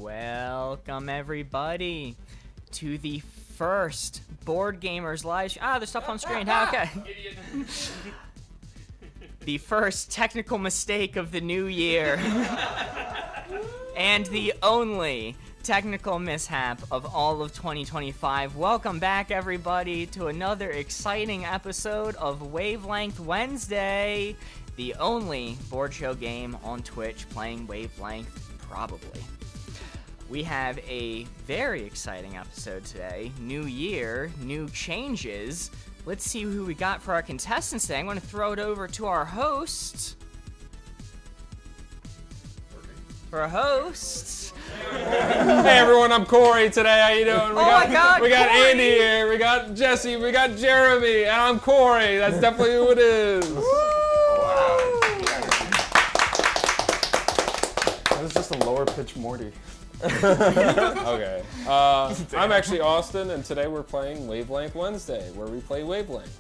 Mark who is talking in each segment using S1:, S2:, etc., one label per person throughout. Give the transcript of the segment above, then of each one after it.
S1: Welcome everybody to the first Boardgamers live stream. There's stuff on screen. Okay. The first technical mistake of the new year. And the only technical mishap of all of 2025. Welcome back everybody to another exciting episode of Wavelength Wednesday. The only board show game on Twitch playing Wavelength, probably. We have a very exciting episode today. New year, new changes. Let's see who we got for our contestants today. I'm going to throw it over to our host. For our hosts.
S2: Hey everyone, I'm Corey today. How you doing? We got
S1: Corey.
S2: Andy here, we got Jesse, we got Jeremy, and I'm Corey. That's definitely who it is.
S3: That was just a lower pitch Morty.
S2: Okay. I'm actually Austin, and today we're playing Wavelength Wednesday, where we play Wavelength,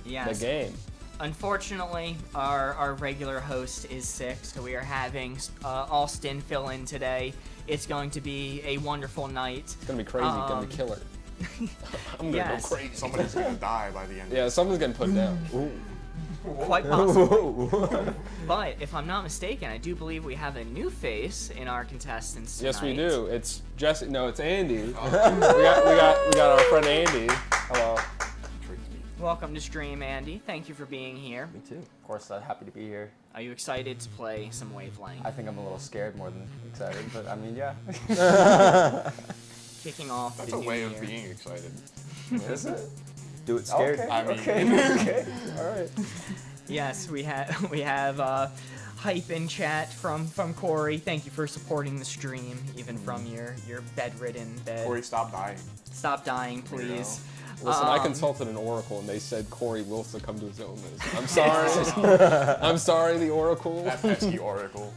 S1: Yes.
S2: the game.
S1: Unfortunately, our regular host is sick, so we are having Austin fill in today. It's going to be a wonderful night.
S2: It's gonna be crazy. It's gonna be killer. I'm gonna go crazy.
S4: Somebody's gonna die by the end.
S2: Yeah, someone's getting put down.
S1: Quite possible. But if I'm not mistaken, I do believe we have a new face in our contestants tonight.
S2: Yes, we do. It's Jesse. No, it's Andy. we got our friend Andy. Hello.
S1: Welcome to stream, Andy. Thank you for being here.
S3: Me too. Of course, happy to be here.
S1: Are you excited to play some Wavelength?
S3: I think I'm a little scared more than excited, but I mean, yeah.
S1: Kicking off
S4: That's
S1: the
S4: a
S1: new
S4: way
S1: year.
S4: of being excited.
S3: Is it? Do it scared.
S4: I mean,
S3: Okay. All right.
S1: Yes, we have hype in chat from Corey. Thank you for supporting the stream, even from your bedridden bed.
S4: Corey, stop dying.
S1: Stop dying, please.
S2: Listen, I consulted an oracle, and they said Corey will succumb to his illness. I'm sorry. I'm sorry, the oracle.
S4: That pesky oracle.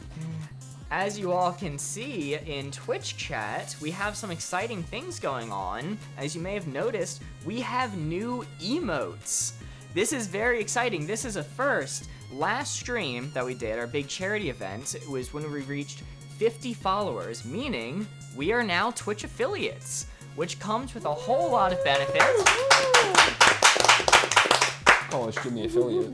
S1: As you all can see in Twitch chat, we have some exciting things going on. As you may have noticed, we have new emotes. This is very exciting. This is a first. Last stream that we did, our big charity event, it was when we reached 50 followers, meaning we are now Twitch affiliates, which comes with a whole lot of benefits.
S2: Call us Jimmy affiliate.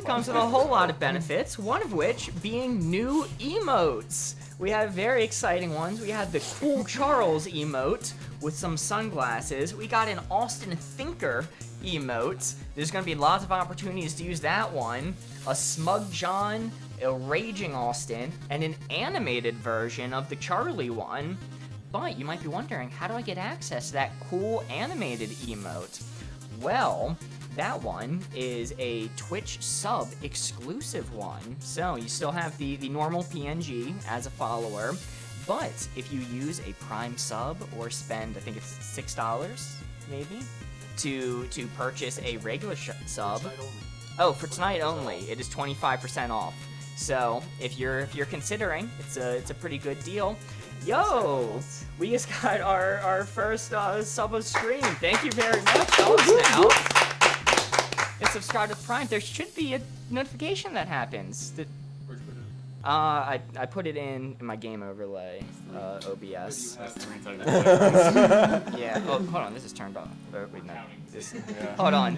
S1: Comes with a whole lot of benefits, one of which being new emotes. We have very exciting ones. We have the Cool Charles emote with some sunglasses. We got an Austin Thinker emote. There's going to be lots of opportunities to use that one. A Smug John, a Raging Austin, and an animated version of the Charlie one. But you might be wondering, how do I get access to that cool animated emote? Well, that one is a Twitch sub exclusive one. So you still have the normal PNG as a follower, but if you use a Prime sub or spend, I think it's $6 maybe, to purchase a regular sub. Oh, for tonight only, it is 25% off. So if you're considering, it's a pretty good deal. Yo, we just got our first sub of stream. Thank you very much, dogs now. It's subscribed to Prime. There should be a notification that happens.
S4: Where'd you put it?
S1: I put it in my game overlay, OBS.
S4: That's 3 times.
S1: Yeah. Oh, hold on. This is turned off. Wait, no. This, hold on.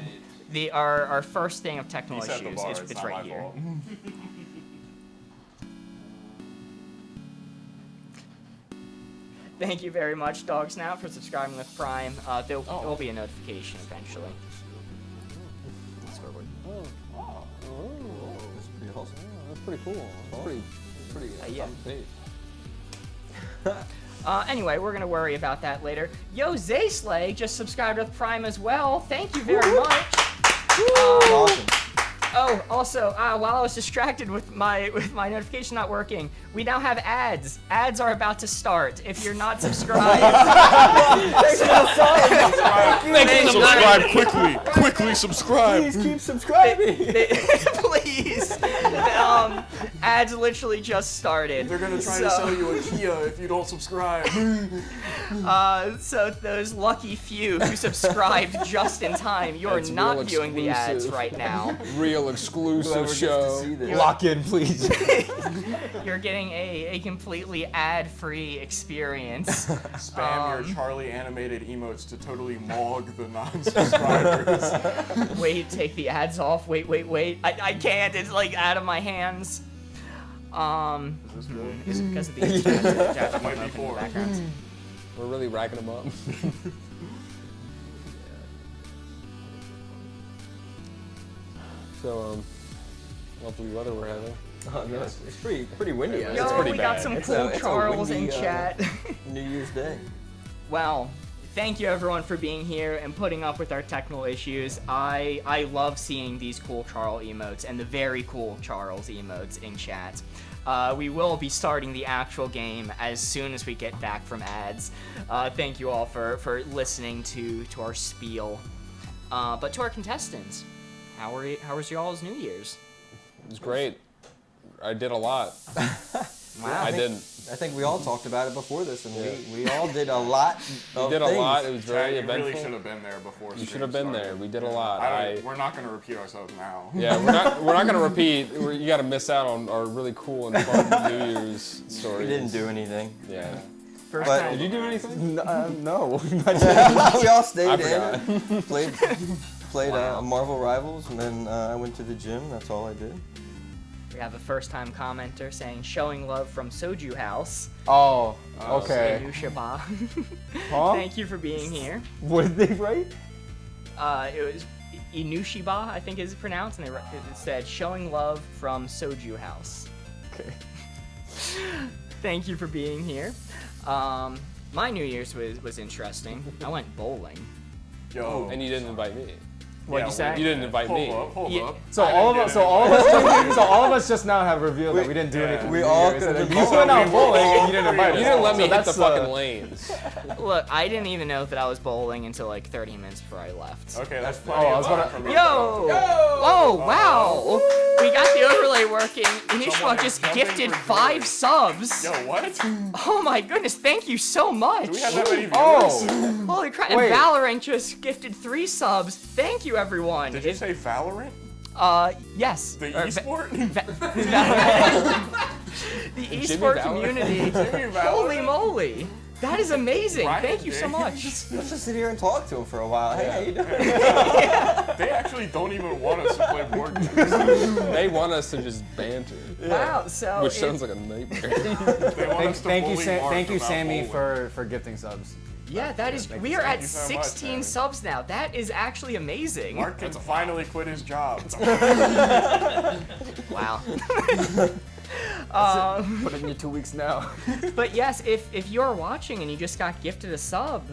S1: Our first thing of technical
S4: He set the
S1: issues.
S4: bar.
S1: It's
S4: not
S1: right
S4: my
S1: here.
S4: fault.
S1: Thank you very much, Dog Snout, for subscribing with Prime. There will be a notification eventually. Scoreboard.
S2: That's pretty awesome. That's pretty cool. That's pretty
S1: Yeah.
S2: update.
S1: Anyway, we're gonna worry about that later. Yo, 𝘧𝘳𝘮𝘯𝘮 just subscribed with Prime as well. Thank you very much.
S3: Awesome.
S1: Oh, also, while I was distracted with my notification not working, we now have ads. Ads are about to start. If you're not subscribed,
S4: Subscribe quickly. Quickly subscribe.
S3: Please keep subscribing.
S1: please. Ads literally just started.
S4: They're gonna try to sell you a Kia if you don't subscribe.
S1: So those lucky few who subscribed just in time, you're
S2: That's
S1: not
S2: real
S1: viewing the ads
S2: exclusive.
S1: right now.
S2: Real exclusive show.
S3: Lock in, please.
S1: You're getting a completely ad-free experience.
S4: Spam your Charlie animated emotes to totally maug the non-subscribers.
S1: Wait, take the ads off. Wait. I can't. It's like out of my hands.
S4: Is this good?
S1: Is it because of the internet?
S4: Might be four.
S2: We're really racking them up. So, lovely weather we're having.
S3: Oh, no, it's pretty windy out
S1: Yo,
S2: It's pretty
S1: we got
S2: bad.
S1: some
S3: It's
S1: cool
S3: a
S1: Charles in
S3: windy,
S1: chat.
S3: New Year's Day.
S1: Well, thank you everyone for being here and putting up with our technical issues. I love seeing these cool Charles emotes and the very cool Charles emotes in chat. We will be starting the actual game as soon as we get back from ads. Thank you all for listening to our spiel. But to our contestants, how was y'all's New Year's?
S2: It was great. I did a lot.
S1: Wow.
S2: I didn't.
S3: I think we all talked about it before this, and we all did a lot of
S2: We did a
S3: things.
S2: lot. It was very
S4: You really
S2: eventful.
S4: should have been there before.
S2: You
S4: stream
S2: should have been
S4: started.
S2: there. We did a lot.
S4: We're not going to repeat ourselves now.
S2: Yeah, we're not gonna repeat. You got to miss out on our really cool and fun New Year's stories.
S3: We didn't do anything.
S2: Yeah.
S1: First
S3: But-
S1: time.
S2: Did you do anything?
S3: No. we all stayed
S2: I
S3: in, played Marvel Rivals, and then I went to the gym. That's all I did.
S1: We have a first-time commenter saying, showing love from Soju House.
S5: Oh, okay.
S1: 𝘧𝘳𝘰𝘮𝘬.
S5: Huh?
S1: Thank you for being here.
S5: What did they write?
S1: It was 𝘧𝘳𝘮𝘯𝘪𝘯𝘨, I think is pronounced, and it said, showing love from Soju House.
S5: Okay.
S1: Thank you for being here. My New Year's was interesting. I went bowling.
S4: Yo.
S2: And you didn't invite me.
S1: What'd you say?
S2: You didn't invite me.
S4: Hold
S1: Yeah.
S4: up.
S5: So all of us just now have revealed that we didn't do anything.
S3: we
S5: New
S3: all
S5: Year's.
S3: could've
S5: And
S3: been
S5: you went out
S4: bowling.
S5: bowling and you didn't invite us.
S2: You didn't let me
S5: So
S2: hit the
S5: that's,
S2: fucking lanes.
S1: Look, I didn't even know that I was bowling until like 30 minutes before I left.
S4: Okay, that's
S5: Oh, I was gonna-
S4: from you.
S1: Yo! Oh, wow! We got the overlay working. Inishma
S4: Someone is
S1: just
S4: jumping
S1: gifted
S4: for
S1: 5
S4: joy.
S1: subs.
S4: Yo, what?
S1: Oh my goodness, thank you so much.
S4: Do we have that many viewers?
S5: Oh,
S1: Holy crap,
S5: Wait.
S1: and Valorant just gifted 3 subs. Thank you, everyone.
S4: Did you say Valorant?
S1: Yes.
S4: The
S1: Or
S4: esport?
S1: the
S2: Jimmy
S1: esport
S2: Valorant.
S1: community.
S4: Jimmy
S1: Holy
S4: Valorant?
S1: moly. That is amazing.
S4: Ryan
S1: Thank you so much.
S4: James?
S3: Let's just sit here and talk to him for a while. Hey, how you doing?
S4: They actually don't even want us to play board games.
S2: They want us to just banter,
S1: Wow, so
S2: which
S1: it-
S2: sounds like a nightmare.
S4: They want us to
S5: thank you,
S4: bully Mark
S5: thank you,
S4: about
S5: Sammy,
S4: bowling.
S5: for gifting subs.
S1: yeah, that is. We are
S4: Thank
S1: at
S4: you so much,
S1: 16
S4: man.
S1: subs now. That is actually amazing.
S4: Mark can finally quit his job.
S1: Wow.
S5: Put it in your 2 weeks now.
S1: But yes, if you're watching and you just got gifted a sub,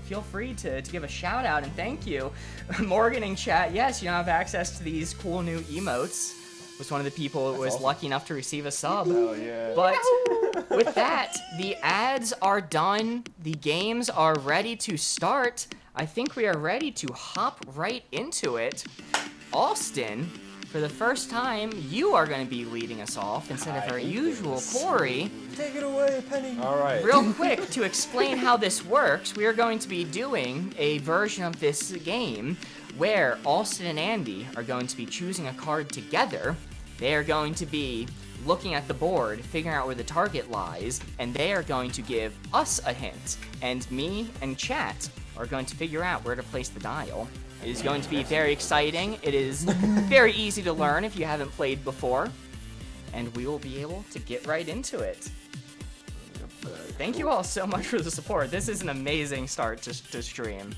S1: feel free to give a shout out and thank you. Morgan in chat, yes, you now have access to these cool new emotes. Was one of the people who was lucky enough to receive a sub.
S4: Hell yeah.
S1: But with that, the ads are done. The games are ready to start. I think we are ready to hop right into it. Austin, for the first time, you are going to be leading us off instead of our usual Corey.
S3: Take it away, Penny.
S2: All right.
S1: Real quick, to explain how this works, we are going to be doing a version of this game where Austin and Andy are going to be choosing a card together. They are going to be looking at the board, figuring out where the target lies, and they are going to give us a hint. And me and chat are going to figure out where to place the dial. It is going to be very exciting. It is very easy to learn if you haven't played before. And we will be able to get right into it. Thank you all so much for the support. This is an amazing start to stream.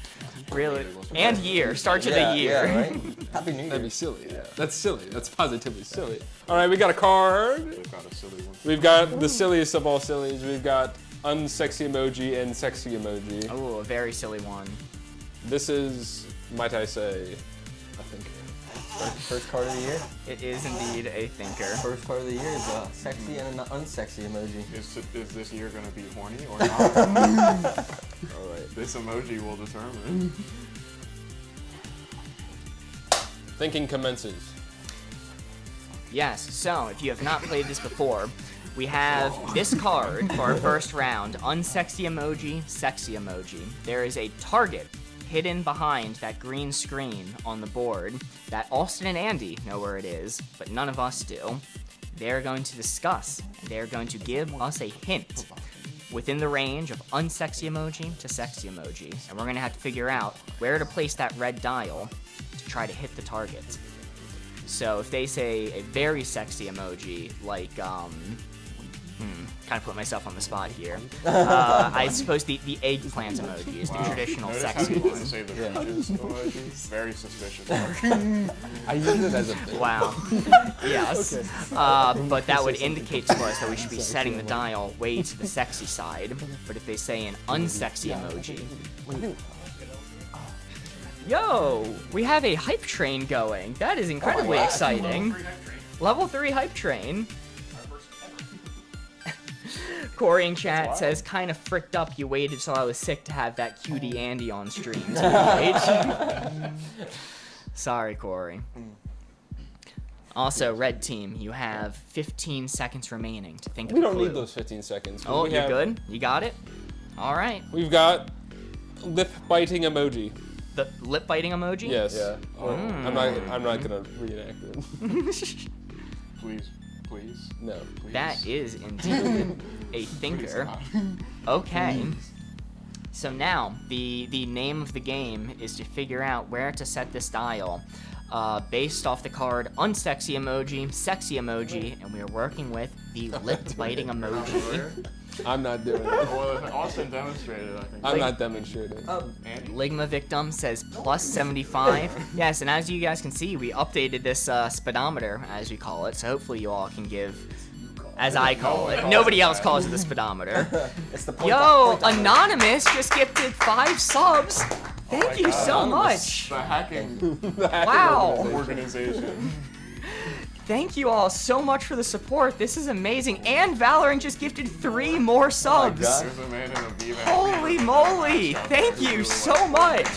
S1: Really. And year. Start to the year.
S3: Yeah, right? Happy New Year.
S2: That'd be silly. Yeah. That's silly. That's positively silly. All right, we got a card.
S4: They've got a silly one.
S2: We've got the silliest of all sillies. We've got unsexy emoji and sexy emoji.
S1: Oh, a very silly one.
S2: This is, might I say, a thinker.
S3: First card of the year.
S1: It is indeed a thinker.
S3: First card of the year is a sexy and an unsexy emoji.
S4: Is this year gonna be horny or not?
S2: All right.
S4: This emoji will determine.
S2: Thinking commences.
S1: Yes, so if you have not played this before, we have this card for our first round, unsexy emoji, sexy emoji. There is a target hidden behind that green screen on the board that Austin and Andy know where it is, but none of us do. They're going to discuss, and they're going to give us a hint within the range of unsexy emoji to sexy emoji, and we're going to have to figure out where to place that red dial to try to hit the target. So if they say a very sexy emoji, like, kind of put myself on the spot here. I suppose the eggplant emoji is the traditional
S4: Notice
S1: sexy
S4: how you didn't
S1: one.
S4: say the peaches emoji? Very suspicious.
S5: I use it as a bit.
S1: Wow. Yes. But that would indicate to us that we should be setting the dial way to the sexy side. But if they say an unsexy emoji, yo, we have a hype train going. That is incredibly exciting. Level 3 hype train. Corey in chat says, kind of fricked up you waited till I was sick to have that cutie Andy on stream tonight. Sorry, Corey. Also, red team, you have 15 seconds remaining to think of
S2: We
S1: a
S2: don't
S1: clue.
S2: need those 15 seconds.
S1: Oh,
S2: We
S1: you're
S2: have-
S1: good? You got it? All right.
S2: We've got lip biting emoji.
S1: The lip biting emoji?
S2: Yes.
S5: Yeah.
S2: I'm not gonna reenact it.
S4: Please, please.
S2: No.
S4: Please.
S1: That is indeed a thinker. Okay. So now, the name of the game is to figure out where to set this dial based off the card unsexy emoji, sexy emoji, and we are working with the lip-biting emoji.
S2: I'm not doing it.
S4: Well, Austin demonstrated, I think.
S2: I'm not demonstrating.
S4: Andy?
S1: Ligma Victim says plus 75. Yes, and as you guys can see, we updated this speedometer, as we call it, so hopefully you all can give, as I call it. Nobody else calls it the speedometer.
S3: It's the point
S1: Yo, Anonymous just gifted 5 subs. Thank you so much.
S4: The hacking
S1: Wow.
S4: organization.
S1: Thank you all so much for the support. This is amazing. And Valorant just gifted 3 more subs.
S3: God.
S4: There's a man in a V-back.
S1: Holy moly. Thank you so much.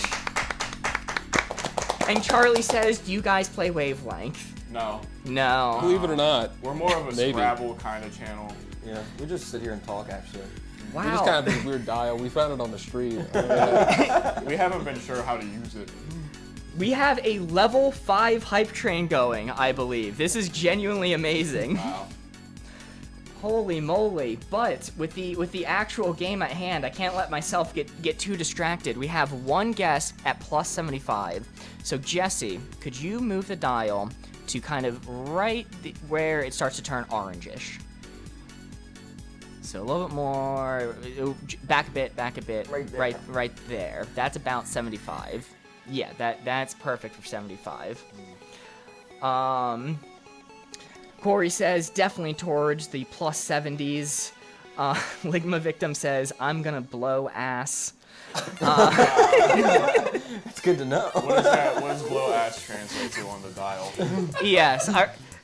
S1: And Charlie says, do you guys play Wavelength?
S4: No,
S1: No.
S2: Believe it or not,
S4: we're more of a
S2: Maybe.
S4: Scrabble kind of channel.
S3: Yeah, we just sit here and talk, actually.
S2: we
S1: Wow.
S2: just kind of have this weird dial. We found it on the street.
S4: We haven't been sure how to use it.
S1: We have a level 5 hype train going, I believe. This is genuinely amazing.
S4: Wow.
S1: Holy moly. But with the actual game at hand, I can't let myself get too distracted. We have one guess at plus 75. So Jesse, could you move the dial to kind of right where it starts to turn orangish? So a little bit more, back a bit, right there. That's about 75. Yeah, that's perfect for 75. Corey says definitely towards the plus 70s. Ligma Victim says I'm gonna blow ass.
S3: It's good to know.
S4: What is that? What does blow ass translate to on the dial?
S1: Yes.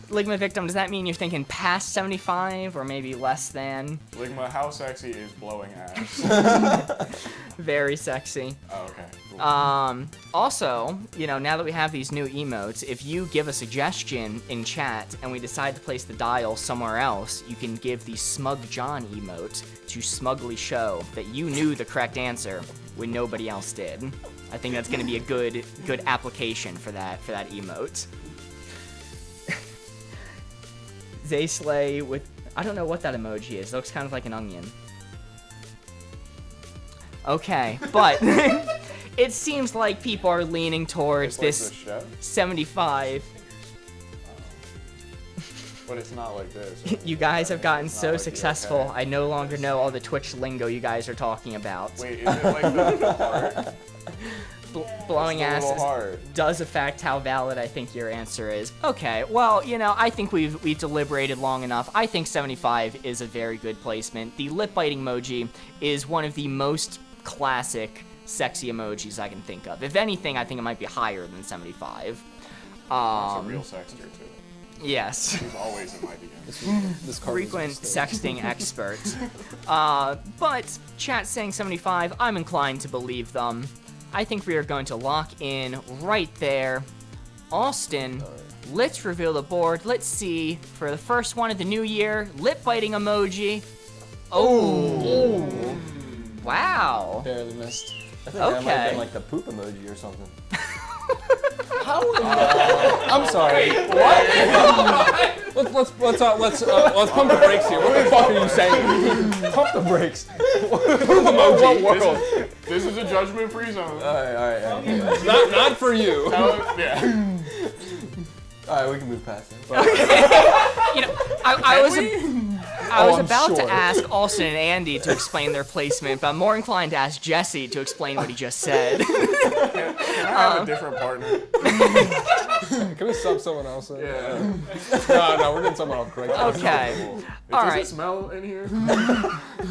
S1: Ligma Victim, does that mean you're thinking past 75 or maybe less than?
S4: Ligma, how sexy is blowing ass?
S1: Very sexy.
S4: Oh, okay. Cool.
S1: Also, you know, now that we have these new emotes, if you give a suggestion in chat and we decide to place the dial somewhere else, you can give the Smug John emote to smugly show that you knew the correct answer when nobody else did. I think that's going to be a good application for that emote. Zayslay with, I don't know what that emoji is. It looks kind of like an onion. Okay, but it seems like people are leaning towards
S4: It's like
S1: this
S4: the chef,
S1: 75.
S4: but it's not like this.
S1: You guys have gotten
S4: It's not
S1: so
S4: like the
S1: successful.
S4: okay.
S1: I no longer know all the Twitch lingo you guys are talking about.
S4: Wait, is it like the heart?
S1: Blowing
S4: It's the little
S1: asses
S4: heart.
S1: does affect how valid I think your answer is. Okay, well, you know, I think we've deliberated long enough. I think 75 is a very good placement. The lip biting emoji is one of the most classic sexy emojis I can think of. If anything, I think it might be higher than 75.
S4: That's a real sexter too.
S1: Yes.
S4: He's always in my DMs.
S2: This card is a
S1: Frequent
S2: mistake.
S1: sexting expert. But chat saying 75, I'm inclined to believe them. I think we are going to lock in right there. Austin, let's reveal the board. Let's see, for the first one of the new year, lip-biting emoji. Oh. Wow.
S5: Barely missed.
S3: I think that might have
S1: Okay.
S3: been like the poop emoji or something.
S5: I'm sorry.
S2: Let's pump the brakes here. What the fuck are you saying?
S5: Pump the brakes.
S2: Emoji.
S4: This is a judgment-free zone.
S3: All right.
S2: Not for you.
S4: Yeah.
S3: All right, we can move past it.
S1: You know, I was
S5: I'm
S1: about to
S5: sure.
S1: ask Austin and Andy to explain their placement, but I'm more inclined to ask Jesse to explain what he just said.
S4: Can I have a different partner?
S2: Can we sub someone else in?
S4: Yeah.
S2: No, we're getting someone off great.
S1: Okay. All
S4: Does
S1: right.
S4: it smell in here?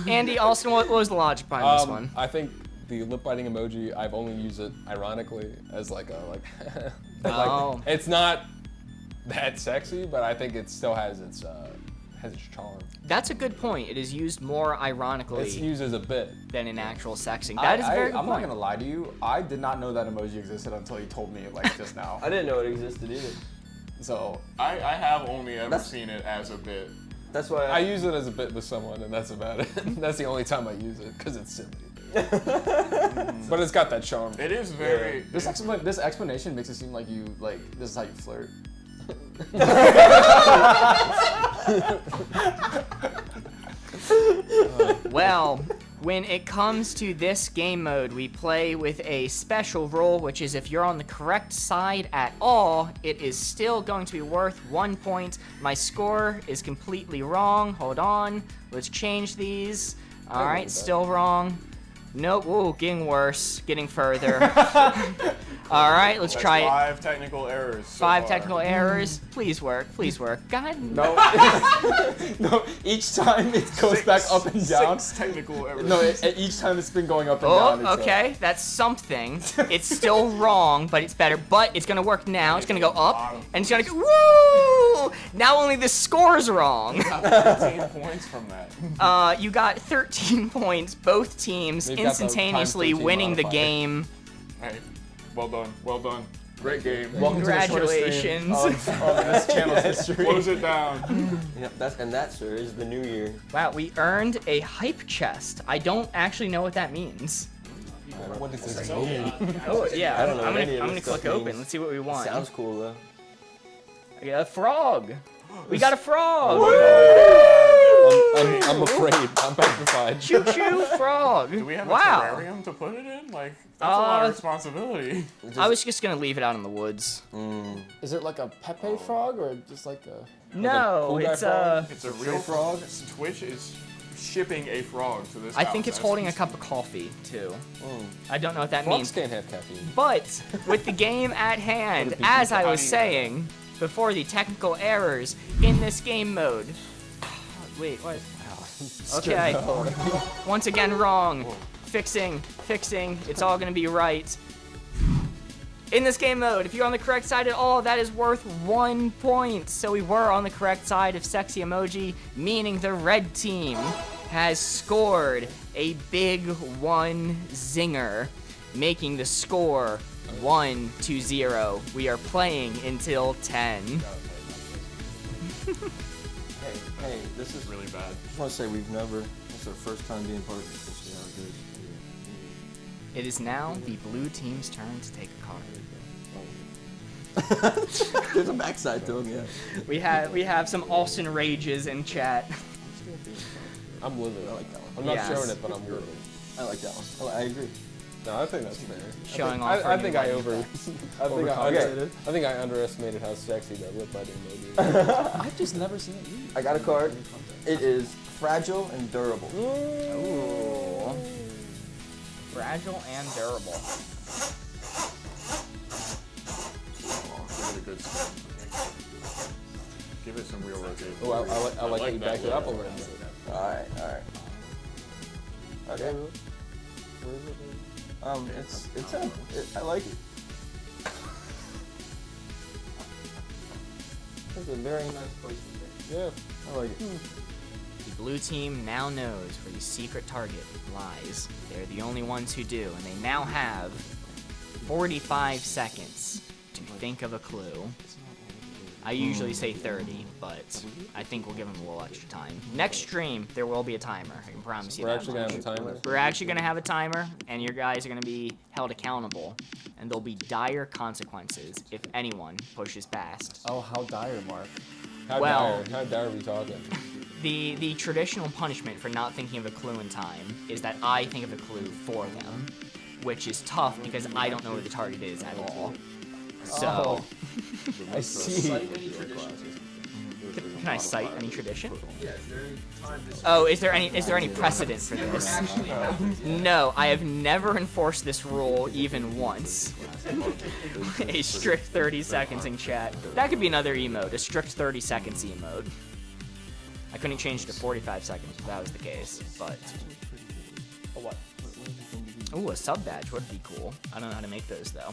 S1: Andy, Austin, what was the logic behind this one?
S2: I think the lip biting emoji, I've only used it ironically as like a
S1: Oh.
S2: it's not that sexy, but I think it still has its charm.
S1: That's a good point. It is used more ironically
S2: It's used as a bit.
S1: than in actual sexing. That is a very good
S5: I'm not
S1: point.
S5: gonna lie to you. I did not know that emoji existed until you told me like just now.
S3: I didn't know it existed either.
S5: So
S4: I have only ever
S3: That's-
S4: seen it as a bit.
S3: That's why
S2: I use it as a bit with someone, and that's about it. That's the only time I use it, because it's silly. But it's got that charm.
S4: It is very.
S5: this explanation makes it seem like you this is how you flirt.
S1: Well, when it comes to this game mode, we play with a special rule, which is if you're on the correct side at all, it is still going to be worth 1 point. My score is completely wrong. Hold on. Let's change these. All right, still wrong. Nope. Ooh, getting worse. Getting further. All right, let's
S4: That's
S1: try it.
S4: 5 technical errors. So
S1: 5
S4: far.
S1: technical errors. Please work. Please work. God.
S5: No, no. Each time it goes back up and down.
S4: 6 technical errors.
S5: No, each time it's been going up and
S1: Oh,
S5: down. It's,
S1: okay, that's something. It's still wrong, but it's better. But it's gonna work now. It's gonna go up, and it's gonna go, woo! Now only the score's wrong.
S4: 15 points from that.
S1: You got 13 points, both teams
S2: They've got the
S1: instantaneously
S2: times 13
S1: winning the
S2: modifier.
S1: game.
S4: Hey, well done. Well done. Great game.
S5: Welcome to the shortest
S1: Congratulations.
S5: stream of this channel's history.
S4: Close it down.
S3: Yep, that, sir, is the new year.
S1: Wow, we earned a hype chest. I don't actually know what that means.
S2: What does this mean?
S1: Oh, yeah,
S3: I don't know
S1: I'm
S3: what any of
S1: gonna
S3: this
S1: click
S3: stuff
S1: open.
S3: means.
S1: Let's see what we want.
S3: Sounds cool though.
S1: I got a frog. We got a frog.
S2: I'm afraid. I'm petrified.
S1: Choo choo frog.
S4: Do we have
S1: wow.
S4: a terrarium to put it in? Like, that's a lot of
S1: Uh,
S4: responsibility.
S1: I was just gonna leave it out in the woods.
S5: Is it like a Pepe frog or just like a?
S1: No,
S2: cool guy
S1: it's
S2: frog?
S4: It's a real frog. Twitch is shipping a frog to this
S1: I
S4: house.
S1: think it's
S4: That's-
S1: holding a cup of coffee too. I don't know what that
S2: Frogs
S1: means.
S2: can't have caffeine.
S1: But with the game at hand, as I was saying before the technical errors in this game mode. Wait, what? Okay. Once again, wrong. Fixing. It's all gonna be right. In this game mode, if you're on the correct side at all, that is worth 1 point. So we were on the correct side of sexy emoji, meaning the red team has scored a big 1 zinger, making the score 1-0. We are playing until 10.
S3: Hey, this is
S4: Really bad.
S3: I just want to say it's our first time being partners. We'll see how it goes.
S1: It is now the blue team's turn to take a card.
S3: There's a backside to him, yeah.
S1: We have some Austin rages in chat.
S2: I'm living.
S3: I like that one.
S2: I'm not
S1: Yes.
S2: showing it, but I'm living.
S3: I like that one. I agree.
S2: No, I think that's fair.
S1: Showing off.
S2: I think I I underestimated how sexy that lip biting emoji is.
S5: I've just never seen it used.
S3: I got a card. It is fragile and durable.
S1: Ooh. Fragile and durable.
S4: Give it a good spin. Give it some real rotation.
S2: Oh, I like how you
S4: that
S2: backed it up a
S4: look.
S2: little bit.
S3: Alright. Okay.
S2: Where is it?
S3: I like it. That's a very nice place to
S2: Yeah.
S3: I like it.
S1: The blue team now knows where the secret target lies. They're the only ones who do, and they now have 45 seconds to think of a clue. I usually say 30, but I think we'll give him a little extra time. Next stream, there will be a timer. I can promise you
S2: We're
S1: that
S2: actually gonna
S1: much.
S2: have a timer.
S1: We're actually going to have a timer, and your guys are going to be held accountable. And there'll be dire consequences if anyone pushes past.
S5: Oh, how dire, Mark.
S2: How dire are we talking?
S1: The traditional punishment for not thinking of a clue in time is that I think of a clue for them, which is tough because I don't know where the target is at all. So,
S5: I see.
S1: can I cite any tradition? Oh, is there any precedent for this? No, I have never enforced this rule even once. A strict 30 seconds in chat. That could be another emote, a strict 30 seconds emote. I couldn't change it to 45 seconds if that was the case, but...
S5: A what?
S1: Ooh, a sub badge would be cool. I don't know how to make those, though.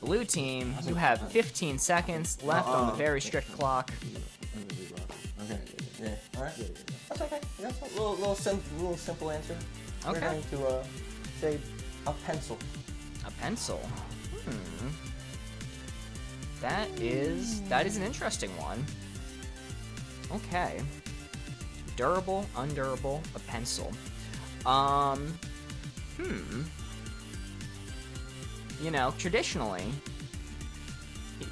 S1: Blue team, you have 15 seconds left on the very strict clock.
S3: Okay. Yeah. All right. That's okay. That's a little simple answer. We're
S1: Okay.
S3: going to say a pencil.
S1: A pencil. That is an interesting one. Okay. Durable, undurable, a pencil. You know, traditionally,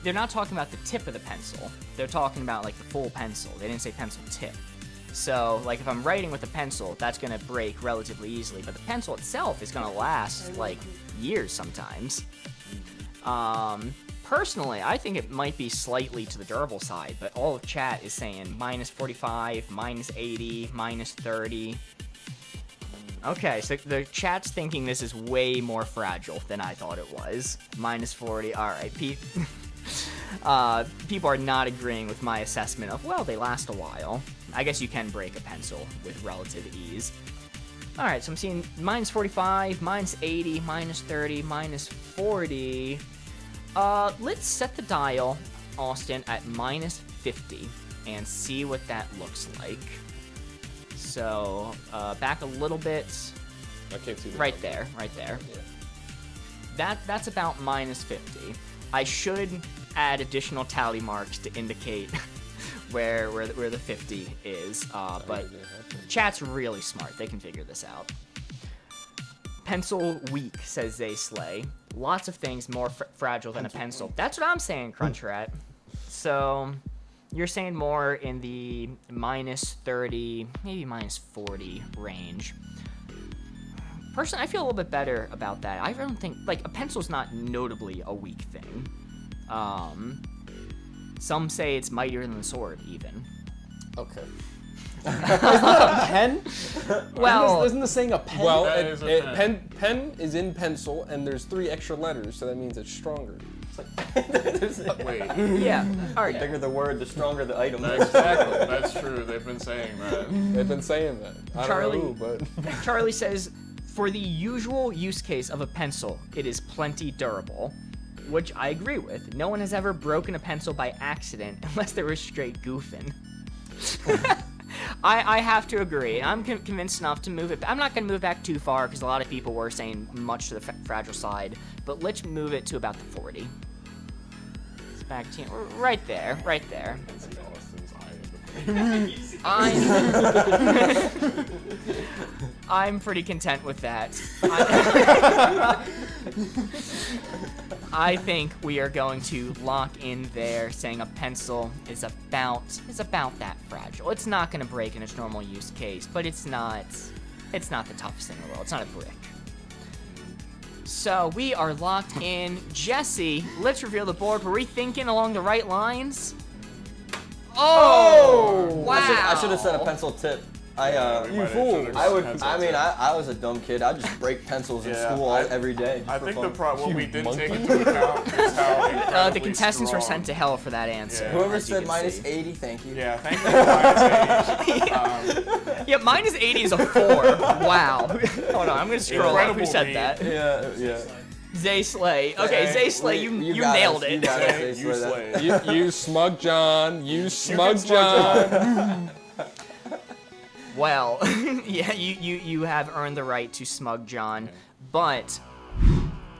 S1: they're not talking about the tip of the pencil. They're talking about, like, the full pencil. They didn't say pencil tip. So, like, if I'm writing with a pencil, that's going to break relatively easily. But the pencil itself is going to last, like, years sometimes. Personally, I think it might be slightly to the durable side, but all of chat is saying minus 45, minus 80, minus 30. Okay, so the chat's thinking this is way more fragile than I thought it was. Minus 40, alright. People are not agreeing with my assessment of, well, they last a while. I guess you can break a pencil with relative ease. Alright, so I'm seeing minus 45, minus 80, minus 30, minus 40. Let's set the dial, Austin, at minus 50 and see what that looks like. So, back a little bit.
S2: I can't see the
S1: Right
S2: number.
S1: there, right there.
S2: Yeah.
S1: That's about minus 50. I should add additional tally marks to indicate where the 50 is, but chat's really smart. They can figure this out. Pencil weak, says 𝘧𝘳𝘮. Lots of things more fragile than a pencil. That's what I'm saying, Crunchrat. So, you're saying more in the minus 30, maybe minus 40 range. Personally, I feel a little bit better about that. I don't think, like, a pencil's not notably a weak thing. Some say it's mightier than the sword, even.
S2: Okay.
S5: Pen?
S1: Well,
S5: Isn't the saying a pen?
S2: Well,
S4: That is a
S2: pen is in pencil, and there's 3 extra letters, so that means it's stronger.
S4: Wait.
S1: yeah. All
S3: The
S1: right.
S3: bigger the word, the stronger the item.
S4: Exactly. That's true. They've been saying that.
S2: They've been saying that. I
S1: Charlie-
S2: don't know who, but
S1: Charlie says, for the usual use case of a pencil, it is plenty durable. Which I agree with. No one has ever broken a pencil by accident unless they were straight goofing. I have to agree. I'm convinced enough to move it. I'm not going to move back too far because a lot of people were saying much to the fragile side. But let's move it to about the 40. It's back to right there, right there. I'm pretty content with that. I think we are going to lock in there, saying a pencil is about that fragile. It's not going to break in its normal use case, but it's not the toughest thing in the world. It's not a brick. So we are locked in. Jesse, let's reveal the board. Were we thinking along the right lines? Oh! Wow!
S3: I should have said a pencil tip.
S4: You fool.
S3: I was a dumb kid. I'd just break pencils in school every day.
S4: I
S3: for
S4: think
S3: fun.
S4: what we didn't take into account is how
S1: The
S4: incredibly
S1: contestants were
S4: strong-
S1: sent to hell for that answer.
S4: Yeah.
S3: Whoever
S1: as you
S3: said
S1: can
S3: minus
S1: see.
S3: 80, thank you.
S4: Yeah, thank you. Minus 80.
S1: Yeah, minus 80 is a 4. Wow. Hold on, I'm gonna scroll up. Who
S4: Incredible
S1: said
S4: read.
S1: that?
S3: Yeah.
S1: 𝘧𝘳𝘮𝘮. Okay, 𝘧𝘳𝘮, you
S3: got
S1: nailed
S3: us. You
S1: it.
S3: got us.
S4: Say, you
S3: that.
S4: slay.
S2: you smug John, you smug
S4: smug
S2: John.
S1: Well, yeah, you have earned the right to smug John, but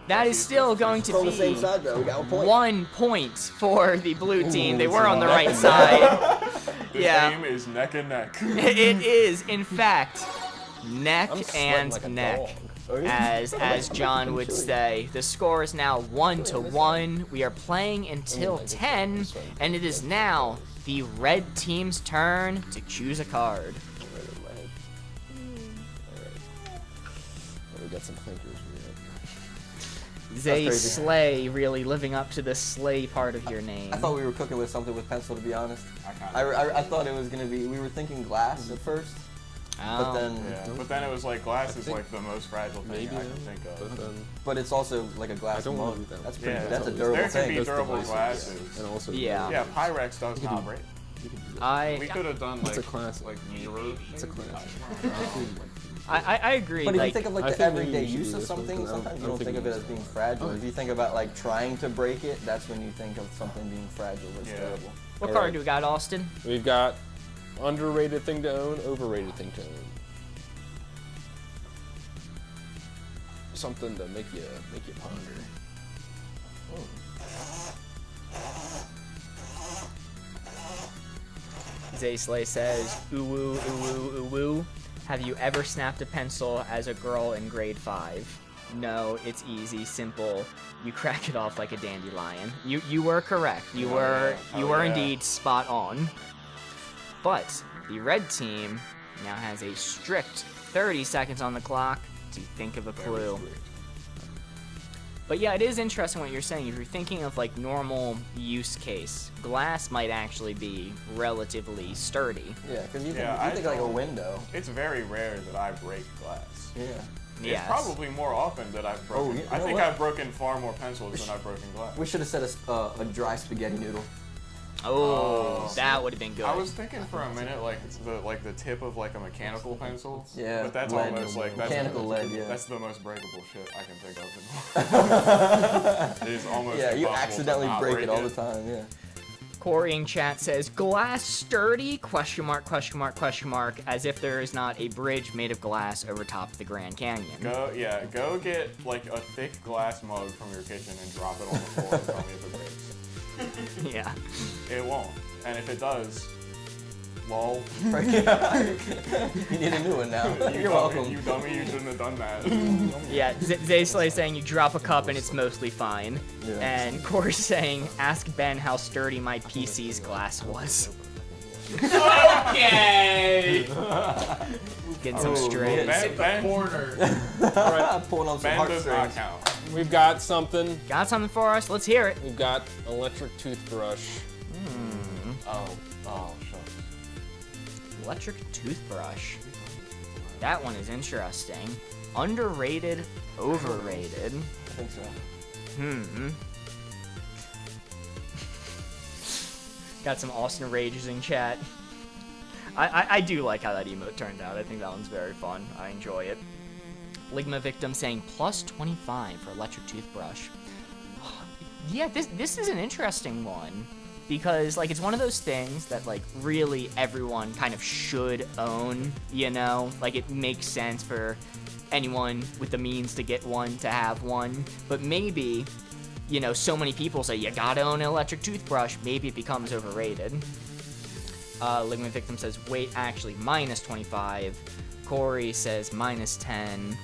S1: That is still going to
S3: We're on the same
S1: be
S3: side though. We got 1 point.
S1: 1 point for the blue team. They were on the right side.
S4: This
S1: Yeah.
S4: game is neck and neck.
S1: It is, in fact, neck
S2: I'm sweating
S1: and
S2: like a
S1: neck.
S2: dog.
S1: As John would say. The score is now 1-1. We are playing until 10, and it is now the red team's turn to choose a card.
S2: We got some thinkers.
S1: Zay
S3: crazy.
S1: Slay really living up to the Slay part of your name.
S3: I thought we were cooking with something with pencil, to be honest. I thought it was gonna be. We were thinking glass at first, but then.
S4: Yeah, but then it was like glass is like the most fragile thing I can think
S2: But
S4: of.
S2: then,
S3: But it's also like a glass
S2: I don't wanna
S3: mug.
S2: do that.
S3: That's pretty.
S4: Yeah,
S3: that's a
S2: there
S3: durable
S4: There can
S3: thing.
S4: be durable glasses.
S2: and also,
S1: Yeah.
S4: Yeah, Pyrex does not break.
S1: I
S4: We could have done
S2: It's a
S4: like
S2: classic.
S4: mirror.
S2: It's a classic.
S1: I agree.
S3: But if you
S1: Like,
S3: think of like
S2: I
S3: the
S2: think maybe
S3: everyday
S2: you should
S3: use
S2: do
S3: of
S2: this
S3: something,
S2: one, 'cause I
S3: sometimes you
S2: don't
S3: don't think
S2: think
S3: of it
S2: you
S3: as
S2: use
S3: being
S2: it.
S3: fragile. If you think about like trying to break it, that's when you think of something being fragile. It's
S4: Yeah.
S3: terrible.
S1: what card do we got, Austin?
S2: We've got underrated thing to own, overrated thing to own. Something to make you ponder.
S1: Zay Slay says, ooh woo, ooh woo, ooh woo. Have you ever snapped a pencil as a girl in grade 5? No, it's easy, simple. You crack it off like a dandelion. You were correct. You were
S4: yeah.
S1: indeed spot on. But the red team now has a strict 30 seconds on the clock to think of a clue. But yeah, it is interesting what you're saying. If you're thinking of like normal use case, glass might actually be relatively sturdy.
S3: Yeah, because you think,
S4: Yeah, I
S3: like a
S4: don't-
S3: window.
S4: It's very rare that I break glass.
S3: Yeah.
S1: Yes.
S4: It's probably more often that I've broken.
S3: you
S4: I
S3: know
S4: think
S3: what?
S4: I've broken far more pencils than I've broken glass.
S3: We should have said a dry spaghetti noodle.
S1: Oh,
S4: Oh.
S1: that would have been good.
S4: I was thinking for a minute like the tip of like a mechanical pencil.
S3: Yeah,
S4: But that's
S3: lead.
S4: almost like
S3: Mechanical lead, yeah.
S4: That's the most breakable shit I can think of. It is almost
S3: Yeah, you
S4: impossible to
S3: accidentally
S4: not
S3: break it all the time. Yeah.
S1: Corey in chat says, glass sturdy, question mark, question mark, question mark, as if there is not a bridge made of glass over top of the Grand Canyon.
S4: Go get like a thick glass mug from your kitchen and drop it on the floor and tell me if it breaks.
S1: Yeah.
S4: It won't. And if it does, lol.
S3: You need a new one now.
S4: You
S3: You're
S4: dummy,
S3: welcome.
S4: You dummy, you shouldn't have done that.
S1: Yeah, Zay Slay saying you drop a cup and it's mostly fine.
S3: Yeah.
S1: And Corey saying, ask Ben how sturdy my PC's glass was.
S5: Okay.
S1: Getting some strays.
S4: Ben
S3: Pulling on some
S4: does not
S3: heartstrings.
S4: count.
S2: We've got something.
S1: Got something for us? Let's hear it.
S2: We've got electric toothbrush.
S4: Oh, shucks.
S1: Electric toothbrush. That one is interesting. Underrated, overrated.
S3: I think so.
S1: Got some Austin Rages in chat. I do like how that emote turned out. I think that one's very fun. I enjoy it. Ligma Victim saying plus 25 for electric toothbrush. Yeah, this is an interesting one. Because, like, it's one of those things that, like, really everyone kind of should own, you know? Like, it makes sense for anyone with the means to get one to have one. But maybe, you know, so many people say, you gotta own an electric toothbrush, maybe it becomes overrated. Ligma Victim says, wait, actually, minus 25. Corey says, minus 10.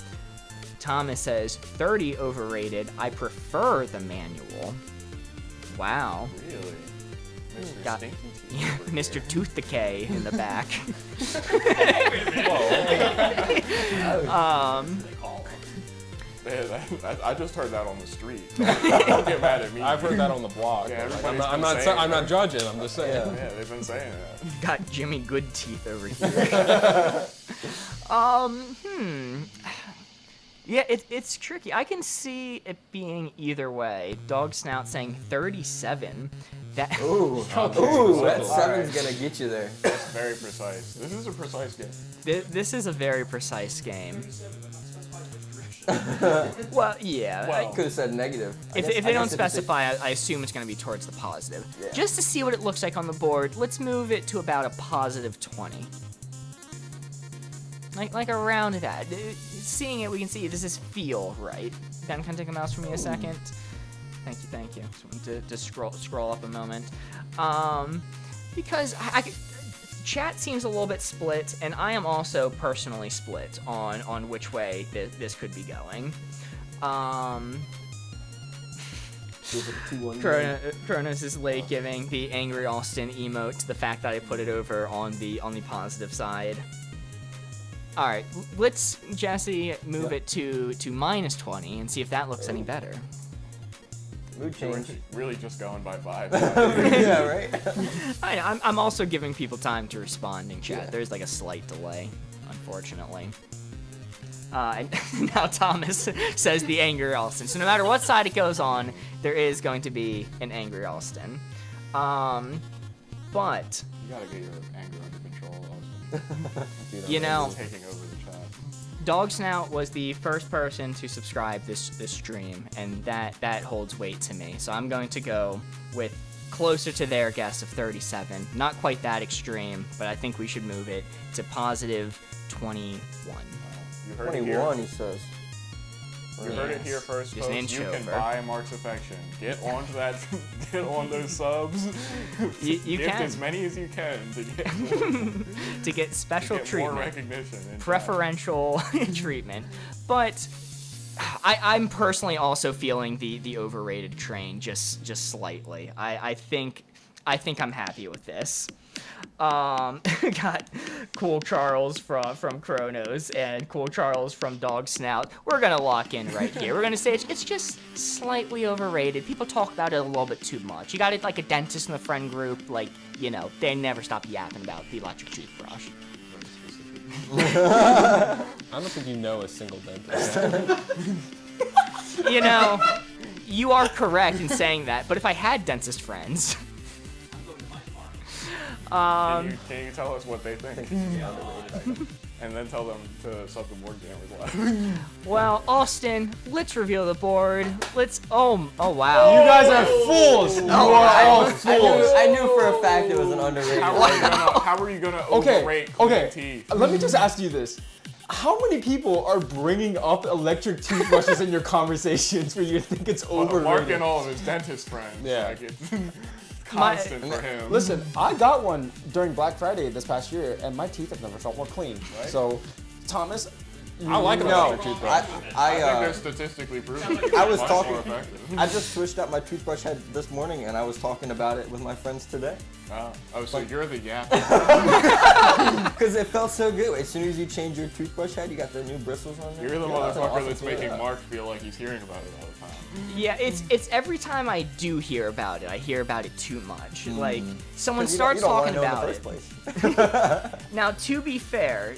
S1: Thomas says, 30 overrated. I prefer the manual. Wow.
S4: Really? Mr.
S1: Got-
S4: Stinky Teeth.
S1: Yeah,
S4: over
S1: Mr.
S4: here.
S1: Tooth-decay in the back.
S4: Man, I just heard that on the street. Don't get mad at me.
S2: I've heard that on the blog.
S4: Yeah,
S2: Like,
S4: everybody's
S2: I'm
S4: been
S2: not
S4: saying
S2: I'm
S4: that.
S2: not judging. I'm just saying.
S4: Yeah, they've been saying that.
S1: Got Jimmy Good Teeth over here. Yeah, it's tricky. I can see it being either way. Dog Snout saying 37. That
S3: Ooh, that seven's gonna get you there.
S4: That's very precise. This is a precise game.
S1: this is a very precise game. Well, yeah.
S4: Well,
S3: Could have said negative.
S1: If they don't specify, I assume it's going to be towards the positive.
S3: Yeah.
S1: Just to see what it looks like on the board, let's move it to about a positive 20. like around that. Seeing it, we can see, does this feel right? Ben, can I take a mouse for me a second? Thank you. Just wanted to scroll up a moment. Because chat seems a little bit split, and I am also personally split on which way this could be going. Kronos is late giving the Angry Austin emote to the fact that I put it over on the positive side. All right, let's, Jesse, move it to -20 and see if that looks any better.
S3: Mood change.
S4: We're really just going by vibe.
S3: Yeah, right?
S1: I'm also giving people time to respond in chat. There's like a slight delay, unfortunately. And now Thomas says the Angry Austin. So no matter what side it goes on, there is going to be an Angry Austin. But
S4: You gotta get your anger under control, Austin.
S1: you know,
S4: Taking over the chat.
S1: Dogsnout was the first person to subscribe this stream, and that holds weight to me. So I'm going to go with closer to their guess of 37. Not quite that extreme, but I think we should move it to +21.
S4: You heard it
S3: 21,
S4: here.
S3: he says.
S4: You heard it here first,
S1: Just an
S4: folks. You
S1: inch
S4: can
S1: over.
S4: buy Mark's affection. Get onto that. Get on those subs.
S1: You
S4: Gift
S1: can.
S4: as many as you can
S1: To get special
S4: get more
S1: treatment.
S4: recognition. in chat.
S1: Preferential treatment. But I'm personally also feeling the overrated train just slightly. I think I'm happy with this. Got Cool Charles from Kronos and Cool Charles from Dog Snout. We're gonna lock in right here. We're gonna say it's just slightly overrated. People talk about it a little bit too much. You got it like a dentist in the friend group, like, you know, they never stop yapping about the electric toothbrush.
S2: I don't think you know a single dentist.
S1: You know, you are correct in saying that, but if I had dentist friends.
S4: Can you tell us what they think? And then tell them to sub the Boardgamers live.
S1: Well, Austin, let's reveal the board. Oh wow.
S5: You guys are fools! You are all fools!
S3: I knew for a fact it was an underrated.
S4: How are you gonna overrate clean teeth?
S5: Let me just ask you this. How many people are bringing up electric toothbrushes in your conversations for you to think it's overrated?
S4: Mark and all of his dentist friends.
S2: Yeah.
S4: Like it's constant for him.
S5: Listen, I got one during Black Friday this past year, and my teeth have never felt more clean.
S4: Right.
S5: So, Thomas,
S2: I like an
S3: No,
S2: electric toothbrush.
S4: I think they're statistically proven.
S3: I was
S4: Much
S3: talking.
S4: more effective.
S3: I just switched out my toothbrush head this morning, and I was talking about it with my friends today.
S4: Oh, so you're the yap.
S3: Because it felt so good. As soon as you change your toothbrush head, you got the new bristles on there.
S4: You're the
S3: Yeah,
S4: motherfucker
S3: awesome
S4: that's
S3: feeling.
S4: making Mark feel like he's hearing about it all the time.
S1: Yeah, it's every time I do hear about it, I hear about it too much. Like someone
S3: 'Cause you
S1: starts
S3: don't
S1: talking
S3: wanna know
S1: about
S3: in
S1: it.
S3: the first place.
S1: Now, to be fair,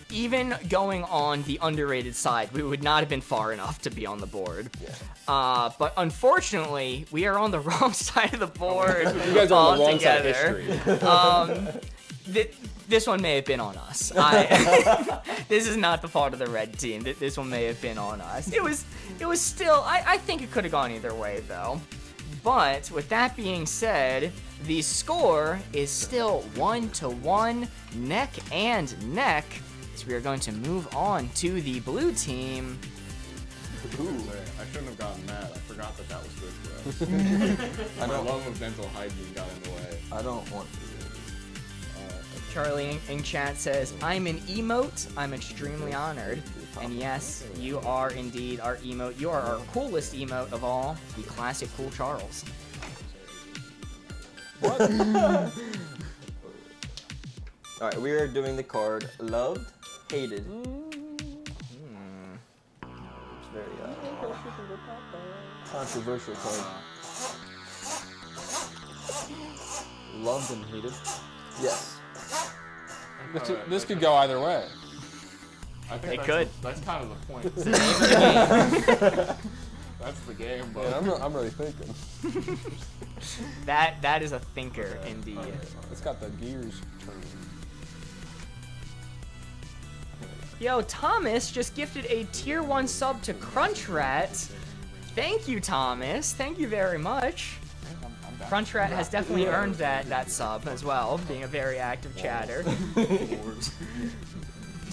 S1: even going on the underrated side, we would not have been far enough to be on the board.
S3: Yeah.
S1: But unfortunately, we are on the wrong side of the board.
S2: You guys are on the wrong side of
S1: altogether.
S2: history.
S1: This one may have been on us. This is not the fault of the red team. This one may have been on us. It was still. I think it could have gone either way though. But with that being said, the score is still 1-1, neck and neck. So we are going to move on to the blue team.
S4: Ooh, I shouldn't have gotten mad. I forgot that was good for us. My love of dental hygiene got in the way.
S3: I don't want to.
S1: Charlie in chat says, I'm an emote. I'm extremely honored. And yes, you are indeed our emote. You are our coolest emote of all, the classic Cool Charles.
S3: Alright, we are doing the card Loved, Hated. It's very controversial card.
S5: loved and hated.
S3: Yes.
S2: This could go either way.
S4: I think
S1: It could.
S4: That's kind of the point. That's the game, bro.
S2: Yeah, I'm really thinking.
S1: That is a thinker indeed.
S2: It's got the gears turning.
S1: Yo, Thomas just gifted a tier 1 sub to Crunchrat. Thank you, Thomas. Thank you very much. Crunchrat has definitely earned that sub as well, being a very active chatter.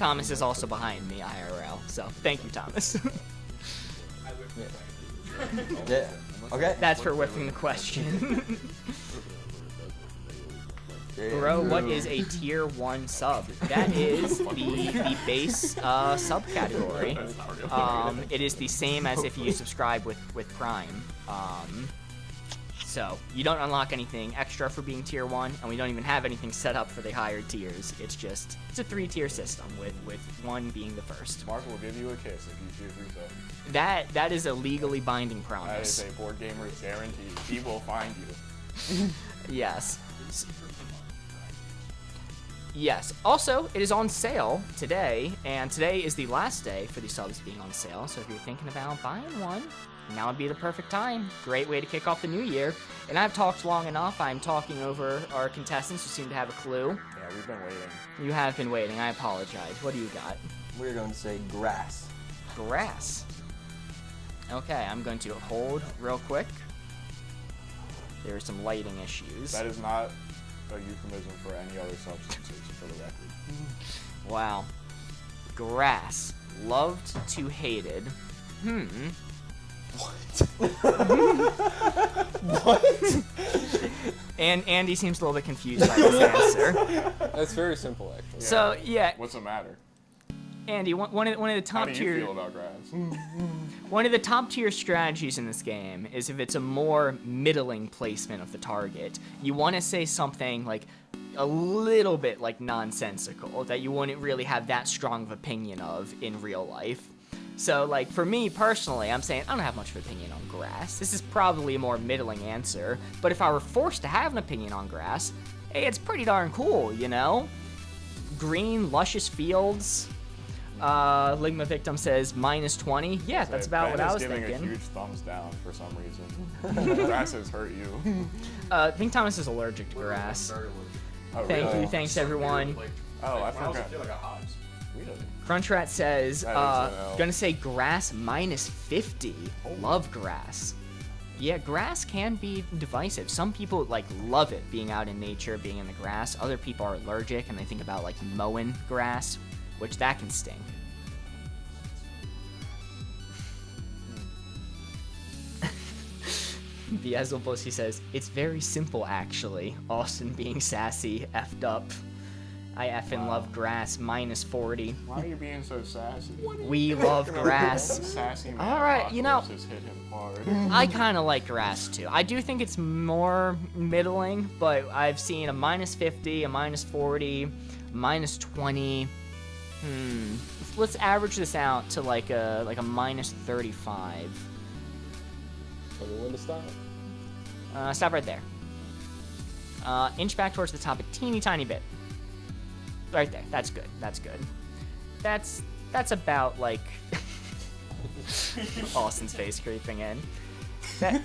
S1: Thomas is also behind me, IRL. So thank you, Thomas.
S3: Yeah. Okay.
S1: That's for whiffing the question. Bro, what is a tier 1 sub? That is the base subcategory. It is the same as if you subscribe with Prime. So you don't unlock anything extra for being tier 1, and we don't even have anything set up for the higher tiers. It's a 3-tier system with 1 being the first.
S4: Mark will give you a kiss if you choose resub.
S1: That is a legally binding
S4: That
S1: promise.
S4: is a Boardgamers guarantee. He will find you.
S1: Yes. Yes. Also, it is on sale today, and today is the last day for the subs being on sale. So if you're thinking about buying one, now would be the perfect time. Great way to kick off the new year. And I've talked long enough. I'm talking over our contestants who seem to have a clue.
S4: Yeah, we've been waiting.
S1: You have been waiting. I apologize. What do you got?
S3: We're going to say grass.
S1: Grass. Okay, I'm going to hold real quick. There are some lighting issues.
S4: That is not a euphemism for any other substances, for the record.
S1: Wow. Grass. Loved to hated.
S5: What?
S1: And Andy seems a little bit confused by this answer.
S2: That's very simple, actually.
S1: So, yeah,
S4: What's the matter?
S1: Andy, one of the
S4: How
S1: top
S4: do you
S1: tier
S4: feel about grass?
S1: one of the top tier strategies in this game is if it's a more middling placement of the target. You want to say something like a little bit like nonsensical that you wouldn't really have that strong of opinion of in real life. So, like, for me personally, I'm saying I don't have much of an opinion on grass. This is probably a more middling answer, but if I were forced to have an opinion on grass, hey, it's pretty darn cool, you know? Green, luscious fields. Ligma Victim says -20. Yeah, that's about what I was
S4: Ben is giving
S1: thinking.
S4: a huge thumbs down for some reason. Grass has hurt you.
S1: I think Thomas is allergic to grass.
S4: Oh,
S1: Thank
S4: really?
S1: you, thanks everyone.
S4: Oh, I forgot. Really?
S1: Crunchrat says,
S4: That is an L.
S1: gonna say grass -50. Love grass. Yeah, grass can be divisive. Some people, like, love it being out in nature, being in the grass. Other people are allergic and they think about, like, mowing grass, which that can stink. Beelzebub says, it's very simple actually. Austin being sassy, effed up. I effing love grass, -40.
S4: Why are you being so sassy?
S1: We love grass.
S4: Sassy man.
S1: All right, you know-
S4: Apocalypse has hit him hard.
S1: I kind of like grass too. I do think it's more middling, but I've seen a -50, a -40, -20. Let's average this out to like a -35.
S2: Tell me when to stop.
S1: Stop right there. Inch back towards the top a teeny tiny bit. Right there. That's good. That's good. That's about like Austin's face creeping in. That,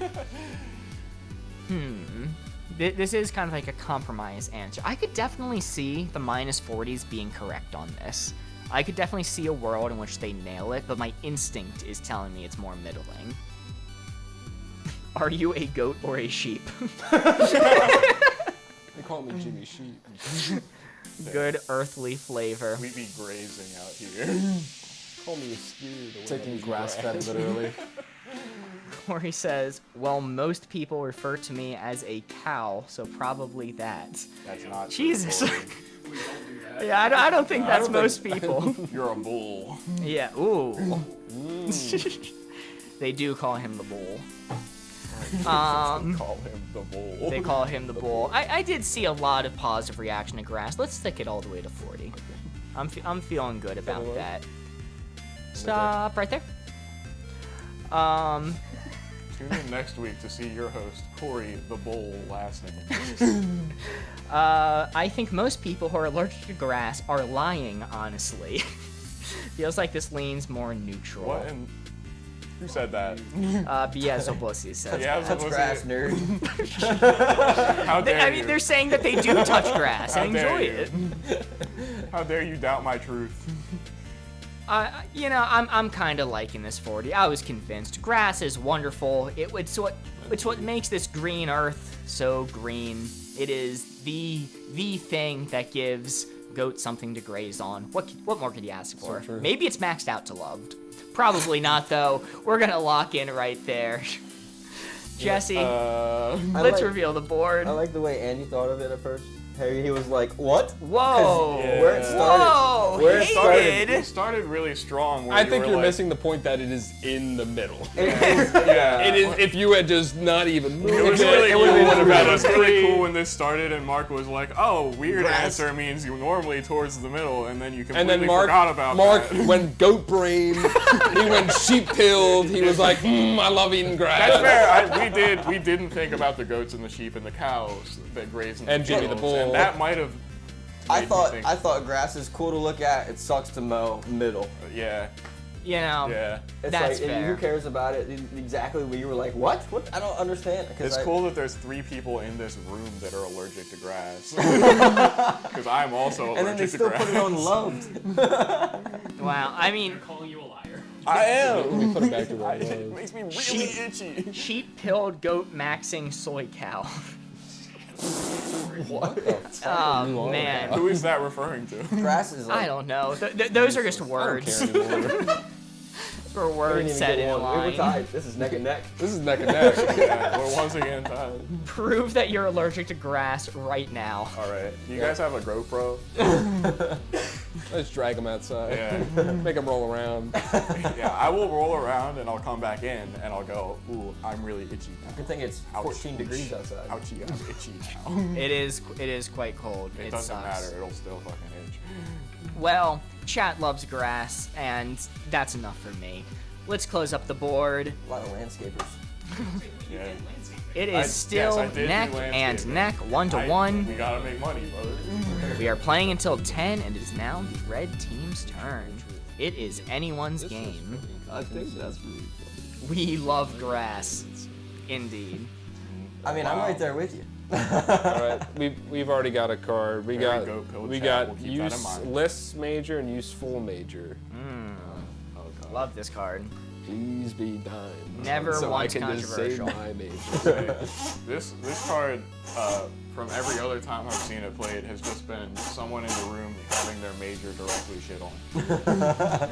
S1: This is kind of like a compromise answer. I could definitely see the -40s being correct on this. I could definitely see a world in which they nail it, but my instinct is telling me it's more middling. Are you a goat or a sheep?
S2: They call me Jimmy Sheep.
S1: Good earthly flavor.
S4: We be grazing out here.
S2: Call me a steer. the way I
S5: Taking
S2: eat
S5: grass fed
S2: grass.
S5: literally.
S1: Corey says, well, most people refer to me as a cow, so probably that.
S4: That's not
S1: Jesus.
S4: true.
S1: Yeah, I don't think that's most people.
S4: You're a bull.
S1: Yeah, ooh. They do call him the bull.
S4: Call him the bull.
S1: They call him the bull. I did see a lot of positive reaction to grass. Let's stick it all the way to 40. I'm feeling good about that. Stop right there.
S4: Tune in next week to see your host, Corey the Bull, last name.
S1: I think most people who are allergic to grass are lying, honestly. Feels like this leans more neutral.
S4: What? Who said that?
S1: Beelzebub says.
S4: Yeah,
S3: Touch grass, nerd.
S4: How dare
S1: I
S4: you?
S1: mean, they're saying that they do touch grass
S4: How
S1: and
S4: dare
S1: enjoy
S4: you.
S1: it.
S4: How dare you doubt my truth?
S1: You know, I'm kind of liking this 40. I was convinced. Grass is wonderful. It's what makes this green earth so green. It is the thing that gives goat something to graze on. What more could you ask for?
S2: true.
S1: Maybe it's maxed out to loved. Probably not, though. We're gonna lock in right there. Jesse, let's reveal the board.
S3: I like the way Andy thought of it at first. He was like, what?
S1: Whoa!
S4: Yeah.
S3: Where it started.
S1: Whoa!
S3: Where it
S1: hated.
S4: It started really strong. Where
S2: I
S4: you
S2: think
S4: were
S2: you're
S4: like,
S2: missing the point that it is in the middle.
S4: Yeah.
S2: It is. If you had just not even moved
S4: It was
S2: it,
S4: really
S2: it
S4: cool.
S2: would have been
S4: It was really
S2: free.
S4: cool when this started, and Mark was like, "Oh, weird
S2: Grass.
S4: answer means you normally towards the middle," and then you
S2: And
S4: completely
S2: then Mark
S4: forgot about that.
S2: went goat brain. He went sheep pilled. He was like, I love eating grass.
S4: That's fair. We didn't think about the goats and the sheep and the cows that graze in
S2: And
S4: the
S2: Jimmy the
S4: fields,
S2: Bull.
S4: and that might have.
S3: I
S4: made me
S3: thought
S4: think-
S3: grass is cool to look at. It sucks to mow. Middle.
S4: Yeah.
S1: You know.
S4: Yeah.
S3: It's
S1: That's
S3: like,
S1: fair.
S3: who cares about it? Exactly what you were like, what? What? I don't understand.
S4: It's cool that there's 3 people in this room that are allergic to grass. Because I'm also allergic
S3: And then they
S4: to
S3: still
S4: grass.
S3: put it on loved.
S1: Wow. I mean,
S6: Calling you a liar.
S4: I am.
S2: Let me put it back to where it
S4: It
S2: was.
S4: makes me really
S1: Sheep.
S4: itchy.
S1: sheep pilled goat maxing soy cow.
S3: What?
S1: Oh man.
S4: Who is that referring to?
S3: Grass is like.
S1: I don't know. Those are just
S2: I don't
S1: words.
S2: care anymore.
S1: For
S3: we didn't
S1: words
S3: even
S1: said
S3: get
S1: in a
S3: one. We were
S1: line.
S3: tied. This is neck and neck.
S2: This is neck and neck.
S4: Yeah, we're once again tied.
S1: Prove that you're allergic to grass right now.
S4: All right. You guys have a GoPro?
S2: Let's drag him outside.
S4: Yeah.
S2: Make him roll around.
S4: Yeah, I will roll around and I'll come back in and I'll go, ooh, I'm really itchy now.
S3: Good thing it's
S4: Ouch.
S3: 14 degrees outside.
S4: Ouchie, I'm itchy now.
S1: It is quite cold.
S4: It
S1: It
S4: doesn't
S1: sucks.
S4: matter, it'll still fucking itch.
S1: Well, chat loves grass, and that's enough for me. Let's close up the board.
S3: A lot of landscapers.
S4: Yeah.
S1: It is
S4: Yes,
S1: still
S4: I did do
S1: neck and
S4: landscaping.
S1: neck, 1-1.
S4: We gotta make money, brother.
S1: We are playing until 10, and it is now the red team's turn. It is anyone's game.
S5: I think that's really funny.
S1: We love grass. Indeed.
S3: I mean, I'm
S4: Wow.
S3: right there with you.
S2: All right, we've already got a card. We
S4: There
S2: got
S4: we go, Pill
S2: we
S4: Chat.
S2: got
S4: We'll keep that in mind.
S2: useless major and useful major.
S4: Oh, God.
S1: Love this card.
S2: Please be dime.
S1: Never
S2: so
S1: once
S2: I can just say
S1: controversial.
S2: my major.
S4: This card, from every other time I've seen it played, has just been someone in the room having their major directly shit on.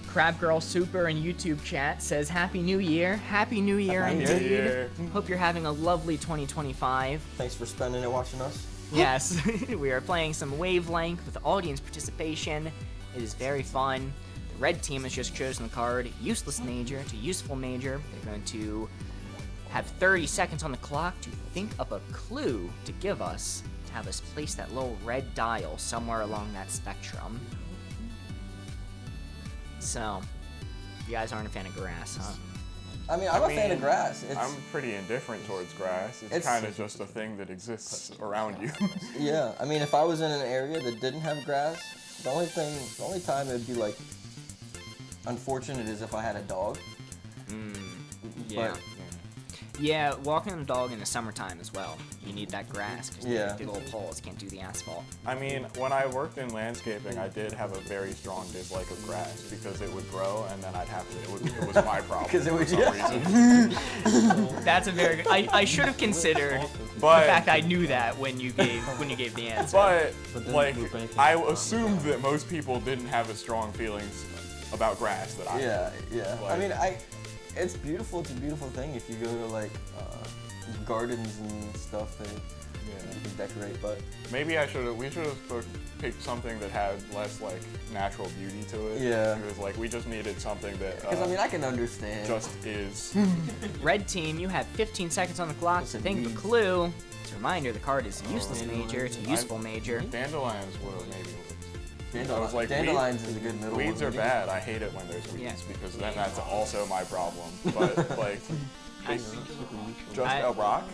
S1: Crab Girl Super in YouTube chat says Happy New Year. Happy New Year
S3: Happy New
S1: indeed.
S4: Year.
S1: Hope you're having a lovely 2025.
S3: Thanks for spending it watching us.
S1: Yes, we are playing some Wavelength with audience participation. It is very fun. The red team has just chosen the card Useless Major to Useful Major. They're going to have 30 seconds on the clock to think up a clue to give us, to have us place that little red dial somewhere along that spectrum. So, you guys aren't a fan of grass, huh?
S3: I mean, I'm a fan of
S4: mean,
S3: grass. It's,
S4: I'm pretty indifferent towards grass. It's
S3: It's-
S4: kind of just a thing that exists around you.
S3: yeah, I mean, if I was in an area that didn't have grass, the only time it'd be like unfortunate is if I had a dog.
S1: Yeah.
S3: But
S1: Yeah, walking the dog in the summertime as well. You need that grass because
S3: Yeah.
S1: the little poles can't do the asphalt.
S4: I mean, when I worked in landscaping, I did have a very strong dislike of grass because it would grow and then I'd have to. It was my problem
S3: 'Cause it
S4: for
S3: would-
S4: some
S3: yeah.
S4: reason.
S1: That's a very good. I should have considered
S4: But
S1: the fact I knew that when you gave the answer.
S4: But
S5: But then
S4: like,
S5: we're banking
S4: I
S5: on
S4: assumed that most people didn't have as strong feelings about grass that I.
S3: yeah, yeah. I
S4: Like-
S3: mean, it's beautiful. It's a beautiful thing if you go to like gardens and stuff that you can decorate. But
S4: Maybe we should have picked something that had less like natural beauty to it.
S3: Yeah.
S4: Because like we just needed something that
S3: because I mean, I can understand.
S4: just is.
S1: Red team, you have 15 seconds on the clock to
S3: Listen,
S1: think of a
S3: weeds.
S1: clue. As a reminder, the card is Useless Major to Useful Major.
S4: Dandelions would have maybe.
S3: Dandelions,
S4: I was like,
S3: dandelions is a good middle
S4: Weeds
S3: one.
S4: are bad. I hate it when there's weeds
S1: Yeah.
S4: because then that's also my problem. But like, just
S1: I-
S4: a rock.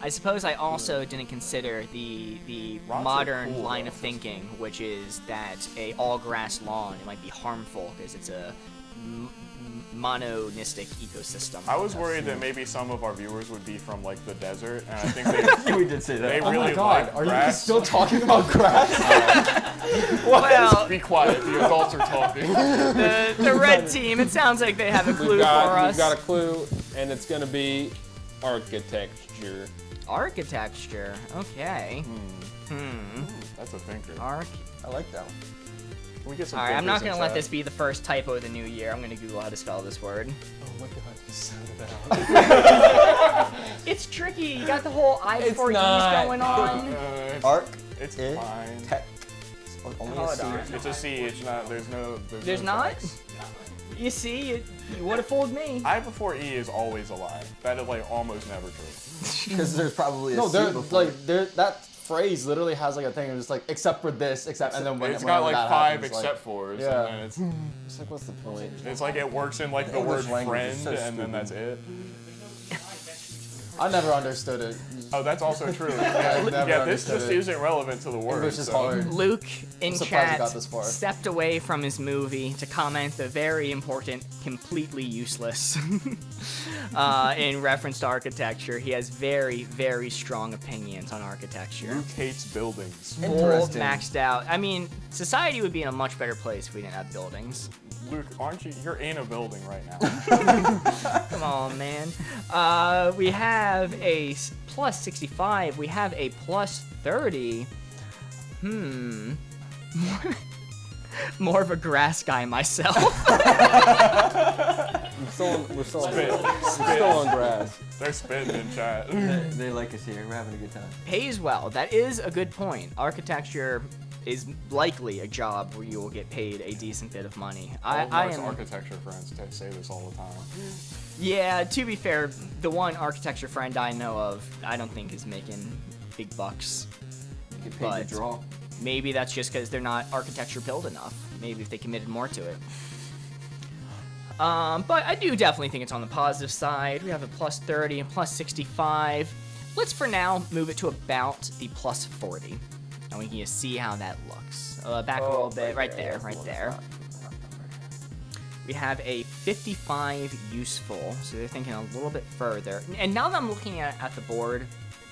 S1: I suppose I also didn't consider the
S4: Rocks are
S1: modern
S4: cool,
S1: line
S4: though.
S1: of thinking, which is that a all grass lawn it might be harmful because it's a mononistic ecosystem.
S4: I was worried that maybe some of our viewers would be from like the desert, and I think they
S3: we did say that.
S4: they
S5: Oh
S4: really
S5: my god,
S4: like
S5: are you
S4: grass.
S5: still talking about grass?
S1: Well,
S4: Be quiet. The adults are talking.
S1: the red team, it sounds like they have a clue
S2: We've
S1: for us.
S2: got a clue, and it's gonna be architecture.
S1: Architecture. Okay.
S4: That's a thinker.
S1: Arc.
S3: I like that one.
S4: Can we get some
S1: All right, I'm not
S4: thinkers
S1: gonna
S4: in
S1: let
S4: chat?
S1: this be the first typo of the new year. I'm gonna Google how to spell this word.
S5: Oh my god, you sounded that out.
S1: It's tricky. You got the whole I
S5: It's
S1: before E's
S5: not.
S1: going on.
S3: Arc.
S4: It's
S3: I,
S4: fine.
S3: Tech. Only a
S1: Hold
S3: C.
S1: on.
S4: It's a C. It's not. There's no.
S1: There's
S4: no
S1: not?
S4: X.
S1: You see, you would have fooled me.
S4: I before E is always a lie. That is like almost never true.
S3: Because there's probably a
S5: No,
S3: C
S5: they're
S3: before.
S5: like that phrase literally has like a thing of just like except for this, except and then when
S4: It's got like
S5: that
S4: 5
S5: happens,
S4: except
S5: like,
S4: fors.
S5: Yeah.
S4: And then
S5: it's like what's the point?
S4: it's like it works in like the
S3: English
S4: word
S3: language
S4: friend,
S3: is so
S4: and then
S3: stupid.
S4: that's it.
S5: I never understood it.
S4: Oh, that's also true.
S5: never
S4: Yeah, this
S5: understood
S4: just
S5: it.
S4: isn't relevant to the word.
S5: English is
S4: so.
S5: hard.
S1: Luke in
S5: I'm surprised
S1: chat
S5: he got this far.
S1: stepped away from his movie to comment the very important, completely useless in reference to architecture. He has very, very strong opinions on architecture.
S4: Luke hates buildings.
S1: Full
S3: Interesting.
S1: maxed out. I mean, society would be in a much better place if we didn't have buildings.
S4: Luke, aren't you? You're in a building right now.
S1: Come on, man. We have a plus 65. We have a plus 30. More of a grass guy myself.
S2: We're still on grass.
S4: They're spitting in chat.
S3: They like us here. We're having a good time.
S1: Pays well. That is a good point. Architecture is likely a job where you will get paid a decent bit of money.
S4: All of
S1: I
S4: Mark's
S1: am.
S4: architecture friends say this all the time.
S1: Yeah, to be fair, the one architecture friend I know of, I don't think is making big bucks.
S3: You get paid
S1: But-
S3: to draw.
S1: Maybe that's just because they're not architecture build enough. Maybe if they committed more to it. But I do definitely think it's on the positive side. We have a plus 30 and plus 65. Let's for now move it to about the plus 40. And we can just see how that looks. Back a little bit, right there, right there. We have a 55 useful, so they're thinking a little bit further. And now that I'm looking at the board,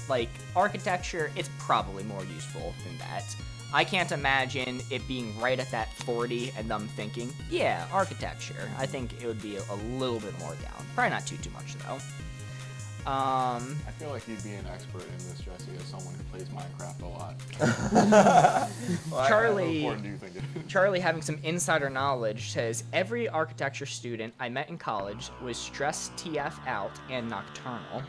S1: like architecture, it's probably more useful than that. I can't imagine it being right at that 40 and them thinking, yeah, architecture. I think it would be a little bit more down. Probably not too much though.
S4: I feel like you'd be an expert in this, Jesse, as someone who plays Minecraft a lot.
S1: Charlie,
S4: How important do you think it is?
S1: Charlie, having some insider knowledge, says every architecture student I met in college was stressed TF out and nocturnal.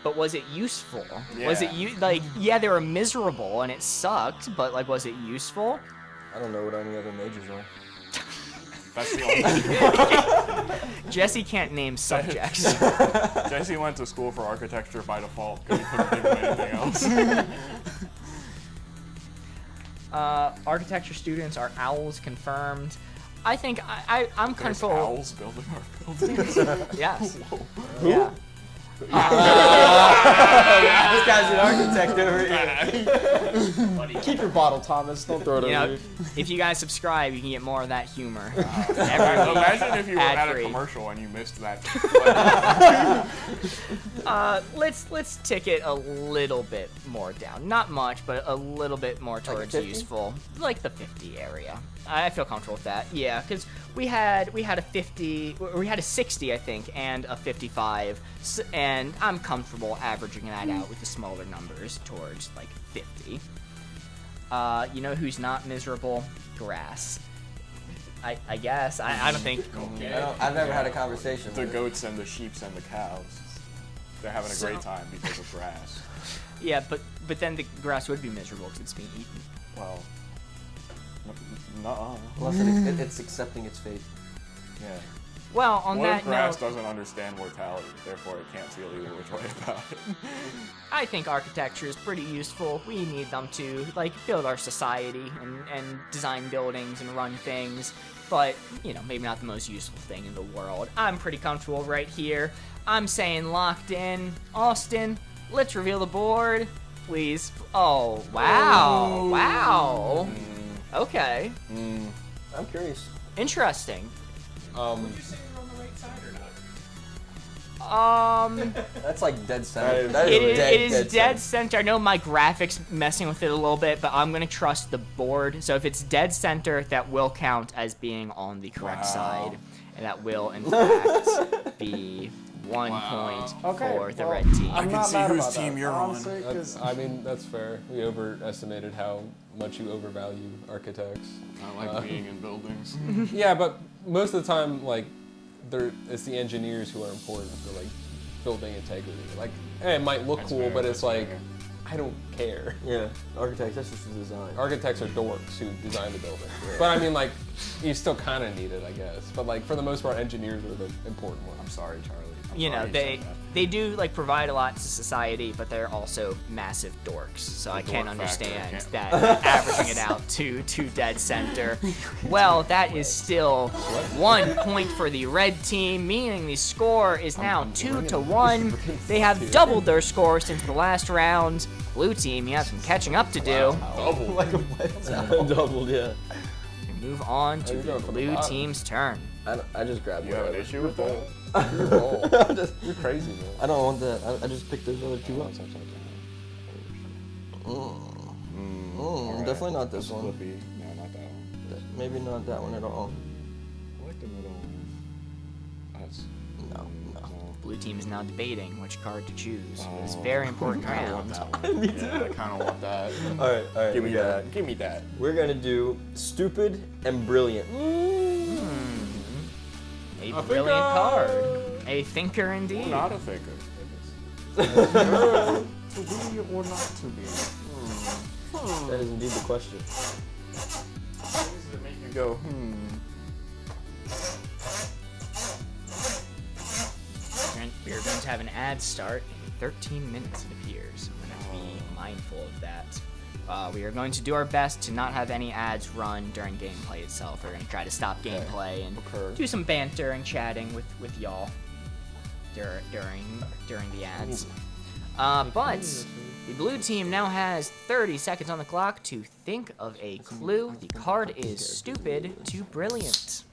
S1: But was it useful? Was it like, yeah, they were miserable and it sucked, but like, was it useful?
S3: I don't know what any other majors are.
S4: That's the only
S1: Jesse can't name subjects.
S4: Jesse went to school for architecture by default because he couldn't think of anything else.
S1: Architecture students are owls confirmed. I think I'm
S4: There's
S1: comfortable.
S4: owls building our buildings.
S1: Yes.
S3: Who?
S1: Yeah.
S3: This guy's an architect over here.
S5: Keep your bottle, Thomas. Don't throw it
S1: You
S5: over
S1: know,
S5: me.
S1: if you guys subscribe, you can get more of that humor. Every week,
S4: Imagine if you were at a
S1: ad-free.
S4: commercial and you missed that.
S1: Let's tick it a little bit more down. Not much, but a little bit more towards
S3: 50?
S1: useful, like the 50 area. I feel comfortable with that. Yeah, because we had a 50, we had a 60, I think, and a 55, and I'm comfortable averaging that out with the smaller numbers towards like 50. You know who's not miserable? Grass. I guess. I don't think.
S3: I've never had a conversation
S4: The
S3: with it.
S4: goats and the sheeps and the cows. They're having a great time because of grass.
S1: Yeah, but then the grass would be miserable because it's being eaten.
S4: Well, nuh-uh.
S3: Plus, it's accepting its fate.
S4: Yeah.
S1: Well, on
S4: What
S1: that
S4: if grass
S1: note,
S4: doesn't understand mortality, therefore it can't feel either which way about it?
S1: I think architecture is pretty useful. We need them to like build our society and design buildings and run things, but you know, maybe not the most useful thing in the world. I'm pretty comfortable right here. I'm saying locked in. Austin, let's reveal the board, please. Oh, wow. Wow. Okay.
S3: I'm curious.
S1: Interesting.
S3: That's like dead center.
S4: That
S3: That
S4: is-
S3: is
S1: It is
S3: dead
S1: dead
S3: center.
S1: center. I know my graphics messing with it a little bit, but I'm gonna trust the board. So if it's dead center, that will count as being on the correct
S4: Wow.
S1: side, and that will in fact be 1
S4: Wow.
S1: point
S5: Okay,
S1: for the
S5: well,
S1: red team.
S4: I can
S5: not
S4: see
S5: mad
S4: whose
S5: about
S4: team
S5: that,
S4: you're on.
S5: honestly, 'cause
S2: I mean, that's fair. We overestimated how much you overvalue architects.
S4: I like being in buildings.
S2: Yeah, but most of the time, like, it's the engineers who are important for like building integrity. Like, it might look
S4: That's
S2: cool,
S4: fair,
S2: but
S4: that's
S2: it's like,
S4: fair.
S2: I don't care.
S3: Yeah, architects, that's just the design.
S2: Architects are dorks who design the building. But I mean, like, you still kind of need it, I guess. But like, for the most part, engineers are the important ones.
S4: I'm sorry, Charlie. I'm
S1: You know,
S4: sorry
S1: they
S4: said that.
S1: they do like provide a lot to society, but they're also massive dorks. So I can't
S4: dork factor,
S1: understand
S4: can't-
S1: that averaging it out to dead center. Well, that is still 1 point for the red team, meaning the score is now 2-1. They have doubled their score since the last round. Blue team, you have some catching up to do.
S4: Double.
S5: like a wet towel.
S3: Doubled, yeah.
S1: We move on to
S2: you're
S1: the
S2: going for the
S1: blue
S2: bottom.
S1: team's turn.
S3: I just grabbed
S4: You have an
S3: whatever.
S4: issue with that?
S2: You're bold. You're crazy, man.
S3: I don't want that. I just picked those other two up.
S4: Alright,
S3: Definitely not this one.
S4: Flippy. No, not that one.
S3: Maybe not that one at all.
S4: I like the middle one. That's
S3: No.
S1: Blue team is now debating which card to choose for this
S4: Oh.
S1: very important
S4: I kinda want
S1: round.
S4: that one. Yeah, I kind of want that.
S3: All right.
S4: Give me
S3: we got
S4: that.
S3: it.
S4: Give me that.
S3: We're gonna do stupid and brilliant.
S1: A brilliant card. A thinker indeed.
S4: Not a thinker. To be or not to be.
S3: That is indeed the question.
S4: Things that make you go,
S1: We are going to have an ad start in 13 minutes, it appears. I'm going to have to be mindful of that. We are going to do our best to not have any ads run during gameplay itself. We're going to try to stop gameplay and do some banter and chatting with y'all during the ads. But the blue team now has 30 seconds on the clock to think of a clue. The card is stupid to brilliant.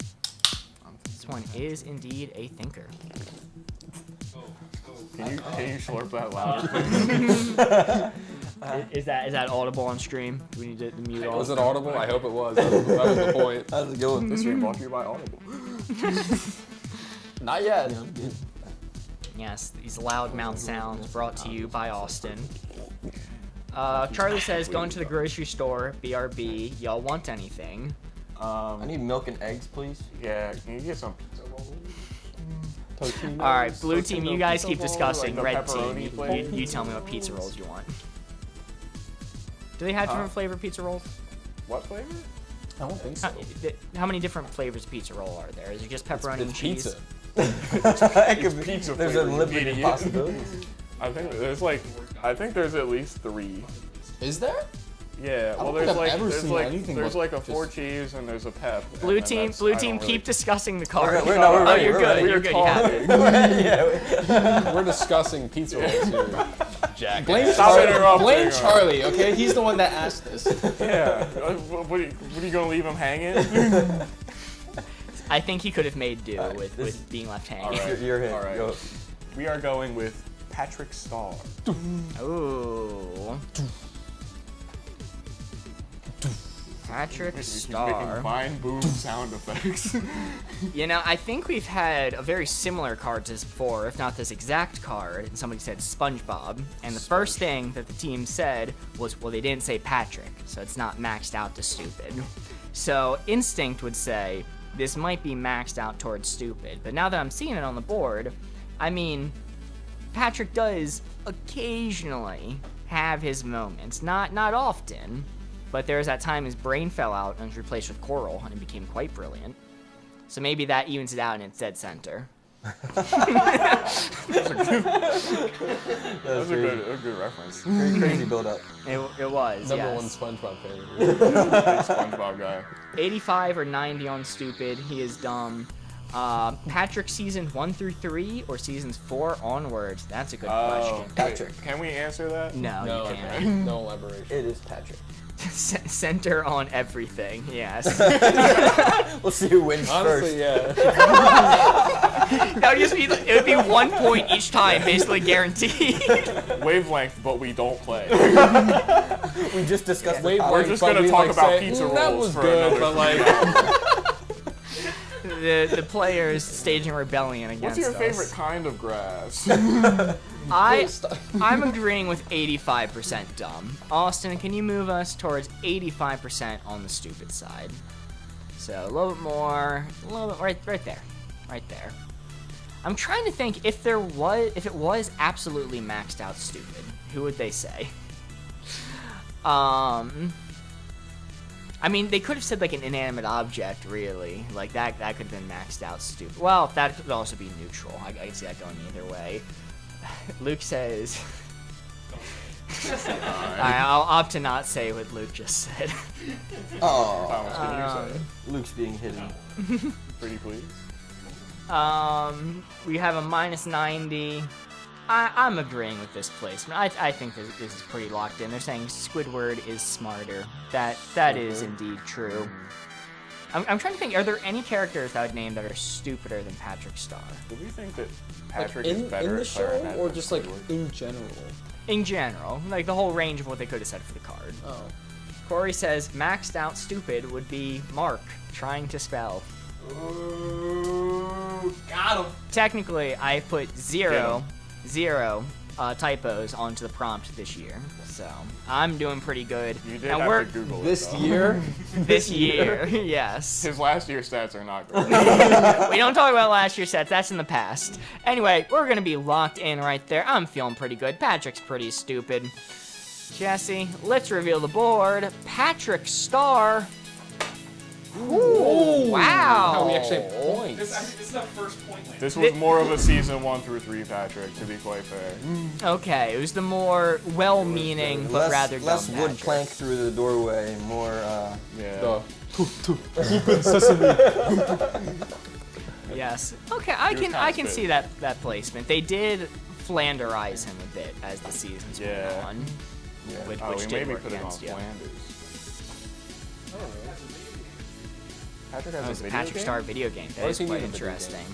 S1: This one is indeed a thinker.
S4: Can you slurp that louder, please?
S1: Is that audible on stream? Do we need to mute all?
S2: Was it audible? I hope it was. That was the point.
S3: How's it going?
S4: This week brought to you by Audible.
S5: Not yet.
S1: Yes, these loud mouth sounds brought to you by Austin. Charlie says, going to the grocery store, BRB, y'all want anything?
S3: I need milk and eggs, please.
S4: Yeah, can you get some pizza rolls?
S1: Alright, blue team, you guys keep
S4: Pizza roll,
S1: discussing.
S4: like the
S1: Red team,
S4: pepperoni flavor?
S1: you tell me what pizza rolls you want. Do they have different flavored pizza rolls?
S4: What flavor?
S5: I don't think
S1: How,
S5: so.
S1: how many different flavors of pizza roll are there? Is it just pepperoni and
S2: It's
S1: cheese?
S2: pizza.
S3: It could be-
S4: pizza
S3: There's
S4: flavored,
S3: unlimited
S4: idiot.
S3: possibilities.
S4: I think there's at least 3.
S5: Is there?
S4: Yeah, well
S5: don't
S4: there's
S5: think I've
S4: like
S5: ever
S4: there's
S5: seen
S4: like
S5: anything
S4: there's
S5: but
S4: like a
S5: just-
S4: 4 cheese and there's a pep. and
S1: Blue
S4: then
S1: team,
S4: that's- I don't
S1: keep
S4: really-
S1: discussing the card.
S3: We're ready,
S1: Oh, you're
S3: we're
S1: good.
S3: ready.
S1: You're good. You have it.
S3: Yeah.
S2: We're discussing pizza rolls here. Jack.
S5: Blame
S4: Stop
S5: Charlie.
S4: interrupting.
S5: Blame Charlie, okay? He's the one that asked this.
S4: Yeah. What are you gonna leave him hanging?
S1: I think he could have made do
S3: Alright,
S1: with,
S3: this
S1: with being left hanging.
S4: Alright.
S3: Your hit.
S4: All right.
S3: Go.
S4: We are going with Patrick Star.
S1: Ooh. Patrick
S4: He's making
S1: Star.
S4: fine boom sound effects.
S1: You know, I think we've had a very similar card to this before, if not this exact card, and somebody said SpongeBob, and the first thing that the team said was, well, they didn't say Patrick, so it's not maxed out to stupid. So instinct would say, this might be maxed out towards stupid, but now that I'm seeing it on the board, I mean, Patrick does occasionally have his moments, not often, but there was that time his brain fell out and was replaced with coral, and it became quite brilliant. So maybe that evens it out and it's dead center.
S4: That's a good reference.
S3: Crazy build up.
S1: It was,
S2: Number
S1: yes.
S2: one SpongeBob fan.
S4: Big SpongeBob guy.
S1: 85 or 90 on stupid. He is dumb. Patrick seasons 1 through 3 or seasons 4 onwards? That's a good question.
S3: Patrick.
S4: Can we answer that?
S1: No,
S2: No,
S1: you can't.
S2: okay. No elaboration.
S3: It is Patrick.
S1: Center on everything, yes.
S3: We'll see who wins
S2: Honestly,
S3: first.
S2: yeah.
S1: That would just be, it would be 1 point each time, basically guaranteed.
S4: Wavelength, but we don't play.
S3: We just discussed the
S2: Wait,
S3: topic.
S4: We're just gonna talk about pizza
S2: That
S4: rolls
S2: was
S4: for
S2: good,
S4: another
S2: but
S4: 3
S2: like,
S4: hours."
S1: the players staging rebellion against
S4: What's your
S1: us.
S4: favorite kind of grass?
S1: I'm agreeing with 85% dumb. Austin, can you move us towards 85% on the stupid side? So a little bit more, a little bit right there. I'm trying to think if it was absolutely maxed out stupid, who would they say? I mean, they could have said like an inanimate object, really. Like that could have been maxed out stupid. Well, that could also be neutral. I can see that going either way. Luke says. Alright, I'll opt to not say what Luke just said.
S3: Oh,
S4: Thomas, can you say it?
S3: Luke's being hidden.
S4: Pretty please.
S1: We have a -90. I'm agreeing with this placement. I think this is pretty locked in. They're saying Squidward is smarter. That is indeed true. I'm trying to think, are there any characters that I would name that are stupider than Patrick Star?
S4: Do we think that
S5: Like
S4: Patrick is better
S5: in the
S4: at
S5: show,
S4: clarinet
S5: or
S4: than
S5: just like
S4: Squidward?
S5: in general?
S1: In general, like the whole range of what they could have said for the card.
S5: Oh.
S1: Corey says maxed out stupid would be Mark trying to spell.
S5: Ooh, got him.
S1: Technically, I put zero typos onto the prompt this year, so I'm doing pretty good.
S4: You did
S1: Now
S4: have to Google it,
S5: This
S4: though.
S5: year?
S1: This year, yes.
S4: His last year stats are not good.
S1: We don't talk about last year's sets, that's in the past. Anyway, we're gonna be locked in right there. I'm feeling pretty good. Patrick's pretty stupid. Jesse, let's reveal the board. Patrick Star. Ooh, wow.
S5: How we actually have points.
S6: This is our first point land.
S4: This was more of a season 1 through 3, Patrick, to be quite fair.
S1: Okay, it was the more well-meaning but rather dumb
S3: less wood
S1: Patrick.
S3: plank through the doorway, more
S4: Yeah.
S5: Sesame.
S1: Yes. Okay, I can see that placement. They did Flanderize him a bit as the seasons went
S4: Yeah.
S1: on, which
S4: Oh, we
S1: did
S4: maybe
S1: work
S4: put it on
S1: against you.
S4: Flanders. Patrick
S1: That
S4: has
S1: was
S4: a
S1: a
S4: video
S1: Patrick
S4: game?
S1: Star video game. That
S2: Why
S1: is
S2: does he
S1: quite
S2: need a video
S1: interesting.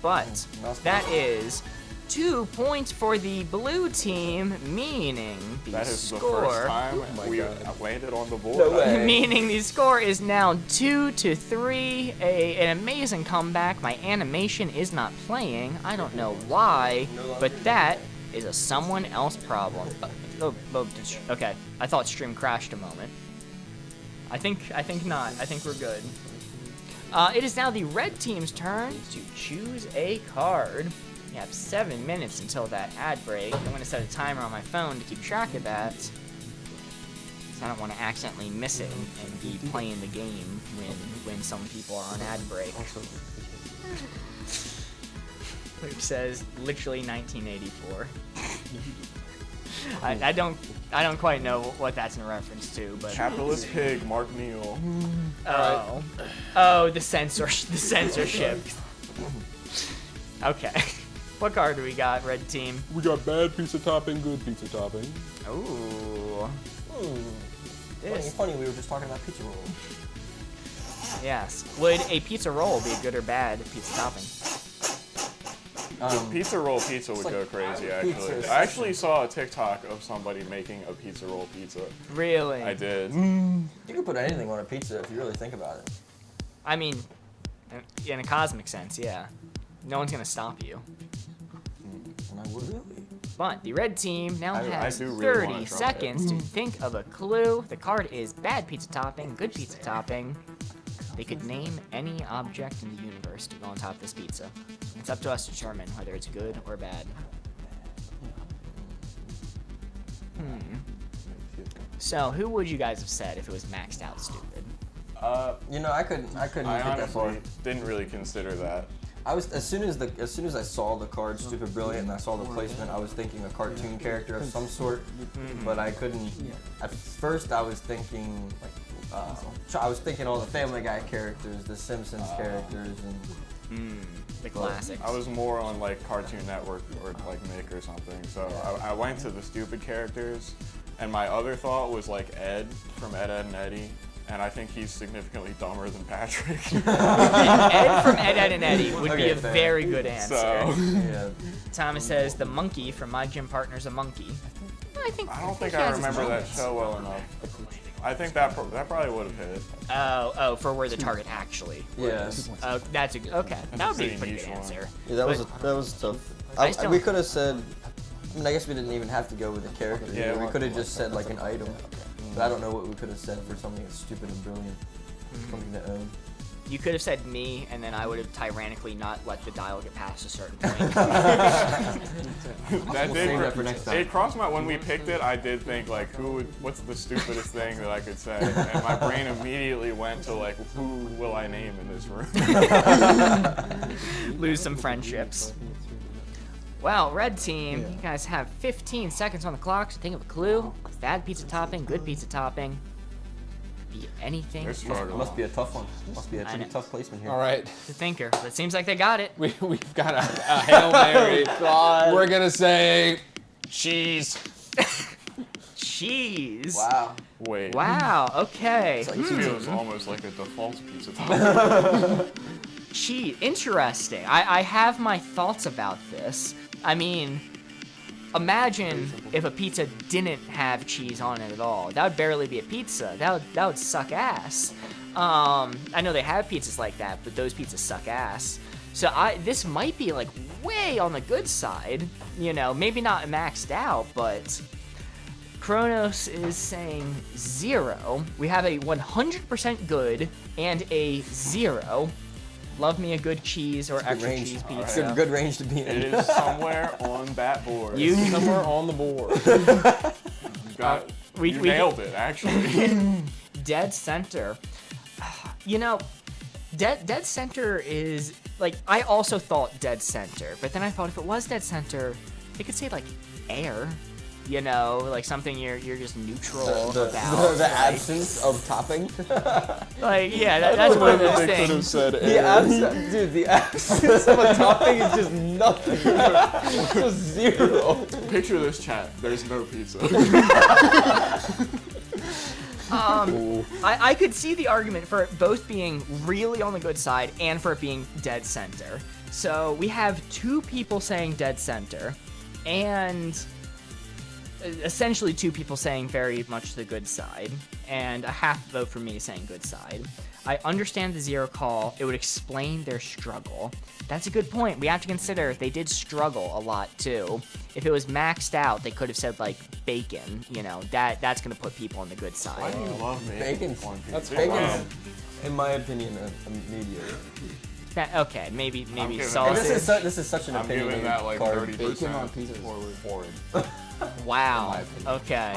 S1: But
S3: Mouse
S1: that
S3: pointer.
S1: is 2 points for the blue team, meaning the
S4: That is the
S1: score.
S4: first time
S2: my
S4: we
S2: God.
S4: landed on the board.
S3: No way.
S1: Meaning the score is now 2-3. An amazing comeback. My animation is not playing. I don't know why, but that is a someone else problem. Okay, I thought stream crashed a moment. I think not. I think we're good. It is now the red team's turn to choose a card. You have 7 minutes until that ad break. I'm gonna set a timer on my phone to keep track of that, because I don't want to accidentally miss it and be playing the game when some people are on ad break. Luke says literally 1984. I don't quite know what that's in reference to, but
S4: Capitalist pig, Mark Neal.
S1: oh, the censorship. Okay. What card do we got, red team?
S2: We got bad pizza topping, good pizza topping.
S1: Ooh.
S3: It's funny, we were just talking about pizza rolls.
S1: Yes. Would a pizza roll be a good or bad pizza topping?
S4: Pizza roll pizza would go crazy, actually.
S3: Pizza.
S4: I actually saw a TikTok of somebody making a pizza roll pizza.
S1: Really?
S4: I did.
S3: You can put anything on a pizza if you really think about it.
S1: I mean, in a cosmic sense, yeah. No one's gonna stop you.
S3: And I would really.
S1: But the red team now
S4: I
S1: has
S4: do really
S1: 30
S4: wanna try
S1: seconds to think of a clue. The card is bad pizza topping, good pizza topping. They could name any object in the universe to go on top of this pizza. It's up to us to determine whether it's good or bad. So, who would you guys have said if it was maxed out stupid?
S3: You know, I couldn't
S4: I
S3: get that far.
S4: honestly didn't really consider that.
S3: I was as soon as I saw the card Stupid Brilliant and I saw the placement, I was thinking a cartoon character of some sort, but I couldn't. At first, I was thinking all the Family Guy characters, the Simpsons characters, and
S1: The classics.
S4: I was more on like Cartoon Network or like Nick or something. So I went to the stupid characters, and my other thought was like Ed from Ed, Edd, and Eddy. And I think he's significantly dumber than Patrick.
S1: Ed from Ed, Edd, and Eddy would be
S3: Okay,
S1: a
S3: fair.
S1: very good answer.
S4: So
S3: yeah.
S1: Thomas says the monkey from My Gym Partner's a Monkey. I
S4: I don't think
S1: he
S4: I
S1: has his
S4: remember that
S1: moments.
S4: show well enough. I think that probably would have hit.
S1: Oh, for where the target actually.
S3: Yeah.
S1: Oh, that's okay. That would be a
S4: pretty
S1: pretty
S4: niche
S1: good
S4: one.
S1: answer.
S3: Yeah, that was tough.
S1: I still-
S3: We could have said. I mean, I guess we didn't even have to go with a character.
S4: Yeah,
S3: we
S4: we-
S3: could have just said like an item. But I don't know what we could have said for something that's stupid and brilliant. Something to own.
S1: You could have said me, and then I would have tyrannically not let the dial get past a certain point.
S4: That
S3: save that for next time.
S4: It crossed my when we picked it. I did think like, what's the stupidest thing that I could say? And my brain immediately went to like, who will I name in this room?
S1: Lose some friendships. Well, red team, you guys have 15 seconds on the clock, so think of a clue. Bad pizza topping, good pizza topping. Be anything.
S4: They're struggling.
S3: Must be a tough one. Must be a pretty
S1: know.
S3: tough placement here.
S2: All right,
S1: The thinker. It seems like they got it.
S2: we've got a Hail Mary.
S3: God.
S2: We're gonna say cheese.
S1: Cheese.
S3: Wow.
S4: Wait.
S1: Wow, okay.
S4: This feels almost like a default pizza topping.
S1: Cheese. Interesting. I have my thoughts about this. I mean, imagine if a pizza didn't have cheese on it at all. That would barely be a pizza. That would suck ass. I know they have pizzas like that, but those pizzas suck ass. So this might be like way on the good side. You know, maybe not maxed out, but Kronos is saying 0. We have a 100% good and a 0. Love me a good cheese or extra
S3: range.
S1: cheese
S4: All right.
S1: pizza.
S3: Good range to be in.
S4: It is somewhere on that board.
S2: Somewhere on the board.
S1: We
S4: nailed it, actually.
S1: Dead center. You know, dead center is like, I also thought dead center, but then I thought if it was dead center, it could say like air. You know, like something you're just neutral about.
S3: The
S1: like,
S3: absence of topping.
S1: like yeah, that's one of those
S2: They could have
S1: things.
S2: said
S5: The absence, dude, the absence of a topping is just nothing. It's just 0.
S4: Picture this, chat. There's no pizza.
S1: I could see the argument for it both being really on the good side and for it being dead center. So we have 2 people saying dead center, and essentially 2 people saying very much the good side, and a half vote for me saying good side. I understand the 0 call. It would explain their struggle. That's a good point. We have to consider they did struggle a lot too. If it was maxed out, they could have said like bacon. You know, that's gonna put people on the good
S4: Why
S1: side.
S4: do you love me?
S3: Bacon's-
S2: That's
S3: Bacon's, in my opinion, a mediocre.
S1: Okay, maybe
S4: giving
S1: sausage.
S3: This is such an
S4: I'm
S3: opinion.
S4: giving that like
S3: card.
S4: 30%.
S5: Bacon on pizza is
S4: forward.
S1: Wow. Okay.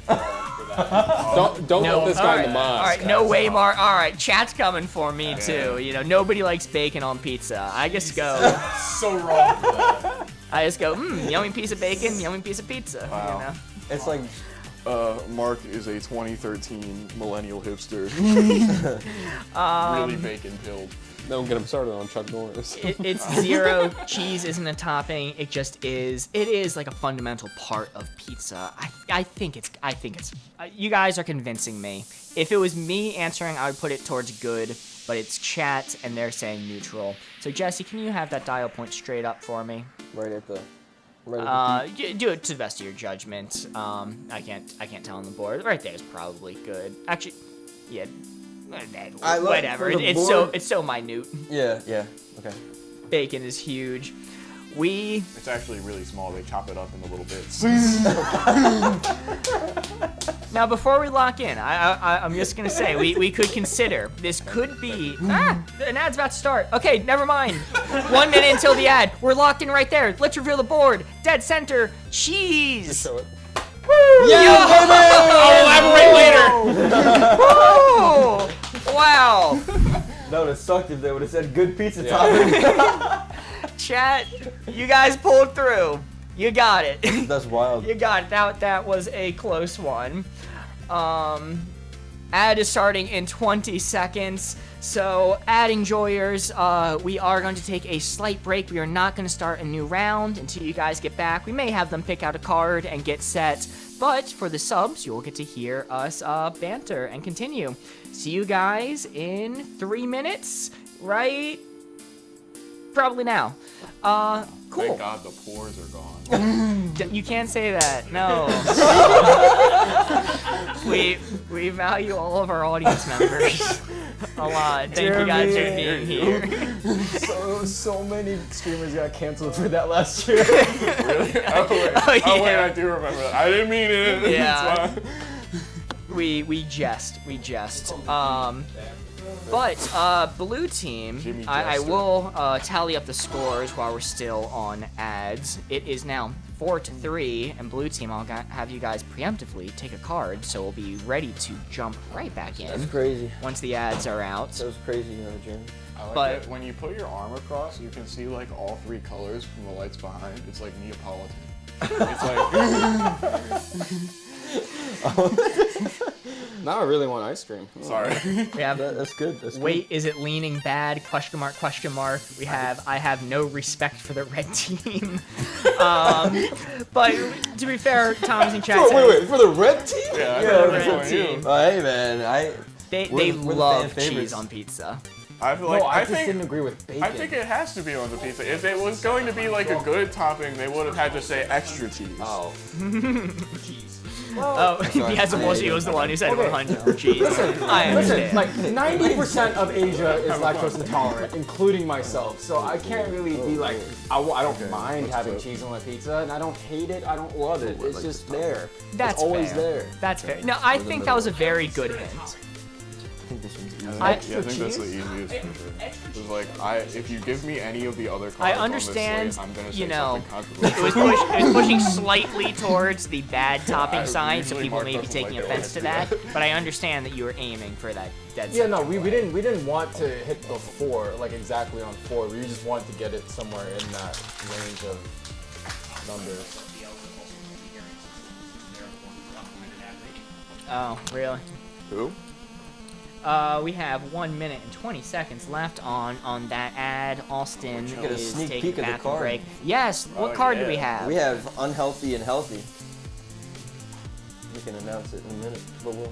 S2: Don't let this guy in the
S1: All
S2: mosque.
S1: right, no Waymar. All right, chat's coming for me too. You know, nobody likes bacon on pizza. I just go.
S6: So wrong for that.
S1: I just go. Yummy piece of bacon, yummy piece of pizza.
S4: Wow.
S1: You know.
S3: It's like
S4: Mark is a 2013 millennial hipster. Really bacon pilled.
S2: Don't get him started on Chuck Norris.
S1: It's 0. Cheese isn't a topping. It just is. It is like a fundamental part of pizza. I think it's. You guys are convincing me. If it was me answering, I would put it towards good. But it's chat, and they're saying neutral. So Jesse, can you have that dial point straight up for me?
S3: right at the. Right at
S1: Do it to the best of your judgment. I can't tell on the board. Right there is probably good. Actually, yeah. Whatever.
S3: for the
S1: It's so minute.
S3: the, yeah. Okay.
S1: Bacon is huge.
S4: It's actually really small. They chop it up into little bits.
S1: Now before we lock in, I'm just gonna say we could consider this could be an ad's about to start. Okay, never mind. 1 minute until the ad. We're locked in right there. Let's reveal the board. Dead center. Cheese.
S2: Show it.
S1: I'll elaborate later. Woo! Wow.
S3: That would have sucked if they would have said good pizza topping.
S1: Chat, you guys pulled through. You got it.
S3: That's wild.
S1: You got it. That was a close one. Ad is starting in 20 seconds. So, ad enjoyers, we are going to take a slight break. We are not going to start a new round until you guys get back. We may have them pick out a card and get set. But for the subs, you'll get to hear us banter and continue. See you guys in 3 minutes, right? Probably now. Cool.
S4: Thank God the pores are gone.
S1: You can't say that. No. we value all of our audience members a lot. Thank you guys for being here.
S5: So many streamers got canceled for that last year.
S4: Really? Oh wait, I do remember that. I didn't mean it.
S1: Yeah.
S4: It's fine.
S1: We jest. But blue team,
S4: Jimmy
S1: I
S4: Jester.
S1: will tally up the scores while we're still on ads. It is now 4-3, and blue team, I'll have you guys preemptively take a card, so we'll be ready to jump right back in
S3: That's crazy.
S1: once the ads are out.
S3: That was crazy, Jim.
S4: I like
S1: But-
S4: that when you put your arm across, you can see like all three colors from the lights behind. It's like Neapolitan. It's like
S5: Now I really want ice cream.
S4: sorry.
S1: We have
S3: That's good. That's
S1: wait, is it leaning bad? Question mark, question mark. We have I have no respect for the red team. But to be fair, Tom's in chat.
S5: Oh,
S1: said
S5: wait, for the red team?
S4: Yeah,
S1: the
S4: that's
S1: red
S4: on you.
S1: team.
S3: good. Hey man,
S1: They
S3: We're the
S1: love
S3: fan favorites.
S1: cheese on pizza.
S4: I feel like
S5: No, I just
S4: think
S5: didn't agree with bacon.
S4: I think it has to be on the pizza. If it was going to be like a good topping, they would have had to say extra cheese.
S5: Oh.
S1: Oh,
S3: sorry.
S1: Beelzebub was the one who said
S5: Okay.
S1: 100 for cheese. I
S5: Listen,
S1: understand.
S5: like 90% of Asia is lactose intolerant, including myself. So I can't really be like, I don't mind having cheese on my pizza, and I don't hate it, I don't love it. It's just there.
S1: That's
S5: It's always
S1: fair.
S5: there.
S1: That's fair. No, I think that was a very good hint.
S3: I think this one's easy.
S4: Yeah, I
S5: Extra
S4: think that's the
S5: cheese?
S4: easiest for sure. It's like if you give me any of the other cards
S1: I
S4: on
S1: understand,
S4: this slate, I'm gonna say
S1: you know,
S4: something
S1: it was,
S4: controversial.
S1: it was pushing slightly towards the bad topping
S4: I
S1: side, so
S4: usually
S1: people
S4: mark
S1: may be
S4: those
S1: taking
S4: like
S1: offense to
S4: that.
S1: that. But I understand that you were aiming for that dead
S5: Yeah,
S1: center.
S5: no, we didn't want to hit the 4, like exactly on 4. We just wanted to get it somewhere in that range of numbers.
S1: Oh, really?
S4: Who?
S1: We have 1 minute and 20 seconds left on that ad. Austin
S3: Get a
S1: is
S3: sneak
S1: taking
S3: peek of the
S1: bathroom
S3: card.
S1: break. Yes. What
S4: Oh,
S1: card do
S4: yeah.
S1: we have?
S3: We have unhealthy and healthy. We can announce it in a minute, but we'll.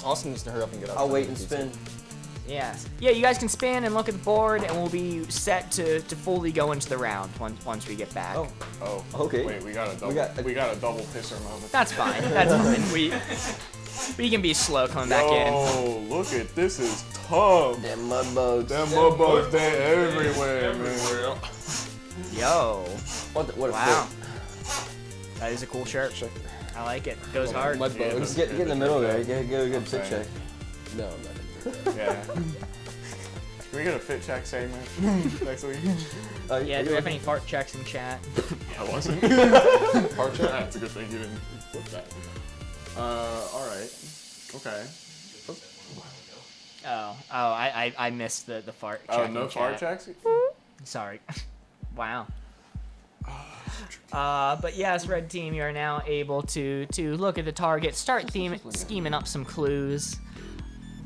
S5: Austin needs to hurry up and get out.
S3: I'll
S5: to
S3: wait
S5: the
S3: and
S5: pizza.
S3: spin.
S1: Yes. Yeah, you guys can spin and look at the board, and we'll be set to fully go into the round once we get back.
S3: Oh,
S4: Oh.
S3: Okay.
S4: Wait, we got a double.
S3: got a-
S4: We got a double pisser moment.
S1: That's fine. That's fine. We can be slow coming back in.
S4: Oh, look at this is tough.
S3: damn mud bugs.
S4: Them mud bugs, they everywhere, man.
S1: Yo.
S3: What a
S1: Wow.
S3: fit.
S1: That is a cool shirt. I like it. Goes hard.
S5: Mud
S4: Yeah,
S5: bugs.
S3: Get in the middle there. Get a good fit
S4: Okay.
S3: check.
S5: No, I'm not gonna do that.
S4: Yeah. Can we get a fit check segment next week?
S1: Yeah, do we have any fart checks in chat?
S4: I wasn't. Part check? That's a good thing you didn't flip that. Alright. Okay.
S1: I missed the fart check.
S4: Oh,
S1: in
S4: no
S1: chat.
S4: fart checks?
S1: Sorry. Wow. But yes, red team, you are now able to look at the target, start scheming up some clues.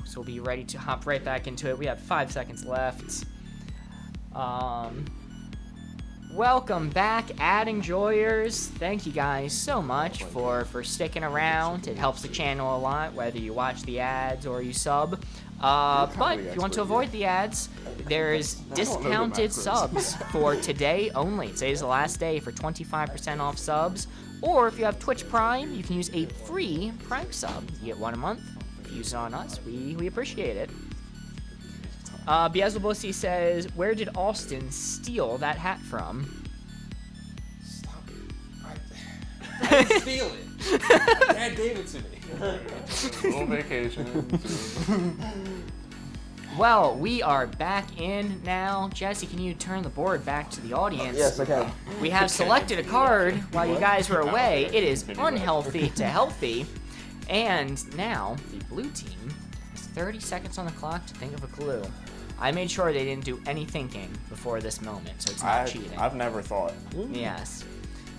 S1: So we'll be ready to hop right back into it. We have 5 seconds left. Welcome back, ad enjoyers. Thank you guys so much for sticking around. It helps the channel a lot, whether you watch the ads or you sub. But if you want to avoid the ads, there's discounted subs for today only. Today's the last day for 25% off subs. Or if you have Twitch Prime, you can use a free Prime sub. You get one a month. If you use it on us, we appreciate it. Beelzebub says, where did Austin steal that hat from?
S5: Stop it. I didn't steal it. Dad gave it to me.
S4: Little vacation.
S1: Well, we are back in now. Jesse, can you turn the board back to the audience?
S3: Yes, I can.
S1: We have selected a card while you guys were away. It is unhealthy to healthy. And now, the blue team has 30 seconds on the clock to think of a clue. I made sure they didn't do any thinking before this moment, so it's not cheating.
S4: I've never thought.
S1: Yes.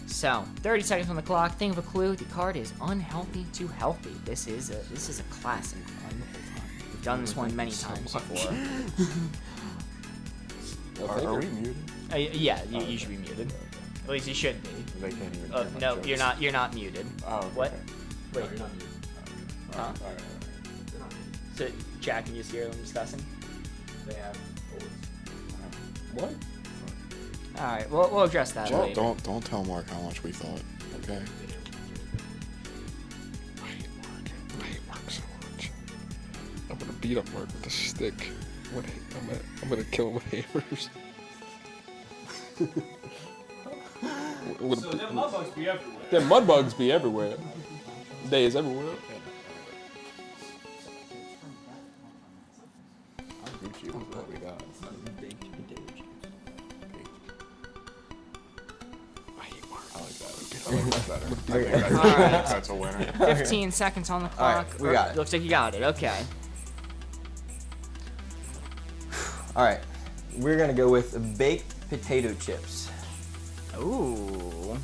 S1: So, 30 seconds on the clock. Think of a clue. The card is unhealthy to healthy. This is a classic one. We've done this one many times before.
S4: Are we muted?
S1: Yeah, you should be muted. At least you should be.
S4: They can't even.
S1: Oh,
S4: hear my
S1: no,
S4: jokes.
S1: you're not muted.
S4: Oh,
S1: What?
S4: okay.
S1: Wait.
S6: You're not muted.
S1: Huh?
S4: Alright.
S1: So, Jack, can you just hear them discussing?
S6: They have
S5: What?
S1: All right, we'll address that later.
S7: Don't tell Mark how much we thought. Okay. I hate Mark so much. I'm gonna beat up Mark with a stick. I'm gonna kill him with hammers.
S6: So them mud bugs be everywhere.
S2: Them mud bugs be everywhere. They is everywhere.
S4: Gucci with what we got.
S7: I hate Mark.
S4: I like that. I like that better. I think that's a winner.
S1: 15 seconds on the clock.
S3: right, we got it.
S1: Looks like you got it. Okay.
S3: All right, we're gonna go with baked potato chips.
S1: Ooh,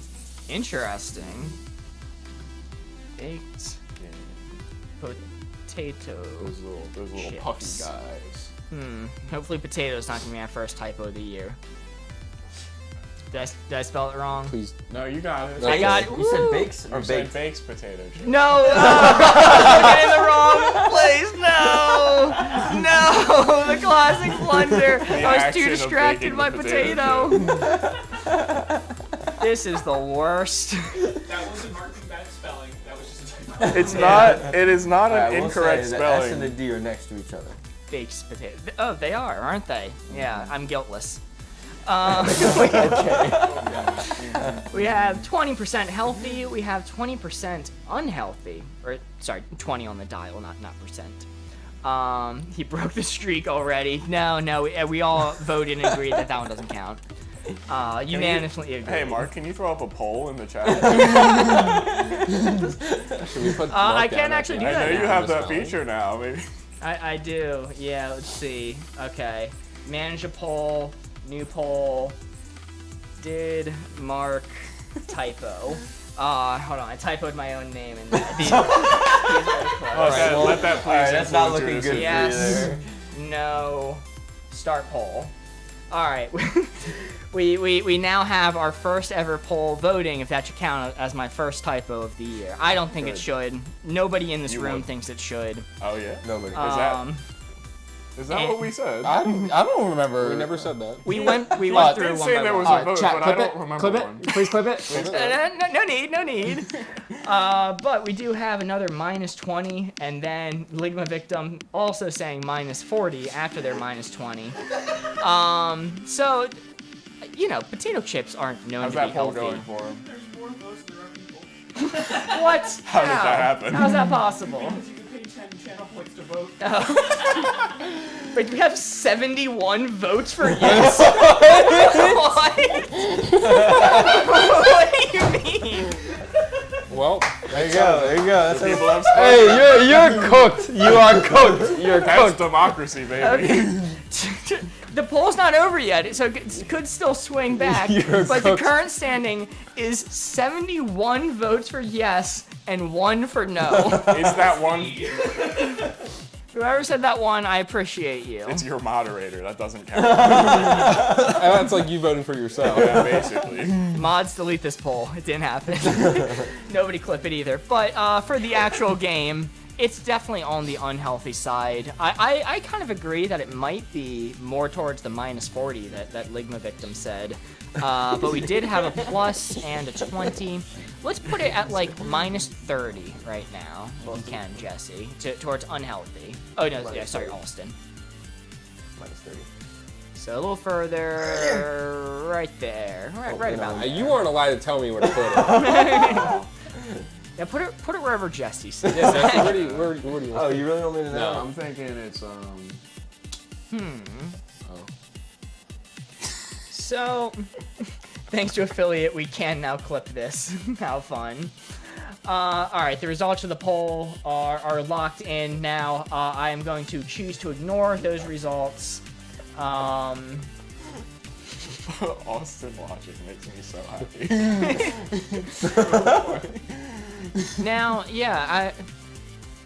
S1: interesting. Baked potato.
S4: Those little
S1: Chips.
S4: puffy guys.
S1: Hopefully potato's not gonna be my first typo of the year. Did I spell it wrong?
S2: Please.
S4: No, you got it.
S1: I got it.
S3: You said bakes or
S4: You said
S3: baked?
S4: bakes potato chips.
S1: No! I'm in the wrong place. No! No! The classic blunder. I was
S4: action
S1: too
S4: of
S1: distracted
S4: baking
S1: by
S4: the
S1: potato. This is the worst.
S6: That wasn't marking bad spelling. That was just a typo.
S4: It's not. It is not
S3: All right,
S4: an
S3: we'll
S4: incorrect
S3: say the S and the
S4: spelling.
S3: D are next to each other.
S1: Baked potato. Oh, they are, aren't they? Yeah, I'm guiltless. We have 20% healthy. We have 20% unhealthy. Or sorry, 20 on the dial, not percent. He broke the streak already. No, we all voted and agreed that one doesn't count. Unanimously agreed.
S4: Hey, Mark, can you throw up a poll in the chat?
S2: Should we put
S1: I
S2: Mark
S1: can't
S2: down at
S1: actually
S2: the
S1: do
S2: end?
S4: I
S1: that
S4: know you
S1: now.
S4: have that
S2: Spelling.
S4: feature now. Maybe.
S1: I do. Yeah, let's see. Okay. Manage a poll. New poll. Did Mark typo? Hold on. I typoed my own name in that.
S4: Let that please.
S3: All right, that's not
S4: influence your
S3: looking good for you
S1: Yes.
S3: there.
S1: No. Start poll. All right. we now have our first ever poll voting, if that should count as my first typo of the year. I don't think it
S3: Good.
S1: should. Nobody in this
S4: You
S1: room
S4: would.
S1: thinks it should.
S4: Oh yeah.
S3: Nobody.
S4: Is that what we said?
S5: I don't remember.
S2: We never said that.
S1: We went
S4: I
S1: through
S4: didn't
S1: one
S4: say
S1: by
S4: there
S1: one.
S4: was a vote,
S5: Chat,
S4: but I
S5: clip
S4: don't
S5: it.
S4: remember
S5: Clip
S4: one.
S5: it. Please clip it.
S1: No need. But we do have another -20, and then Ligma victim also saying -40 after their -20. So, you know, potato chips aren't known
S4: How's
S1: to be
S4: that poll
S1: healthy.
S4: going for him?
S6: There's more votes than there are people.
S1: What?
S4: How did that happen?
S1: How's that possible?
S6: Because you can pay 10 channel points to vote.
S1: But we have 71 votes for yes. What do you mean?
S2: Well,
S3: There you go. There you go. That's how
S4: People have
S5: Hey, you're cooked. You are cooked. You're
S4: That's
S5: cooked.
S4: democracy, baby.
S1: The poll's not over yet, so it could still swing back.
S5: You're
S1: But the
S5: cooked.
S1: current standing is 71 votes for yes and 1 for no.
S4: Is that one?
S1: Whoever said that one, I appreciate you.
S4: It's your moderator. That doesn't count.
S2: that's like you voting for yourself.
S4: Yeah, basically.
S1: Mods, delete this poll. It didn't happen. Nobody clip it either. But for the actual game, it's definitely on the unhealthy side. I kind of agree that it might be more towards the -40 that Ligma victim said. But we did have a plus and a 20. Let's put it at like -30 right now. Well, Ken, Jesse, towards unhealthy. Oh no, yeah, sorry, Alston.
S3: -30.
S1: So a little further, right there, right about there.
S2: You aren't allowed to tell me where to put it.
S1: Yeah, put it wherever Jesse said.
S2: Yeah, Jesse, where do you want?
S3: Oh, you really want me to know?
S2: No.
S4: I'm thinking it's
S1: So, thanks to affiliate, we can now clip this. How fun. All right, the results of the poll are locked in now. I am going to choose to ignore those results.
S4: Austin logic makes me so happy.
S1: Now, yeah,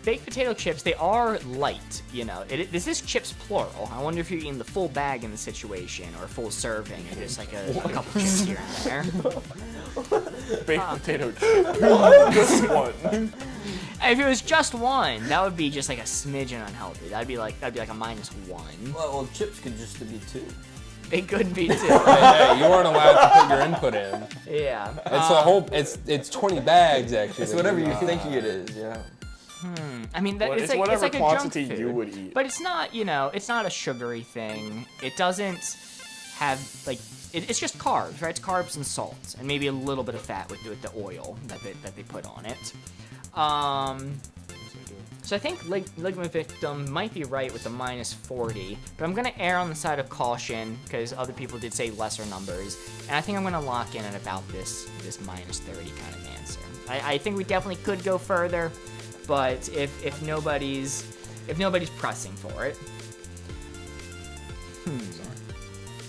S1: baked potato chips, they are light, you know. This is chips plural. I wonder if you're eating the full bag in the situation or full serving or just like a couple chips here and there.
S4: Baked potato chip. Just one.
S1: If it was just one, that would be just like a smidgen unhealthy. That'd be like a -1.
S3: Well, chips could just be 2.
S1: They could be too.
S2: Hey, you weren't allowed to put your input in.
S1: Yeah.
S2: It's a whole. It's 20 bags actually.
S3: It's whatever you're thinking it is. Yeah.
S1: I mean, that,
S4: Well,
S1: it's
S4: whatever
S1: like a junk
S4: quantity
S1: food.
S4: you would eat.
S1: But it's not, it's not a sugary thing. It doesn't have, like, it's just carbs, right? It's carbs and salt, and maybe a little bit of fat with the oil that they put on it. So I think Ligma Victim might be right with the -40, but I'm going to err on the side of caution because other people did say lesser numbers, and I think I'm going to lock in at about this -30 kind of answer. I think we definitely could go further, but if nobody's pressing for it,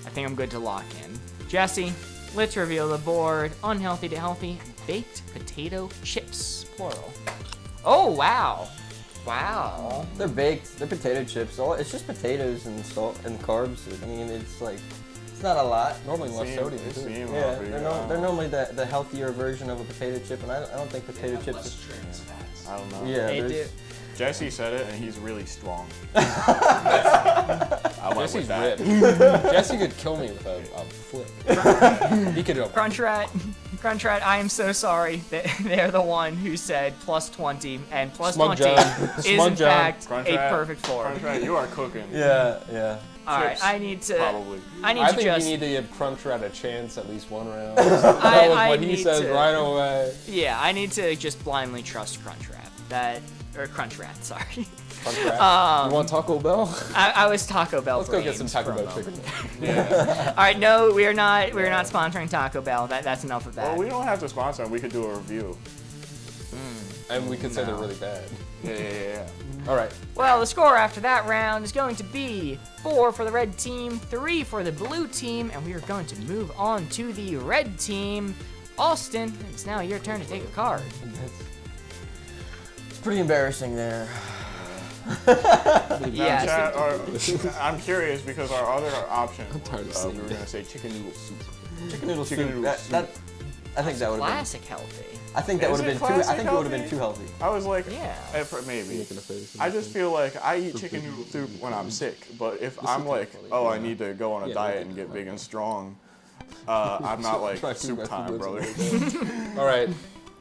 S1: I think I'm good to lock in. Jesse, let's reveal the board. Unhealthy to healthy, baked potato chips, plural. Oh wow. Wow.
S3: They're baked. They're potato chips. It's just potatoes and salt and carbs. I mean, it's like, it's not a lot.
S2: Normally less sodium.
S4: It
S2: too.
S4: seemed
S3: Yeah,
S4: healthy,
S3: they're normally the healthier version of a potato chip, and I don't think potato chips.
S6: Less trans fats.
S4: I don't know.
S3: Yeah,
S1: They
S3: there's-
S1: do.
S4: Jesse said it, and he's really strong. I went
S2: Jesse's
S4: with that.
S2: ripped. Jesse could kill me with a flip. He could go.
S1: Crunchrat, I am so sorry that they're the one who said +20, and +20
S2: Smug John.
S1: is
S2: Smug
S1: in
S2: John.
S1: fact a
S4: Crunchrat.
S1: perfect four.
S4: Crunchrat, you are cooking.
S3: Yeah, yeah.
S1: All right,
S4: Chips,
S1: I need to.
S4: Probably.
S1: I need
S2: I
S1: to
S2: think
S1: just.
S2: you need to give Crunchrat a chance at least one round.
S1: I
S2: That was what he
S1: need
S2: says
S1: to-
S2: right away.
S1: Yeah, I need to just blindly trust Crunchrat. Crunchrat, sorry.
S2: Crunchrat. You want Taco Bell?
S1: I was Taco Bell.
S2: Let's go get some
S1: brains
S2: Taco
S1: for a
S2: Bell
S1: moment.
S2: chicken.
S1: All right, no, we're not sponsoring Taco Bell. That's enough of that.
S4: Well, we don't have to sponsor them. We could do a review.
S2: And we could say they're really bad.
S4: Yeah.
S2: All right.
S1: Well, the score after that round is going to be 4 for the red team, 3 for the blue team, and we are going to move on to the red team. Austin, it's now your turn to take a card.
S3: It's pretty embarrassing there.
S1: Yes.
S4: Chat, I'm curious because our other option
S2: tired of
S4: was,
S2: seeing
S4: we were
S2: that.
S4: going to say chicken noodle soup.
S3: Chicken noodle
S4: Chicken
S3: soup.
S4: noodle
S3: That I think that would have been.
S1: Classic healthy.
S3: I think that
S4: Is
S3: would have
S4: it
S3: been too. I
S4: classic
S3: think it would have been
S4: healthy?
S3: too healthy.
S4: I was like,
S1: Yeah.
S4: maybe.
S2: Making a face.
S4: I just feel like I eat chicken noodle soup when I'm sick, but if I'm like, oh, I need to go on a
S2: Yeah,
S4: diet
S2: look
S4: and get big and strong, I'm not like
S2: Try to
S4: soup
S2: back
S4: time,
S2: to
S4: brother.
S2: All right.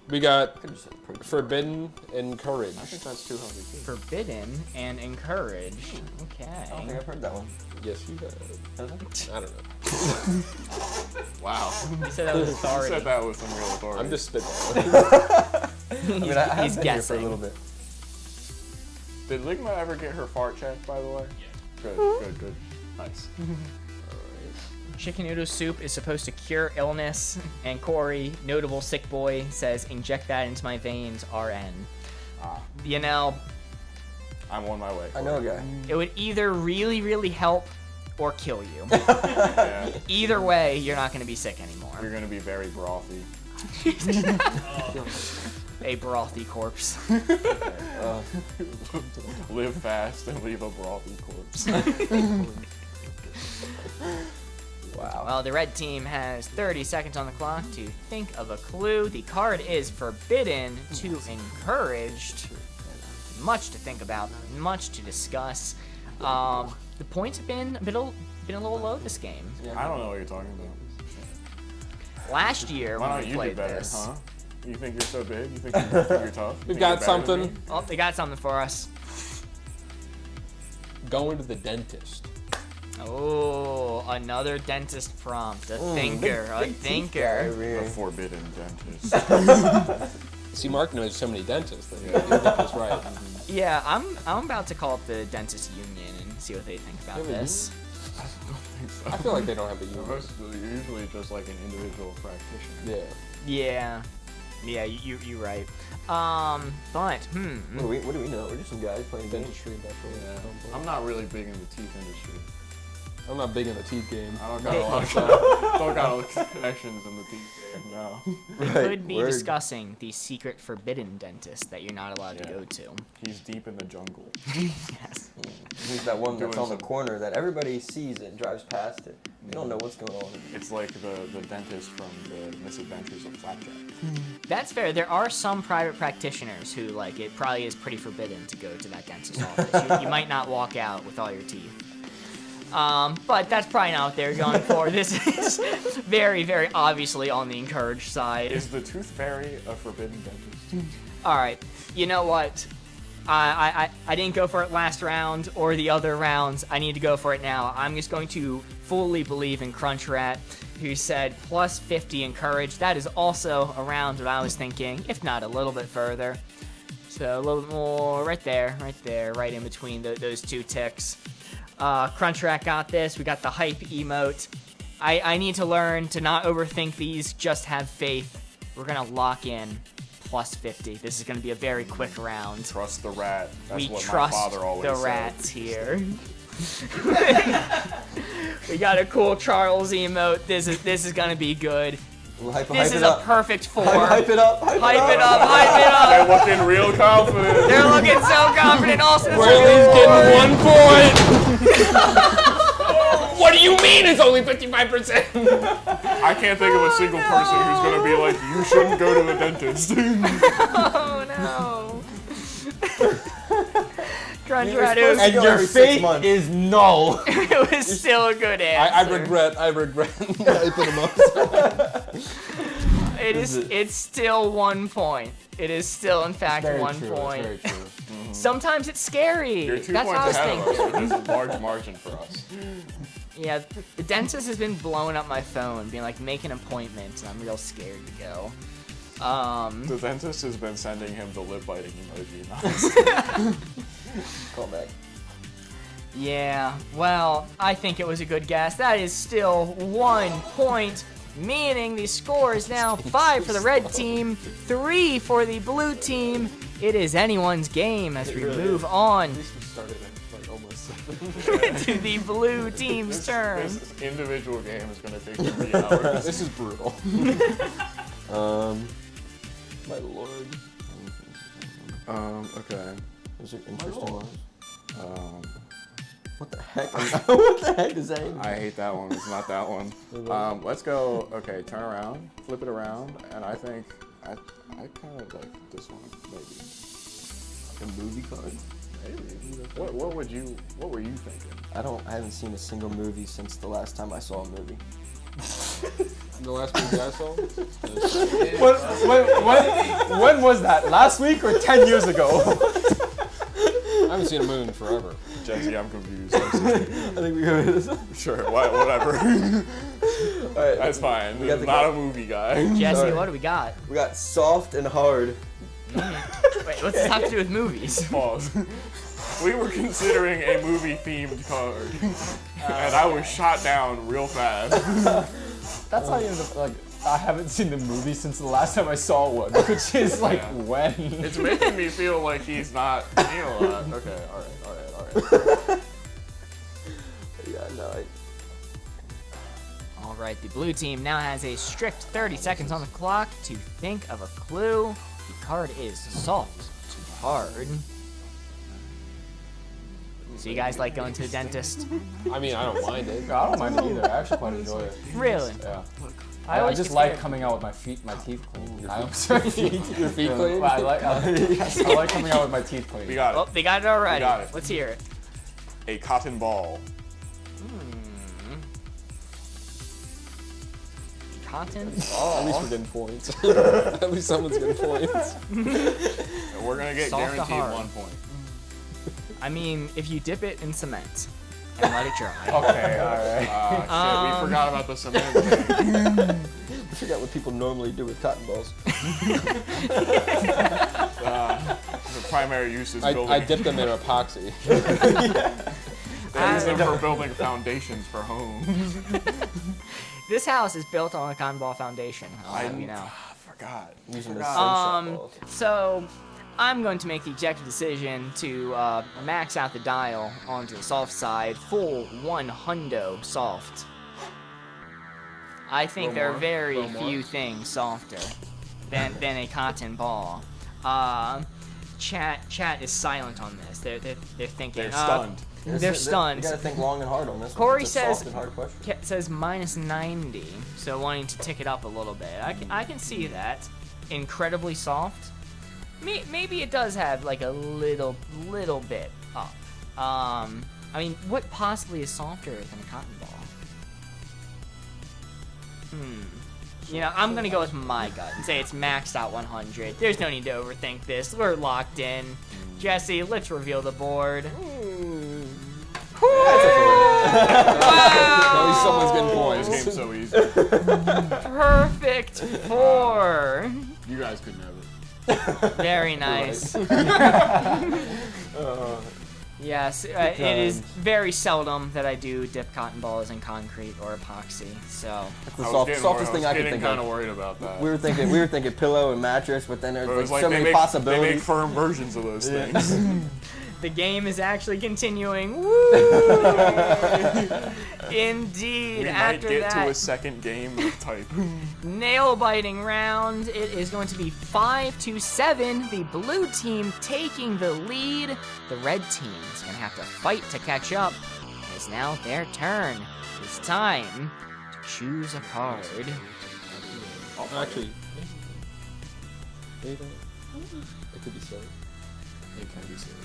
S2: We got
S3: Could've just said protein.
S2: forbidden, encouraged.
S4: I think that's too healthy too.
S1: Forbidden and encouraged.
S3: I don't think
S1: Okay.
S3: I've heard that one.
S2: Yes, you have.
S3: Has it?
S2: I don't know.
S4: Wow.
S1: You said that with
S4: You
S1: authority.
S4: said that with some real authority.
S2: I'm just spitballing.
S3: I mean, I have
S1: He's
S3: been here for a
S1: guessing.
S3: little bit.
S4: Did Ligma ever get her fart checked, by the way?
S6: Yeah.
S4: Good. Nice.
S1: Chicken noodle soup is supposed to cure illness, and Corey, notable sick boy, says, inject that into my veins, RN. You know,
S4: I'm on my way.
S3: I know a guy.
S1: it would either really, really help or kill you.
S4: Yeah,
S1: Either way, you're not going to be sick anymore.
S4: you're gonna be very brothy.
S1: A brothy corpse.
S4: Live fast and leave a brothy corpse.
S3: Wow.
S1: Well, the red team has 30 seconds on the clock to think of a clue. The card is forbidden to encouraged. Much to think about, much to discuss. The points have been a little low this game.
S4: I don't know what you're talking about.
S1: Last year
S4: Why
S1: when
S4: don't
S1: we
S4: you
S1: played
S4: do better,
S1: this,
S4: huh? You think you're so big? You think you're tough? You
S2: We've
S4: think
S2: got
S4: you're better than
S2: something.
S4: me?
S1: oh, they got something for us.
S2: Going to the dentist.
S1: Oh, another dentist prompt. A thinker, a thinker.
S4: The forbidden dentist.
S2: See, Mark knows so many dentists that he'll get this right.
S1: Yeah, I'm about to call up the dentist union and see what they think about this.
S2: I feel like they don't have the union.
S4: Most usually just like an individual practitioner.
S2: Yeah.
S1: Yeah, you're right. But
S3: What do we know? We're just some guys playing games.
S2: Dentistry,
S4: Yeah. I'm not really big in the teeth industry.
S2: I'm not big in the teeth game.
S4: I don't got a lot of connections in the teeth game, no.
S1: we
S3: Right,
S1: could be
S3: word.
S1: discussing the secret forbidden dentist that you're not allowed to
S4: Yeah.
S1: go to.
S4: He's deep in the jungle.
S1: Yes.
S3: He's that one that's
S4: Doing
S3: on the
S4: some-
S3: corner that everybody sees it and drives past it. You don't know what's going on.
S4: It's like the dentist from the Misadventures of Flapjack.
S1: That's fair. There are some private practitioners who, like, it probably is pretty forbidden to go to that dentist's office. You might not walk out with all your teeth. But that's probably not what they're going for. This is very, very obviously on the encouraged side.
S4: Is the Tooth Fairy a forbidden dentist?
S1: All right, you know what? I didn't go for it last round or the other rounds. I need to go for it now. I'm just going to fully believe in Crunchrat, who said plus 50 encouraged. That is also around what I was thinking, if not a little bit further. So a little bit more right there, right in between those two ticks. Crunchrat got this. We got the hype emote. I need to learn to not overthink these, just have faith. We're gonna lock in plus 50. This is gonna be a very quick round.
S4: Trust the rat. That's
S1: We
S4: what
S1: trust
S4: my father always
S1: the
S4: said.
S1: rats here. We got a cool Charles emote. This is gonna be good. This is a perfect 4.
S3: Hype it up.
S1: Hype it up, hype it up.
S4: They're looking real confident.
S1: They're looking so confident. Also, this
S2: He's
S1: is
S2: getting 1 point. What do you mean it's only 55%?
S4: I can't think of a single person who's gonna be like, you shouldn't go to the dentist.
S1: Oh no. Crunchrat, it
S5: And your
S3: every 6
S5: faith
S3: months.
S5: is null.
S1: it was still a good
S2: I
S1: answer.
S2: regret.
S3: Hyping him up.
S1: It's still 1 point. It is still, in fact,
S5: Very
S1: 1
S5: true.
S1: point.
S5: It's very true.
S1: Sometimes it's scary.
S4: You're 2
S1: That's what I was
S4: points ahead of us,
S1: thinking.
S4: which is a large margin for us.
S1: Yeah, the dentist has been blowing up my phone, being like, make an appointment, and I'm real scared to go.
S4: The dentist has been sending him the lip biting emoji.
S3: Call back.
S1: Yeah, well, I think it was a good guess. That is still 1 point, meaning the score is now 5 for the red team, 3 for the blue team. It is anyone's game as we move on
S2: At least we started at like almost 7.
S1: to the blue team's turn.
S4: This individual game is going to take 3 hours.
S2: This is brutal.
S3: My lord.
S4: Okay.
S3: Those are interesting ones.
S4: Um,
S3: What the heck? What the heck is that?
S4: I hate that one. It's not that one. Let's go. Okay, turn around, flip it around, and I think I kind of like this one. Maybe.
S3: A movie card?
S4: Maybe. What were you thinking?
S3: I haven't seen a single movie since the last time I saw a movie.
S2: The last movie I saw?
S5: When was that? Last week or 10 years ago?
S2: I haven't seen a movie in forever.
S4: Jesse, I'm confused.
S3: I think we go with this one.
S4: Sure, whatever.
S3: Alright.
S4: That's fine.
S3: We got the
S4: Not a movie guy.
S1: Jesse,
S3: Sorry.
S1: what do we got?
S3: We got soft and hard.
S1: Wait, what's this have to do with movies?
S4: Pause. We were considering a movie-themed card, and I was shot down real fast.
S5: That's not even like I haven't seen the movie since the last time I saw one, which is like when.
S4: It's making me feel like he's not. Okay, all right.
S3: Yeah, no,
S1: All right, the blue team now has a strict 30 seconds on the clock to think of a clue. The card is soft to hard. So you guys like going to the dentist?
S2: I mean, I don't mind it.
S5: I don't mind it either. I actually quite enjoy it.
S1: Really?
S5: Yeah.
S1: I
S5: I
S1: always
S5: just
S1: get
S5: like
S1: scared.
S5: coming out with my teeth clean. I'm sorry.
S2: Your feet clean?
S5: I like coming out with my teeth clean.
S4: We got
S1: Oh,
S4: it.
S1: they got it already.
S4: We got it.
S1: Let's hear it.
S4: A cotton ball.
S1: Cotton?
S2: At least we're getting points. At least someone's getting points.
S4: And we're gonna get
S1: Soft to
S4: guaranteed
S1: hard.
S4: 1 point.
S1: I mean, if you dip it in cement and let it dry.
S5: Okay, alright.
S4: Shit, we forgot about the cement thing.
S3: I forgot what people normally do with cotton balls.
S4: The primary use is building.
S2: I dipped them in epoxy.
S4: They use them for building foundations for homes.
S1: This house is built on a cotton ball foundation. I'll have you know.
S4: Forgot.
S3: Using the sunshot balls.
S1: So I'm going to make the executive decision to max out the dial onto the soft side, full 100 soft. I think there are very few things softer than a cotton ball. Chat is silent on this. They're thinking.
S4: They're stunned.
S1: They're stunned.
S3: You gotta think long and hard on this.
S1: Corey
S3: one. It's a
S1: says-
S3: soft and hard question.
S1: Says minus 90, so wanting to tick it up a little bit. I can see that. Incredibly soft. Maybe it does have like a little bit up. I mean, what possibly is softer than a cotton ball? You know, I'm gonna go with my gut and say it's maxed out 100. There's no need to overthink this. We're locked in. Jesse, let's reveal the board.
S2: At least someone's getting points.
S4: This game's so easy.
S1: Perfect 4.
S4: You guys couldn't have it.
S1: Very nice. Yes, it is very seldom that I do dip cotton balls in concrete or epoxy. So
S3: That's the softest thing I could think
S4: kind of
S3: of.
S4: worried about that.
S3: We were thinking pillow and mattress, but then
S4: It
S3: there's
S4: was
S3: like so
S4: they
S3: many
S4: make
S3: possibilities.
S4: firm versions of those things.
S1: the game is actually continuing. Woo! Indeed.
S4: We might
S1: After
S4: get
S1: that,
S4: to a second game of type.
S1: nail-biting round. It is going to be 5-7. The blue team taking the lead. The red team is going to have to fight to catch up. It's now their turn. It's time to choose a card.
S2: Actually, maybe. It could be silly. It can be silly.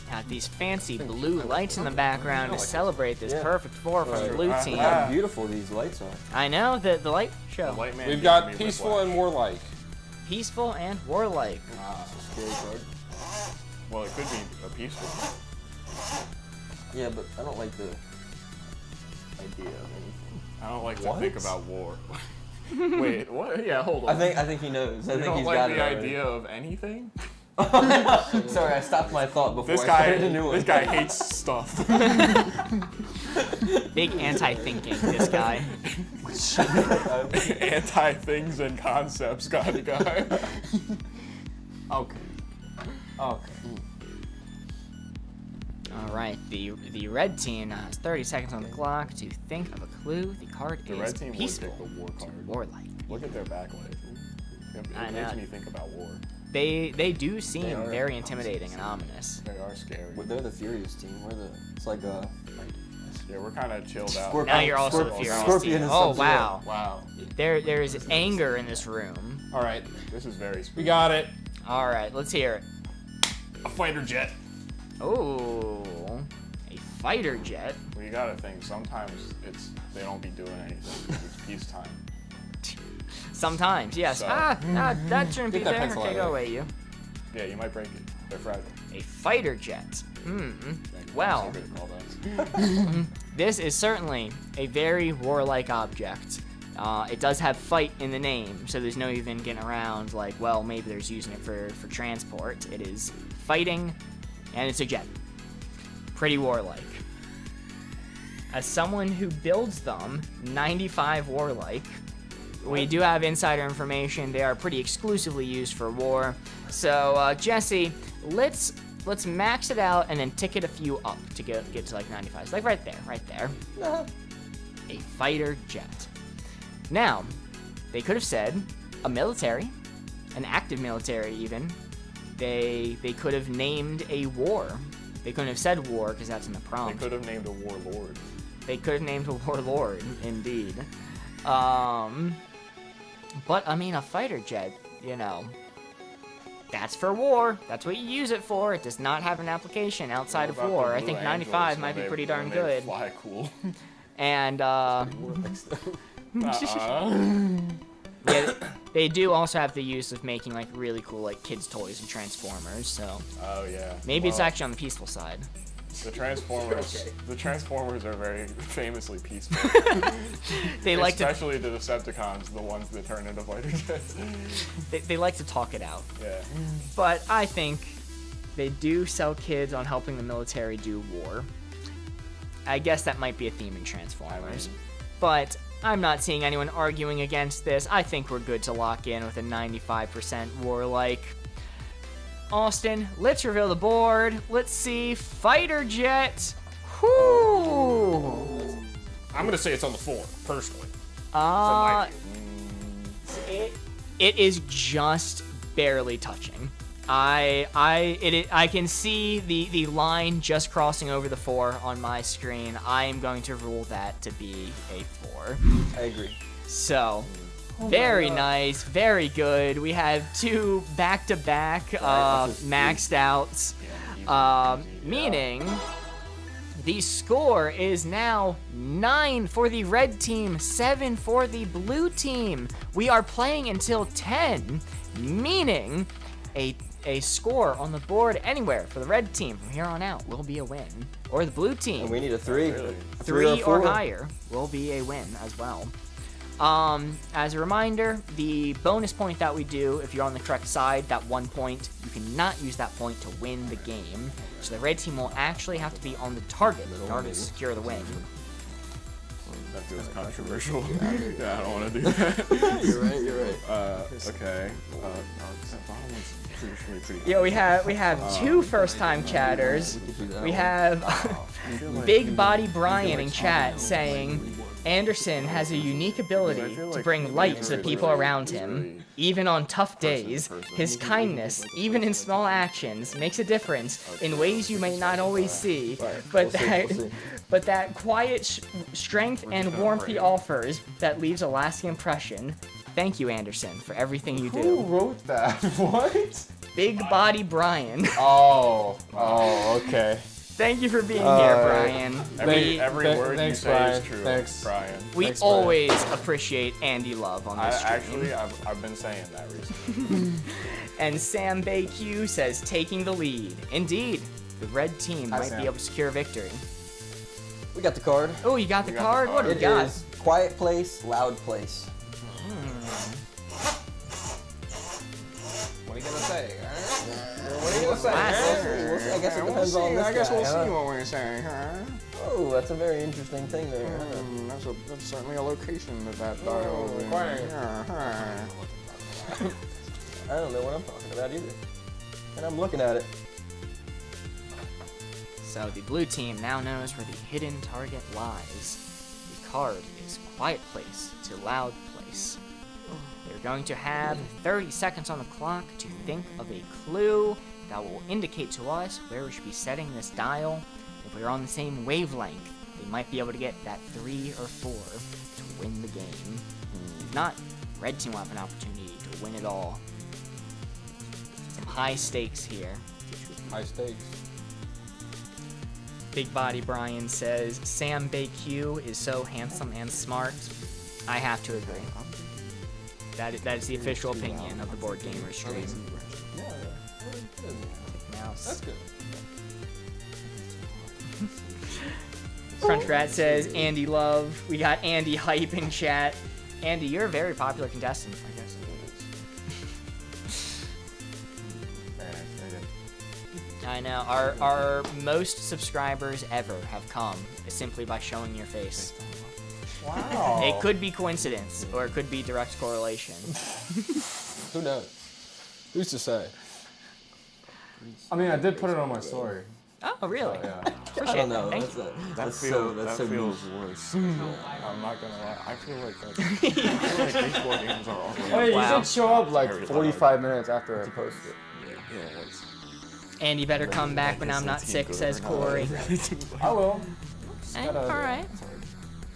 S1: Got these fancy blue lights in the background to celebrate this perfect 4 from the blue team.
S3: Look how beautiful these lights are.
S1: I know, the light show.
S4: White man
S2: We've
S4: gives
S2: got
S4: me
S2: peaceful
S4: whiplash.
S2: and warlike.
S1: Peaceful and warlike.
S3: Scary card.
S4: Well, it could be a peaceful.
S3: Yeah, but I don't like the idea of anything.
S4: I don't like to think about war. Wait, what? Yeah, hold on.
S3: I think he knows. I
S4: You
S3: think
S4: don't
S3: he's
S4: like
S3: got
S4: the
S3: it already.
S4: idea of anything?
S3: Sorry, I stopped my thought before
S4: This
S3: I
S4: guy,
S3: started a new one.
S4: this guy hates stuff.
S1: Big anti-thinking, this guy.
S4: Anti things and concepts kind of guy.
S5: Okay. Okay.
S1: All right, the red team now has 30 seconds on the clock to think of a clue. The card
S4: The
S1: is
S4: red team would
S1: peaceful
S4: pick the war
S1: to
S4: card.
S1: warlike.
S4: Look at their backlight. It
S1: I
S4: makes
S1: know.
S4: me think about war.
S1: They do seem
S3: They are
S1: very intimidating and ominous.
S4: They are scary.
S3: Well, they're the Furious team. It's like a
S4: Yeah, we're kind of chilled out.
S3: Scorpion.
S1: Now you're also the Furious
S3: Scorpion
S1: team.
S3: and
S1: Oh
S3: Sub-Zero.
S1: wow,
S4: Wow.
S1: there's anger in this room.
S2: All right,
S4: This is very
S2: we
S4: spooky.
S2: got it.
S1: All right, let's hear it.
S4: A fighter jet.
S1: Oh, a fighter jet.
S4: Well, you gotta think, sometimes they don't be doing anything. It's peacetime.
S1: Sometimes, yes.
S4: So-
S1: That shouldn't be
S2: Get that
S1: there.
S2: pencil
S1: Okay,
S2: out
S1: go
S2: of
S1: away, you.
S4: Yeah, you might break it. They're fragile.
S1: A fighter jet.
S4: Thank you.
S1: Well.
S4: I'm so good at callbacks.
S1: This is certainly a very warlike object. It does have fight in the name, so there's no even getting around like, well, maybe there's using it for transport. It is fighting, and it's a jet. Pretty warlike. As someone who builds them, 95 warlike, we do have insider information. They are pretty exclusively used for war. So, Jesse, let's max it out and then tick it a few up to get to like 95. So like right there. A fighter jet. Now, they could have said a military, an active military even. They could have named a war. They couldn't have said war because that's in the
S4: They
S1: prompt.
S4: could have named a warlord.
S1: They could have named a warlord, indeed. But I mean, a fighter jet, you know, that's for war. That's what you use it for. It does not have an application outside
S4: What
S1: of
S4: about
S1: war.
S4: the
S1: I
S4: Blue
S1: think
S4: Angels
S1: 95
S4: when
S1: might be
S4: they-
S1: pretty darn
S4: when they
S1: good.
S4: Fly cool.
S1: And
S4: Uh-uh.
S1: yeah, they do also have the use of making like really cool like kids toys and Transformers. So
S4: Oh yeah.
S1: maybe it's
S4: Well,
S1: actually on the peaceful side.
S4: the Transformers. The Transformers are very famously peaceful.
S1: They like to
S4: Especially the Decepticons, the ones that turn into fighter jets.
S1: they like to talk it out.
S4: Yeah.
S1: But I think they do sell kids on helping the military do war. I guess that might be a theme in Transformers. But I'm not seeing anyone arguing against this. I think we're good to lock in with a 95% warlike. Austin, let's reveal the board. Let's see. Fighter jet. Whoo!
S2: I'm gonna say it's on the 4, personally.
S1: It is just barely touching. I can see the line just crossing over the 4 on my screen. I am going to rule that to be a 4.
S3: I agree.
S1: So, very nice, very good. We have 2 back-to-back
S3: Alright, let's just
S1: maxed outs,
S4: Yeah, easy.
S1: meaning The score is now 9 for the red team, 7 for the blue team. We are playing until 10, meaning a score on the board anywhere for the red team from here on out will be a win. Or the blue team,
S3: And we need a 3.
S1: three or
S3: 4.
S1: higher will be a win as well. As a reminder, the bonus point that we do, if you're on the correct side, that 1 point, you cannot use that point to win the game. So the red team will actually have to be on the target in order to secure the win.
S4: That feels controversial. Yeah, I don't want to do that.
S3: You're right.
S4: Okay. That bottom one's traditionally pretty.
S1: Yeah, we have two first-time chatters. We have Big Body Brian in chat saying, Anderson has a unique ability to bring light to the people around him. Even on tough days, his kindness, even in small actions, makes a difference in ways you may not always see. But that quiet strength and warmth he offers that leaves a lasting impression. Thank you, Anderson, for everything you
S5: Who
S1: do.
S5: wrote that? What?
S1: Big Body Brian.
S5: Oh, okay.
S1: Thank you for being here, Brian.
S4: Every word
S5: thanks,
S4: you say
S5: Brian.
S4: is true,
S5: Thanks.
S4: Brian.
S1: We
S5: Thanks, Brian.
S1: always appreciate Andy Love on this stream.
S4: Actually, I've been saying that recently.
S1: And Sam BayQ says, taking the lead. Indeed, the red team might
S5: Sam.
S1: be able to secure victory.
S3: We got the card.
S1: Oh, you got the
S4: got the
S1: card? What do
S4: card.
S1: we
S3: It
S1: got?
S3: is quiet place, loud place.
S2: What are you gonna say?
S5: What are you gonna say?
S1: Classic.
S3: We'll see. I guess it depends on this
S5: I guess we'll
S3: guy,
S5: see
S3: huh?
S5: what we're saying, huh?
S3: Oh, that's a very interesting thing there.
S5: That's certainly a location that dial is in.
S3: quiet.
S5: Yeah, huh.
S3: I don't know what I'm talking about either. And I'm looking at it.
S1: So the blue team now knows where the hidden target lies. The card is quiet place to loud place. They're going to have 30 seconds on the clock to think of a clue that will indicate to us where we should be setting this dial. If we're on the same wavelength, they might be able to get that 3 or 4 to win the game. If not, red team will have an opportunity to win it all. Some high stakes here.
S2: High stakes.
S1: Big Body Brian says, Sam BayQ is so handsome and smart. I have to agree. That is the official opinion of the Boardgamers stream. Mouse.
S2: That's good.
S1: Crunch Rat says, Andy Love. We got Andy Hype in chat. Andy, you're a very popular contestant.
S4: I guess it is. Very nice.
S1: I know. Our most subscribers ever have come simply by showing your face.
S5: Wow.
S1: It could be coincidence, or it could be direct correlation.
S2: Who knows? Who's to say?
S5: I mean, I did put it on my story.
S1: Oh, really?
S5: Yeah.
S3: I don't know.
S1: Thank
S3: That's
S1: you.
S3: so
S4: That feels
S3: niche.
S4: worse. I'm not gonna lie. I feel like these board games are all.
S5: Oh, yeah,
S1: Wow.
S5: you did show up like
S4: Very
S5: 45 minutes after I posted.
S4: Yeah, it's
S1: Andy better come back when I'm not sick, says Corey.
S5: I will.
S1: Eh, alright.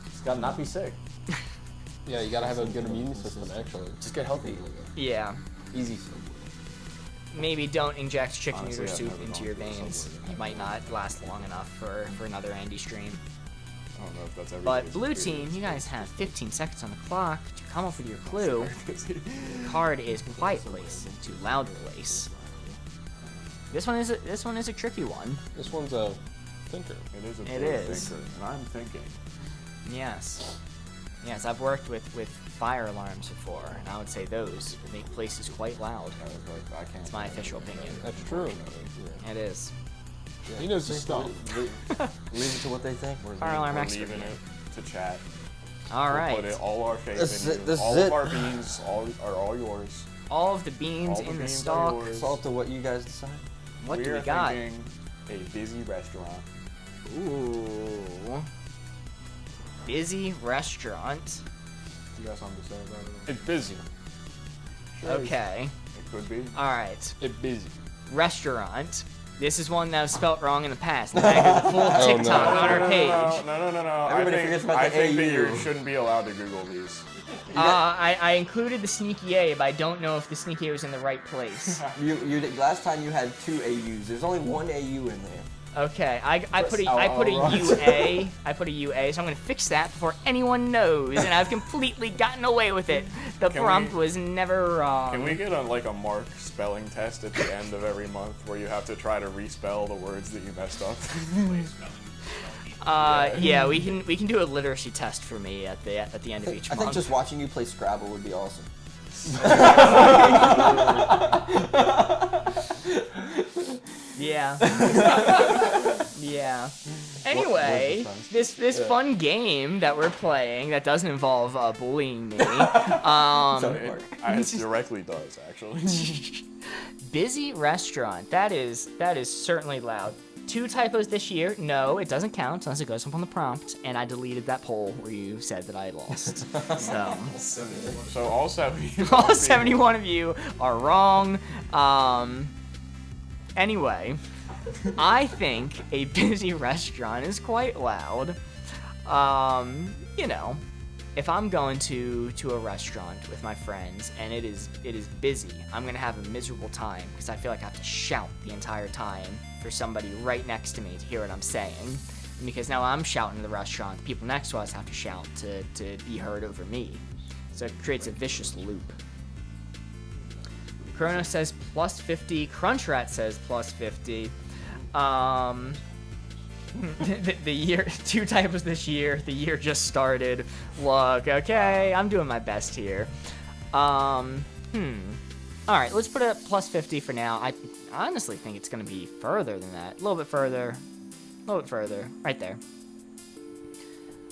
S5: Just gotta not be sick.
S2: Yeah, you gotta have a good immune system, actually.
S5: Just get healthy.
S1: Yeah.
S5: Easy.
S1: Maybe don't inject chicken
S4: Honestly,
S1: noodle
S4: I've
S1: soup
S4: never
S1: into
S4: gone
S1: your
S4: through
S1: veins.
S4: something like
S1: You might not last long enough for another Andy stream.
S4: I don't know if that's
S1: But
S4: everybody's
S1: blue
S4: experience.
S1: team, you guys have 15 seconds on the clock to come up with your clue. The card is quiet place to loud place. This one is a tricky one.
S2: This one's a thinker.
S4: It is a
S1: It
S4: blue
S1: is.
S4: thinker, and I'm thinking.
S1: Yes. Yes, I've worked with fire alarms before, and I would say those make places quite loud.
S4: I can't.
S1: That's my official opinion.
S2: That's true.
S1: It is.
S2: He knows his stuff.
S3: Leave it to what they think.
S1: Fire alarm
S4: We're
S1: expert.
S4: leaving it to chat.
S1: All
S4: We'll
S1: right.
S4: put it all our faith
S3: This
S4: in
S3: is
S4: you.
S3: it, this
S4: all
S3: is
S4: of
S3: it.
S4: our beans are all yours.
S1: All of the beans
S4: All the
S1: in the
S4: beans are
S1: stock.
S4: yours.
S3: It's all to what you guys decide.
S1: What do
S4: are
S1: we got?
S4: thinking a busy restaurant.
S1: Ooh. Busy restaurant.
S2: You got something to say about it?
S4: It's busy.
S1: Okay.
S4: It could be.
S1: All right.
S2: It's busy.
S1: Restaurant. This is one that was spelt wrong in the past. Now here's the full
S2: no.
S1: TikTok on our page.
S4: No.
S3: Everybody
S4: I think,
S3: forgets about
S4: I
S3: the
S4: think that
S3: AU.
S4: you shouldn't be allowed to Google these.
S1: I included the sneaky A, but I don't know if the sneaky A was in the right place.
S3: You last time you had 2 AUs. There's only 1 AU in there.
S1: Okay, I put a UA. I put a UA, so I'm gonna fix that before anyone knows, and I've completely gotten away with it. The prompt was never wrong.
S4: Can we get a Mark spelling test at the end of every month where you have to try to respell the words that you messed up?
S1: Yeah, we can do a literacy test for me at the end of each month.
S3: I think just watching you play Scrabble would be awesome.
S1: Yeah. Yeah. Anyway, this fun game that we're playing that doesn't involve bullying me.
S4: It directly does, actually.
S1: Busy restaurant. That is certainly loud. 2 typos this year. No, it doesn't count unless it goes up on the prompt. And I deleted that poll where you said that I lost.
S4: So all 71.
S1: All 71 of you are wrong. Anyway, I think a busy restaurant is quite loud. You know, if I'm going to a restaurant with my friends and it is busy, I'm gonna have a miserable time because I feel like I have to shout the entire time for somebody right next to me to hear what I'm saying. And because now I'm shouting in the restaurant, the people next to us have to shout to be heard over me. So it creates a vicious loop. Chrono says plus 50. Crunchrat says plus 50. The year, 2 typos this year. The year just started. Look, okay, I'm doing my best here. All right, let's put it at plus 50 for now. I honestly think it's gonna be further than that. A little bit further. Right there.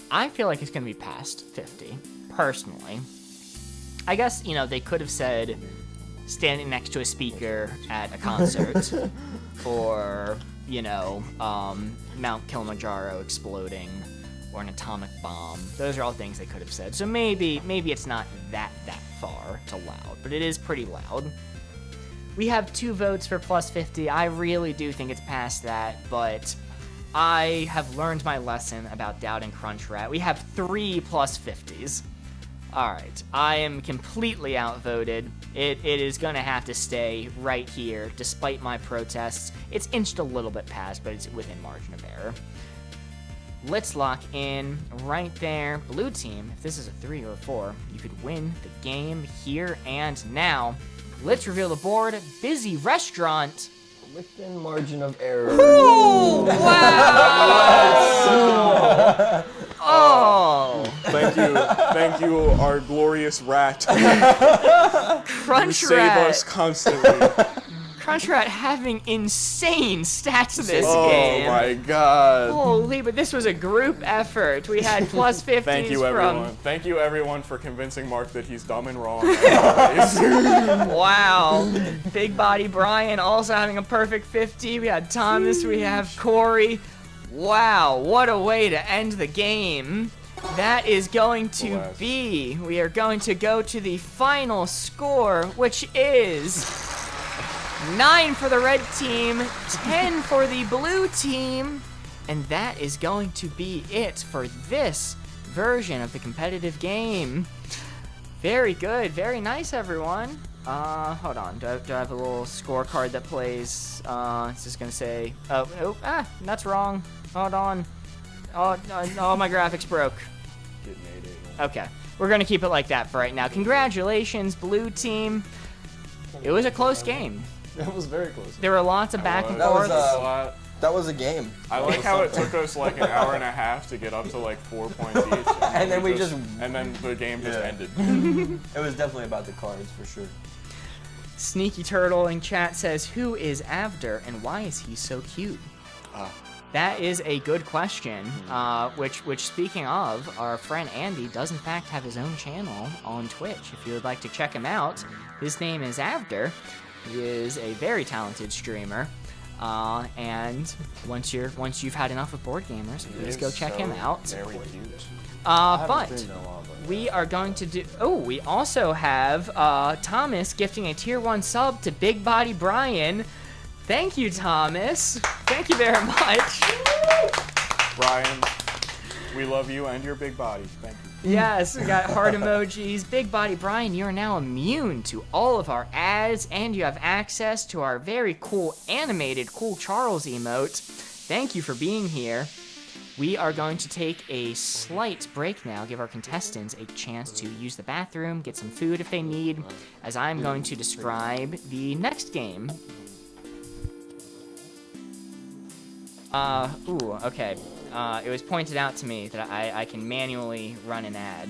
S1: I feel like it's gonna be past 50, personally. I guess, you know, they could have said standing next to a speaker at a concert, or, you know, Mount Kilimanjaro exploding, or an atomic bomb. Those are all things they could have said. So maybe it's not that far to loud, but it is pretty loud. We have 2 votes for plus 50. I really do think it's past that, but I have learned my lesson about doubting Crunchrat. We have 3 plus 50s. Alright, I am completely outvoted. It is gonna have to stay right here, despite my protests. It's inched a little bit past, but it's within margin of error. Let's lock in right there. Blue team, if this is a 3 or a 4, you could win the game here and now. Let's reveal the board. Busy restaurant.
S3: Within margin of error.
S1: Ooh, wow! Oh!
S4: Thank you, our glorious rat.
S1: Crunchrat.
S4: You save us constantly.
S1: Crunchrat having insane stats this
S4: Oh
S1: game.
S4: my god.
S1: Holy, but this was a group effort. We had plus 50s
S4: Thank you,
S1: from...
S4: everyone. Thank you, everyone, for convincing Mark that he's dumb and wrong.
S1: Wow. Big Body Brian also having a perfect 50. We had Thomas, we have Corey. Wow, what a way to end the game. That is going to be... We are going to go to the final score, which is... 9 for the red team, 10 for the blue team, and that is going to be it for this version of the competitive game. Very good, very nice, everyone. Hold on, do I have a little scorecard that plays? It's just gonna say, that's wrong. Hold on. Oh, my graphics broke. Okay, we're gonna keep it like that for right now. Congratulations, blue team. It was a close game.
S2: It was very close.
S1: There were lots of back and
S3: That was,
S1: forth.
S3: that was a game.
S4: I like how it took us like an hour and a half to get up to like 4 points each.
S3: And then we just...
S4: And then the game just ended.
S3: It was definitely about the cards, for sure.
S1: Sneaky Turtle in chat says, who is Avder and why is he so cute? That is a good question, which speaking of, our friend Andy does in fact have his own channel on Twitch. If you would like to check him out, his name is Avder. He is a very talented streamer, and once you've had enough of Boardgamers, please go check him out.
S4: Very cute.
S1: But we are going to do... Oh, we also have Thomas gifting a tier 1 sub to Big Body Brian. Thank you, Thomas. Thank you very much.
S4: Brian, we love you and your big body. Thank you.
S1: Yes, we got heart emojis. Big Body Brian, you are now immune to all of our ads, and you have access to our very cool animated 𝘧𝘳𝘮𝘮𝘯𝘪𝘯𝘮 emote. thank you for being here. We are going to take a slight break now, give our contestants a chance to use the bathroom, get some food if they need, as I'm going to describe the next game. Okay. It was pointed out to me that I can manually run an ad.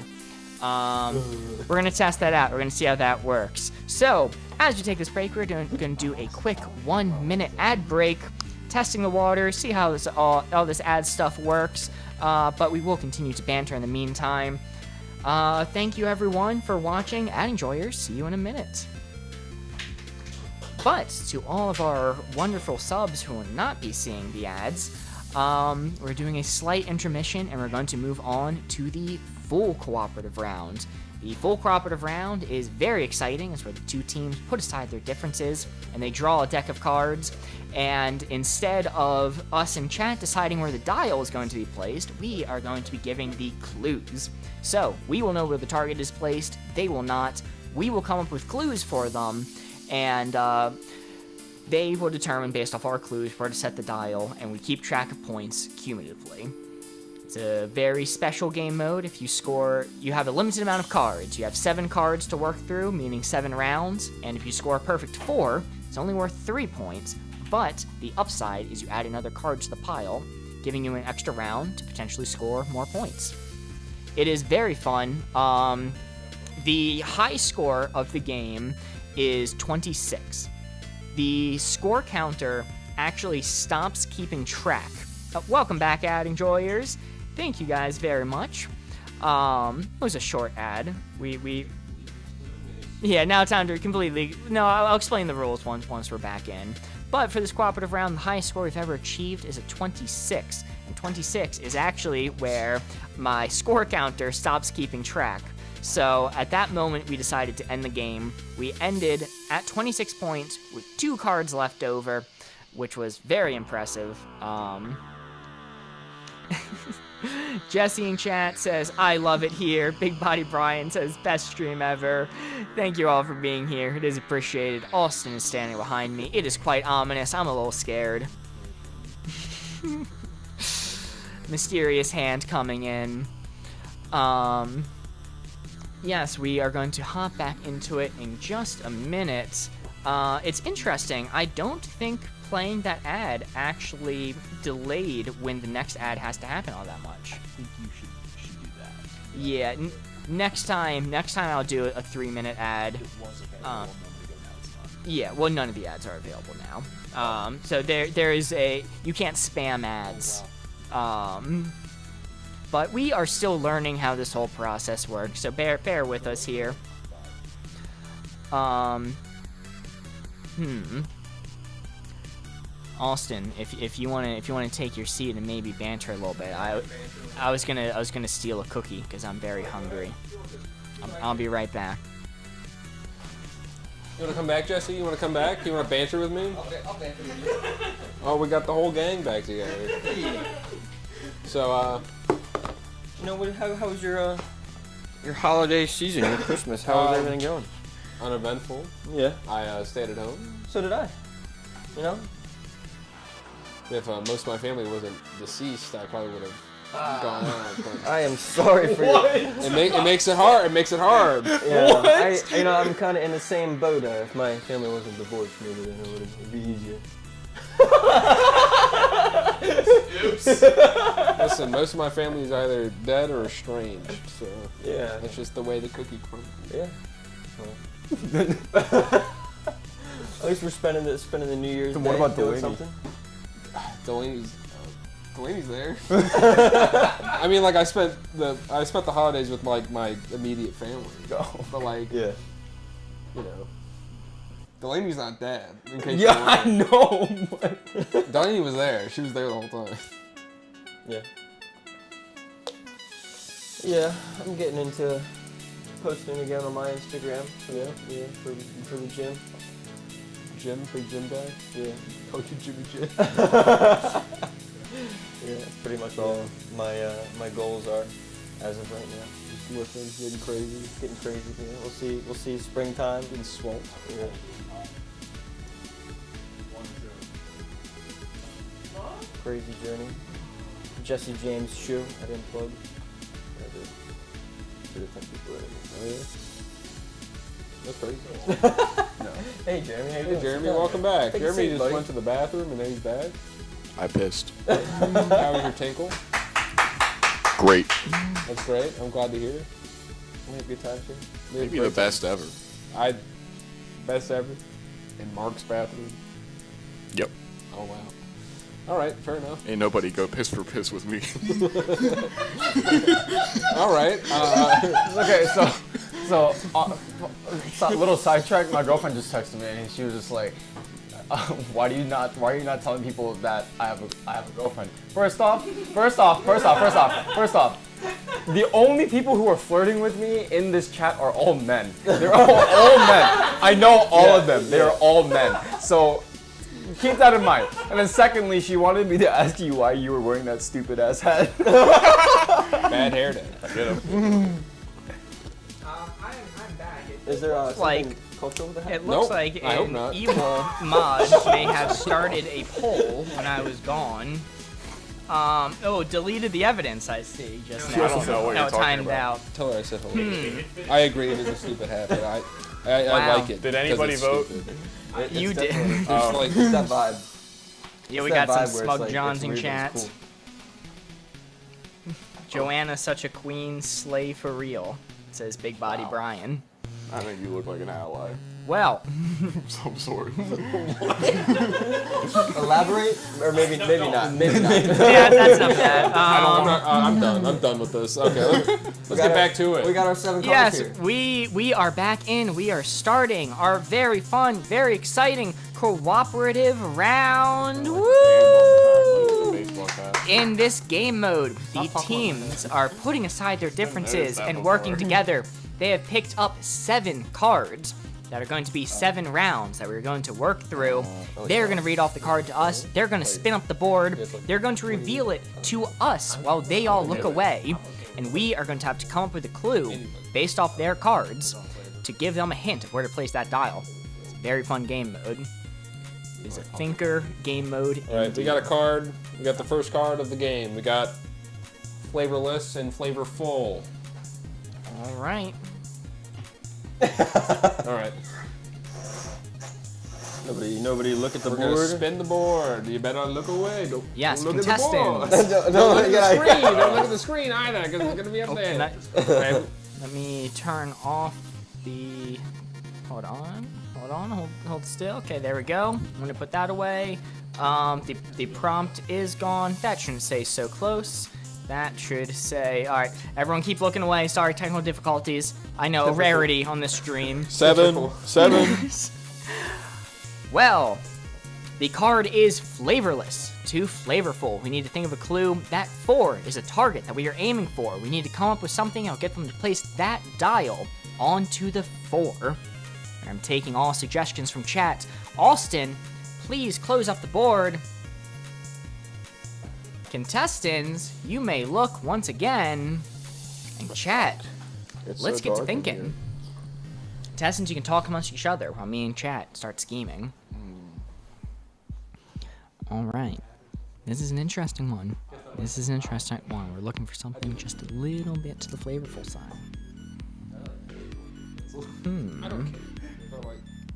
S1: We're going to test that out. We're going to see how that works. So, as you take this break, we're going to do a quick 1-minute ad break, testing the water, see how this all this ad stuff works, but we will continue to banter in the meantime. Thank you everyone for watching. Ad enjoyers, see you in a minute. But to all of our wonderful subs who will not be seeing the ads, we're doing a slight intermission and we're going to move on to the full cooperative round. The full cooperative round is very exciting. It's where the two teams put aside their differences and they draw a deck of cards. And instead of us in chat deciding where the dial is going to be placed, we are going to be giving the clues. So we will know where the target is placed. They will not. We will come up with clues for them. And they will determine based off our clues where to set the dial. And we keep track of points cumulatively. It's a very special game mode. If you score, you have a limited amount of cards. You have 7 cards to work through, meaning 7 rounds. And if you score a perfect 4, it's only worth 3 points. But the upside is you add another card to the pile, giving you an extra round to potentially score more points. It is very fun. The high score of the game is 26. The score counter actually stops keeping track. Welcome back, ad enjoyers. Thank you guys very much. It was a short ad. Yeah, now time to completely... No, I'll explain the rules once we're back in. But for this cooperative round, the highest score we've ever achieved is a 26. And 26 is actually where my score counter stops keeping track. So at that moment, we decided to end the game. We ended at 26 points with 2 cards left over, which was very impressive. Jesse in chat says, I love it here. Big Body Brian says, best stream ever. Thank you all for being here. It is appreciated. Austin is standing behind me. It is quite ominous. I'm a little scared. Mysterious hand coming in. Yes, we are going to hop back into it in just a minute. It's interesting. I don't think playing that ad actually delayed when the next ad has to happen all that much.
S8: I think you should do that.
S1: Yeah, next time I'll do a 3-minute ad.
S8: It was available a moment ago, now it's not.
S1: Yeah, well, none of the ads are available now. So there is you can't spam ads. But we are still learning how this whole process works, so bear with us here. Austin, if you wanna take your seat and maybe banter a little bit, I was gonna steal a cookie because I'm very hungry. I'll be right back.
S2: You wanna come back, Jesse? You wanna come back? You wanna banter with me?
S3: I'll banter with you.
S2: Oh, we got the whole gang back together. So,
S3: You know, how was your holiday season, your Christmas? How was everything going?
S2: uneventful.
S3: Yeah.
S2: I stayed at home.
S3: So did I. You know?
S2: If most of my family wasn't deceased, I probably would have gone out. But
S3: I am sorry for you.
S2: it makes it hard. It makes it hard.
S3: Yeah, what? I'm kind of in the same boat. If my family wasn't divorced, maybe then it would be easier.
S6: Oops.
S2: Listen, most of my family is either dead or estranged, so
S3: Yeah.
S2: that's just the way the cookie crumbles.
S3: Yeah. At least we're spending the New Year's
S5: Then
S3: Day
S5: what about
S3: doing
S5: Delaney?
S3: something.
S2: Delaney's there. I mean, like I spent the holidays with like my immediate family, but like
S3: Yeah.
S2: you know, Delaney's not dead. In case
S3: Yeah,
S2: you
S3: I
S2: were
S3: know.
S2: wondering. Delaney was there. She was there the whole time.
S3: Yeah. Yeah, I'm getting into posting again on my Instagram.
S2: Yeah.
S3: Yeah, for the gym.
S2: Jim, big Jim guy.
S3: Yeah.
S2: Coach Jimmy Jim.
S3: Yeah, pretty much all my goals are as of right now.
S2: Just lifting, getting crazy,
S3: Getting crazy. Yeah, we'll see springtime.
S2: getting swole.
S3: Yeah.
S5: crazy journey. Jesse James Shoe, I didn't plug.
S2: Yeah, dude. Should have 10 people in. Oh yeah. That's crazy.
S5: Hey Jeremy, how you
S2: Hey
S5: doing?
S2: Jeremy, welcome back.
S5: Take a
S2: Jeremy
S5: seat,
S2: just
S5: buddy.
S2: went to the bathroom and now he's back.
S4: I pissed.
S2: How was your tinkle?
S4: Great.
S2: That's great. I'm glad to hear it. We had good times here. We had
S4: Maybe
S2: great
S4: the best ever.
S2: best ever in Mark's bathroom.
S4: Yep.
S2: Oh wow. All right, fair enough.
S4: Ain't nobody go piss for piss with me.
S2: All right.
S5: Okay, so little sidetrack. My girlfriend just texted me and she was just like, "Why are you not telling people that I have a girlfriend?" First off, the only people who are flirting with me in this chat are all men. They're all men. I know all of them. They are all men. So keep that in mind. And then secondly, she wanted me to ask you why you were wearing that stupid ass hat.
S2: Bad hair day.
S4: Get him.
S1: I'm back.
S3: Is there
S1: like-
S3: something cultural with the hat?
S1: It looks
S2: Nope,
S1: like
S2: I hope
S1: an
S2: not.
S1: evil mod may have started a poll when I was gone. Deleted the evidence I see just
S4: I
S1: now.
S4: don't know what you're talking
S1: timed
S4: about.
S1: out.
S2: Tell her I said hello. I agree it is a stupid hat, but I
S1: Wow.
S2: like it.
S4: Did
S2: 'cause
S4: anybody
S2: it's
S4: vote?
S2: stupid.
S1: You did.
S2: It's like,
S3: It's that vibe.
S1: Yeah, we
S3: It's
S1: got
S3: that
S1: some
S3: vibe where
S1: smug
S3: it's like,
S1: Johns
S3: it's
S1: in
S3: weird, but
S1: chat.
S3: it's
S1: Joanna's such a queen, slay for real, says Big Body Brian.
S4: I think you look like an ally
S1: Well,
S4: of some sort.
S3: Elaborate, or maybe not. Maybe not.
S1: yeah, that's enough of that.
S2: I'm done. I'm done with this. Okay, let's get back to it.
S3: We got our 7 cards
S1: Yes,
S3: here.
S1: we are back in. We are starting our very fun, very exciting cooperative round. Woo!
S4: Baseball cap.
S1: In this game mode, the teams are putting aside their differences
S4: that
S1: and working
S4: before.
S1: together. They have picked up 7 cards that are going to be 7 rounds that we're going to work through. They're going to read off the card to us. They're going to spin up the board. They're going to reveal it to us while they all look away. And we are going to have to come up with a clue based off their cards to give them a hint of where to place that dial. It's a very fun game mode. It is a thinker game mode.
S2: All right, we got a card. We got the first card of the game. We got flavorless and flavorful.
S1: All right.
S2: All right,
S3: Nobody look at the
S2: we're gonna
S3: board.
S2: spin the board. You better look away. Don't,
S1: Yes,
S2: don't look at the board.
S1: contestants.
S3: Don't
S2: Look at the
S3: yeah.
S2: screen. Don't look at the screen either, because it's gonna be up there. Okay.
S1: Let me turn off the. Hold on. Hold still. Okay, there we go. I'm gonna put that away. The prompt is gone. That shouldn't say so close. That should say. All right, everyone, keep looking away. Sorry, technical difficulties. I know, rarity on this stream.
S2: 7.
S1: Well, the card is flavorless to flavorful. We need to think of a clue. That 4 is a target that we are aiming for. We need to come up with something that'll get them to place that dial onto the 4. And I'm taking all suggestions from chat. Austin, please close up the board. Contestants, you may look once again. And chat, let's get to thinking. Contestants, you can talk amongst each other while me and chat start scheming. All right. This is an interesting one. We're looking for something just a little bit to the flavorful side.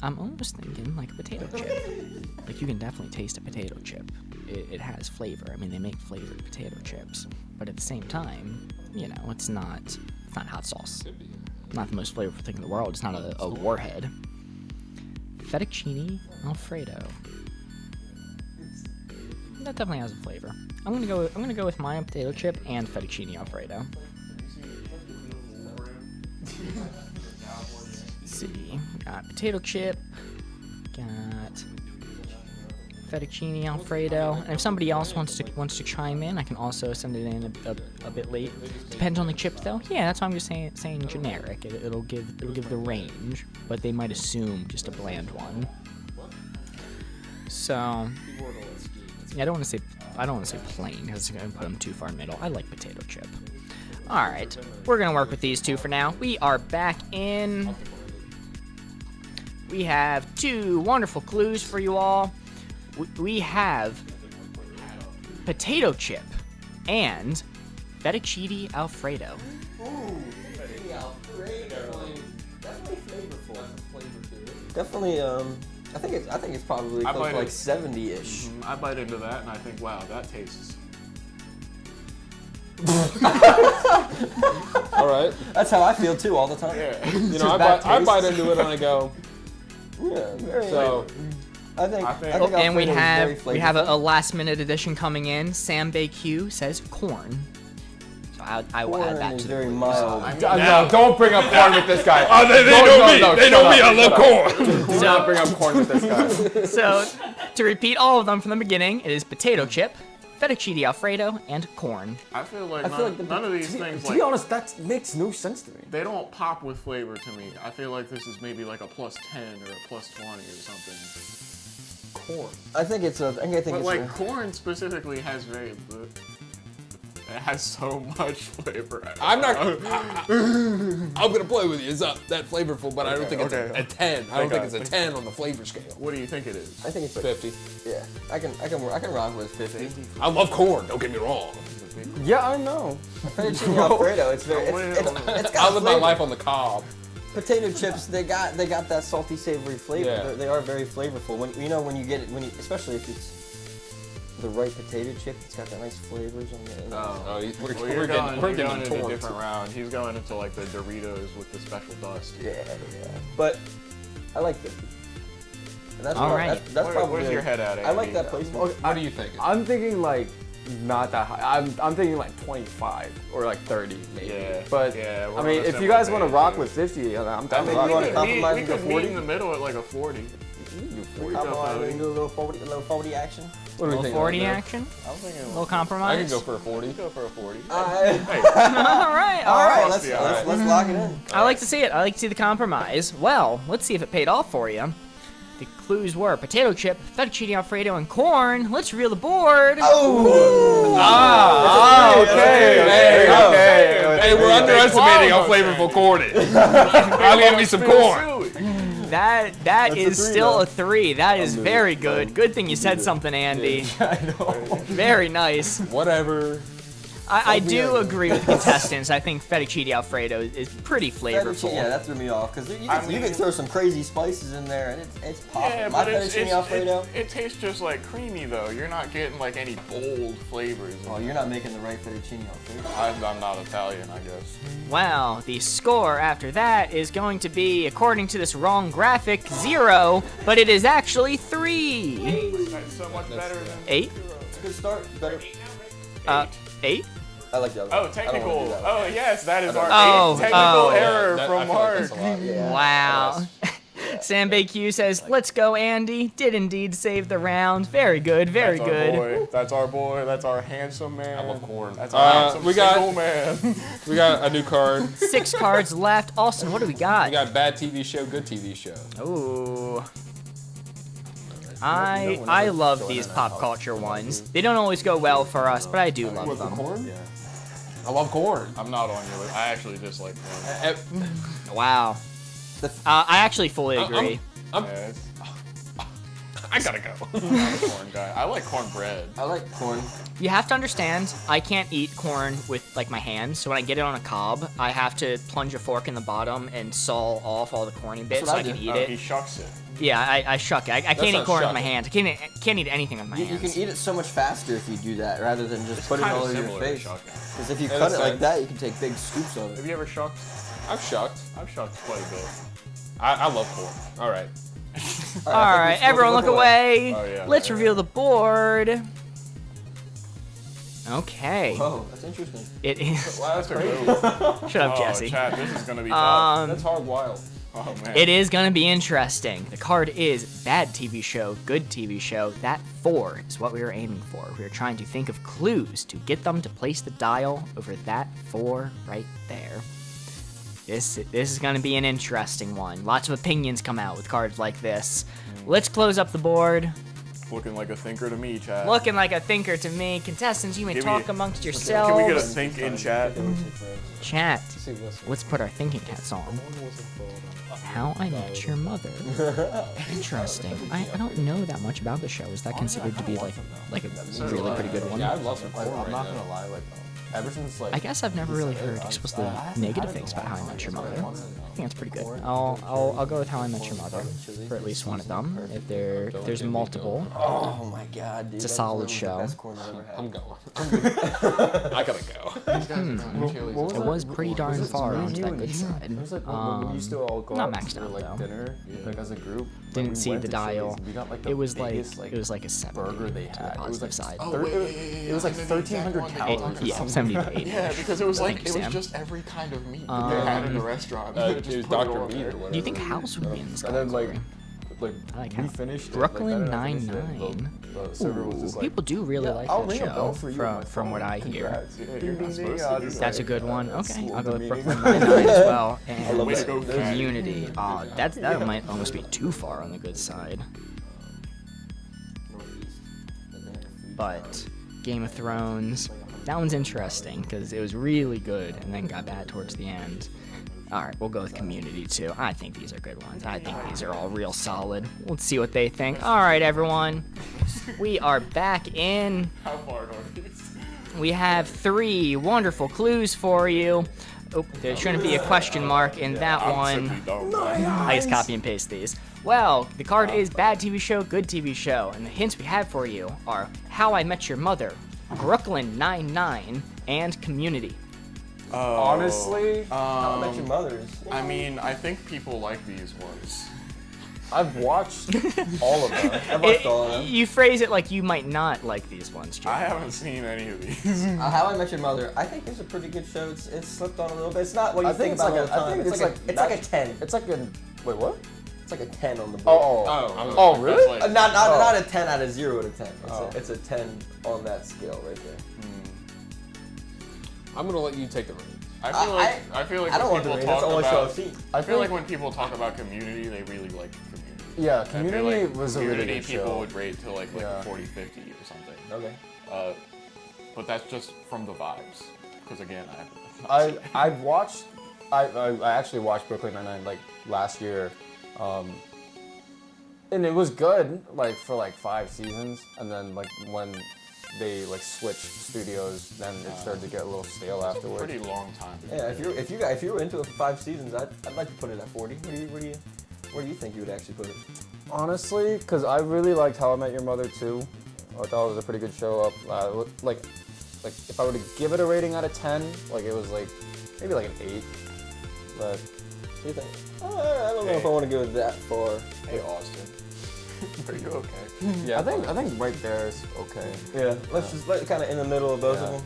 S1: I'm almost thinking like a potato chip. Like, you can definitely taste a potato chip. It has flavor. I mean, they make flavored potato chips. But at the same time, you know, it's not hot sauce. Not the most flavorful thing in the world. It's not a warhead. Fettuccine Alfredo. That definitely has a flavor. I'm gonna go with my potato chip and fettuccine Alfredo. Let's see. Got potato chip. Got fettuccine Alfredo. And if somebody else wants to chime in, I can also send it in a bit late. Depends on the chip, though. Yeah, that's why I'm just saying generic. It'll give the range, but they might assume just a bland one. So yeah, I don't want to say plain because it's gonna put them too far middle. I like potato chip. All right, we're gonna work with these 2 for now. We are back in. We have 2 wonderful clues for you all. We have potato chip, and fettuccine Alfredo.
S3: Definitely flavorful. Definitely, I think it's probably
S4: I
S3: close
S4: might
S3: to like
S4: have-
S3: 70-ish.
S4: I bite into that and I think, wow, that tastes.
S2: All right.
S3: That's how I feel too all the time.
S4: Yeah.
S2: You know, I
S3: bad
S2: bite
S3: taste.
S2: into it and I go.
S3: Yeah, very.
S2: So
S3: I think
S1: And we
S3: Alfredo is very
S1: have a
S3: flavorful.
S1: last minute addition coming in. Sam Q says corn. So I will add
S3: Corn
S1: that
S3: is
S1: to the
S3: very
S1: quiz.
S3: mild.
S5: No, don't bring up corn with this guy.
S2: Oh, they know me. They know me. I love corn.
S5: Do not bring up corn with this guy.
S1: So to repeat all of them from the beginning, it is potato chip, fettuccine Alfredo, and corn.
S4: I feel like,
S3: feel
S4: none of these things,
S5: To be honest, that makes no sense to me.
S4: they don't pop with flavor to me. I feel like this is maybe like a +10 or a +20 or something.
S2: corn.
S3: I think it's
S4: But like corn specifically has it has so much flavor.
S2: I'm not. I'm gonna play with you. It's not that flavorful, but I don't think it's
S4: okay.
S2: a 10. I don't think it's a
S4: Okay.
S2: 10 on the flavor scale.
S4: What do you think it is?
S3: I think it's like
S2: 50.
S3: yeah. I can rock with 50.
S2: I love corn. Don't get me wrong.
S5: Yeah, I know.
S3: Fettuccine Alfredo. It's very. It's
S2: I
S3: got
S2: live my
S3: flavor.
S2: life on the cob.
S3: Potato chips. They got that salty, savory flavor.
S2: Yeah.
S3: They are very flavorful. When you get it especially if it's the right potato chip, it's got that nice flavors on the.
S2: Oh,
S4: Well,
S2: we're
S4: you're
S2: getting
S4: going into a
S2: torn.
S4: different round. He's going into like the Doritos with the special dust.
S3: Yeah. But I like 50. And that's
S1: All
S3: prob-
S1: right.
S3: That's probably.
S4: Where's your head at,
S3: I like
S4: Andy?
S3: that placement.
S2: What are you thinking?
S5: I'm thinking like not that high. I'm thinking like 25 or like 30 maybe.
S4: Yeah,
S5: But
S4: yeah, we're
S5: I mean,
S4: on a
S5: if you
S4: similar
S5: guys want to
S4: page,
S5: rock
S4: yeah.
S5: with 50, I'm
S3: I
S5: down to
S3: think
S5: rock
S3: we
S5: with
S3: wanna
S5: it.
S3: compromise
S4: We
S3: and go
S4: could meet
S3: 40?
S4: in the middle at like a 40.
S3: Come on, we can do a little 40 action.
S2: What do we
S1: Little
S2: think?
S1: 40
S2: Right
S1: action,
S4: I'm thinking
S1: little
S2: I
S1: compromise.
S2: can go for a 40.
S4: go for a 40.
S1: all right,
S3: All right,
S4: Must be all right.
S3: let's lock it in.
S1: I like to see it. I like to see the compromise. Well, let's see if it paid off for you. The clues were potato chip, fettuccine Alfredo, and corn. Let's reveal the board.
S2: Hey, we're underestimating how flavorful corn is. I'll give me some corn.
S1: That is
S3: a three,
S1: still
S3: though.
S1: a 3. That is very good. Good thing you said something, Andy. Very nice.
S2: Whatever.
S1: I do agree with the contestants. I think fettuccine Alfredo is pretty flavorful.
S3: Yeah, that threw me off because you
S4: mean-
S3: can throw some crazy spices in there and it's popping.
S4: Yeah,
S3: My
S4: but
S3: fettuccine Alfredo.
S4: it tastes just like creamy though. You're not getting like any bold flavors.
S3: Oh, you're not making the right fettuccine Alfredo.
S4: I'm not Italian, I guess.
S1: Wow, the score after that is going to be, according to this wrong graphic, 0, but it is actually 3.
S4: That's so much better than
S1: 8?
S3: It's a good start. Better.
S1: 8?
S3: I like the other.
S4: Oh,
S3: one. I don't
S4: technical.
S3: wanna do that.
S4: Oh, yes, that is our
S1: Oh,
S4: technical
S1: oh.
S4: error
S2: I
S4: from
S2: feel like
S4: Mark.
S2: that's a lot.
S3: Yeah.
S1: Wow. Sam Q says, let's go, Andy. Did indeed save the round. Very good, very
S4: That's
S1: good.
S4: Our boy. That's our boy. That's our handsome man.
S2: I love corn.
S4: That's our handsome
S2: we got-
S4: single man.
S2: We got a new card.
S1: 6 cards left. Austin, what do we got?
S2: We got bad TV show, good TV show.
S1: Ooh. I love these pop culture ones. They don't always go well for us, but I do love them.
S2: Corn? I love corn.
S4: I'm not on your list. I actually dislike corn.
S1: Wow. I actually fully agree.
S4: Yeah, it's-
S2: I gotta go.
S4: I'm a corn guy. I like cornbread.
S3: I like corn.
S1: You have to understand, I can't eat corn with like my hands, so when I get it on a cob, I have to plunge a fork in the bottom and saw off all the corny bits
S3: That's
S1: so
S3: what
S1: I
S3: I
S1: can
S3: do.
S1: eat
S4: Oh,
S1: it.
S4: he shucks it.
S1: Yeah, I shuck it. I can't eat
S2: not
S1: corn with my
S2: shucking.
S1: hands. I can't eat anything with my
S3: You
S1: hands.
S3: can eat it so much faster if you do that rather than just put it
S4: Kinda
S3: all over your
S4: similar to
S3: face.
S4: shucking.
S3: Because if you
S2: In
S3: cut
S2: a
S3: it like
S2: sense.
S3: that, you can take big scoops of
S4: Have
S3: it.
S4: you ever shucked?
S2: I've shucked.
S4: I've shucked quite a bit.
S2: I love corn. All right.
S1: All right, everyone look away.
S4: Oh, yeah.
S1: Let's reveal the board. Okay.
S3: Oh, that's interesting.
S1: It is.
S4: Wow, that's a good one.
S1: Shut up,
S4: Oh,
S1: Jesse.
S4: chat, this is gonna be tough.
S2: That's hard wild.
S4: Oh man.
S1: It is gonna be interesting. The card is bad TV show, good TV show. That 4 is what we were aiming for. We were trying to think of clues to get them to place the dial over that 4 right there. This is gonna be an interesting one. Lots of opinions come out with cards like this. Let's close up the board.
S4: Looking like a thinker to me, chat.
S1: Looking like a thinker to me. Contestants, you may
S4: Give me-
S1: talk amongst
S4: Can we get a
S1: yourselves.
S4: think in chat?
S1: Chat, let's put our thinking hats on. How I Met Your Mother. Interesting. I don't know that much about the show. Is that considered to be like a really pretty good one?
S5: Yeah, I've lost my
S3: Like, I'm not gonna lie, like, ever since like
S1: I guess I've never really heard explicitly negative things about How I Met Your Mother. I think that's pretty good. I'll go with How I Met Your Mother for at least one of them. If there's multiple,
S3: oh my god, dude,
S1: It's a
S3: that
S1: solid
S3: was the
S1: show.
S3: best corn I've ever had.
S2: I'm going. I gotta go.
S1: it was pretty darn far onto that good side.
S5: It was like when we used to all go
S1: not
S5: out
S1: maxed
S5: for
S1: out,
S5: like
S1: though.
S5: dinner, like as a group.
S1: Didn't
S5: we
S1: see
S5: went
S1: the
S5: to
S1: dial.
S5: Chili's, we got, like, the
S1: It was
S5: biggest,
S1: like a 70
S5: burger they
S1: to the
S5: had. It was
S1: positive
S5: like
S1: side.
S5: it was like 1,300 calories.
S1: Yeah, 70 to 80.
S4: Yeah, because it was like
S1: Thank you,
S4: it was
S1: Sam.
S4: just every kind of meat that they had in the restaurant. They
S2: It
S4: just
S2: was
S4: put it
S2: Dr.
S4: on
S2: Meat
S4: there.
S2: or whatever.
S1: Do you think House would be in this
S5: And then
S1: category?
S5: like
S1: I like
S5: we
S1: how-
S5: finished it,
S1: Brooklyn
S5: like, I finished it,
S1: Nine-Nine.
S5: The server was just like,
S1: People do really like
S5: I'll
S1: that
S5: ring a bell
S1: show,
S5: for you.
S1: from what I hear.
S5: Congrats.
S4: Yeah,
S5: Ding,
S4: you're
S5: ding,
S4: not
S5: ding.
S4: supposed
S5: I'll
S4: to
S5: just
S4: do
S1: That's a
S5: like,
S1: good one. Okay,
S5: school
S1: I'll go with
S5: meeting.
S1: Brooklyn Nine-Nine as well.
S3: love
S1: And
S4: Way to go, Cat.
S1: Community. That might almost be too far on the good side. But Game of Thrones, that one's interesting because it was really good and then got bad towards the end. All right, we'll go with Community too. I think these are good ones. I think these are all real solid. Let's see what they think. All right, everyone, we are back in.
S4: How far northeast?
S1: We have 3 wonderful clues for you. Oh, there shouldn't be a question mark in that one.
S4: Simply dumb.
S1: I just copy and paste these. Well, the card is bad TV show, good TV show, and the hints we have for you are How I Met Your Mother, Brooklyn Nine-Nine, and Community.
S5: Honestly,
S3: How I Met Your Mother's.
S4: I mean, I think people like these ones.
S5: I've watched all of them.
S3: I've watched all of them.
S1: You phrase it like you might not like these ones, Jim.
S4: I haven't seen any of these.
S3: How I Met Your Mother. I think it's a pretty good show. It's slipped on a little bit. It's not what you
S5: I think
S3: think
S5: it's
S3: about
S5: like
S3: all the time. It's like a 10.
S5: It's like a wait, what?
S3: It's like a 10 on the board.
S5: Oh, really?
S4: That's like-
S3: Not a 10 out of 0 to 10. It's a 10 on that scale right there.
S2: I'm gonna let you take the reins.
S4: I feel like
S3: I don't
S4: when
S3: want the
S4: people
S3: ring. That's
S4: talk
S3: the only show I've
S4: about.
S3: seen.
S4: I feel like when people talk about Community, they really like Community.
S5: Yeah,
S4: I feel
S5: Community
S4: like
S5: was a really
S4: Community
S5: good
S4: people
S5: show.
S4: would rate to like
S5: Yeah.
S4: a 40-50 or something.
S3: Okay.
S4: But that's just from the vibes. Because again,
S5: I've watched. I actually watched Brooklyn Nine-Nine like last year, and it was good like for like 5 seasons, and then like when they like switched studios, then it started to get a little stale afterwards.
S4: pretty long time.
S3: Yeah, if you were into it for 5 seasons, I'd like to put it at 40. Where do you think you would actually put it?
S5: Honestly, because I really liked How I Met Your Mother too. I thought it was a pretty good show. Like if I were to give it a rating out of 10, like it was like maybe like an 8. But
S3: What do you think? I don't know if I want to go that far.
S4: Hey Austin, are you okay?
S5: yeah, I think right there is okay.
S3: Yeah, let's just kind of in the middle of both of them.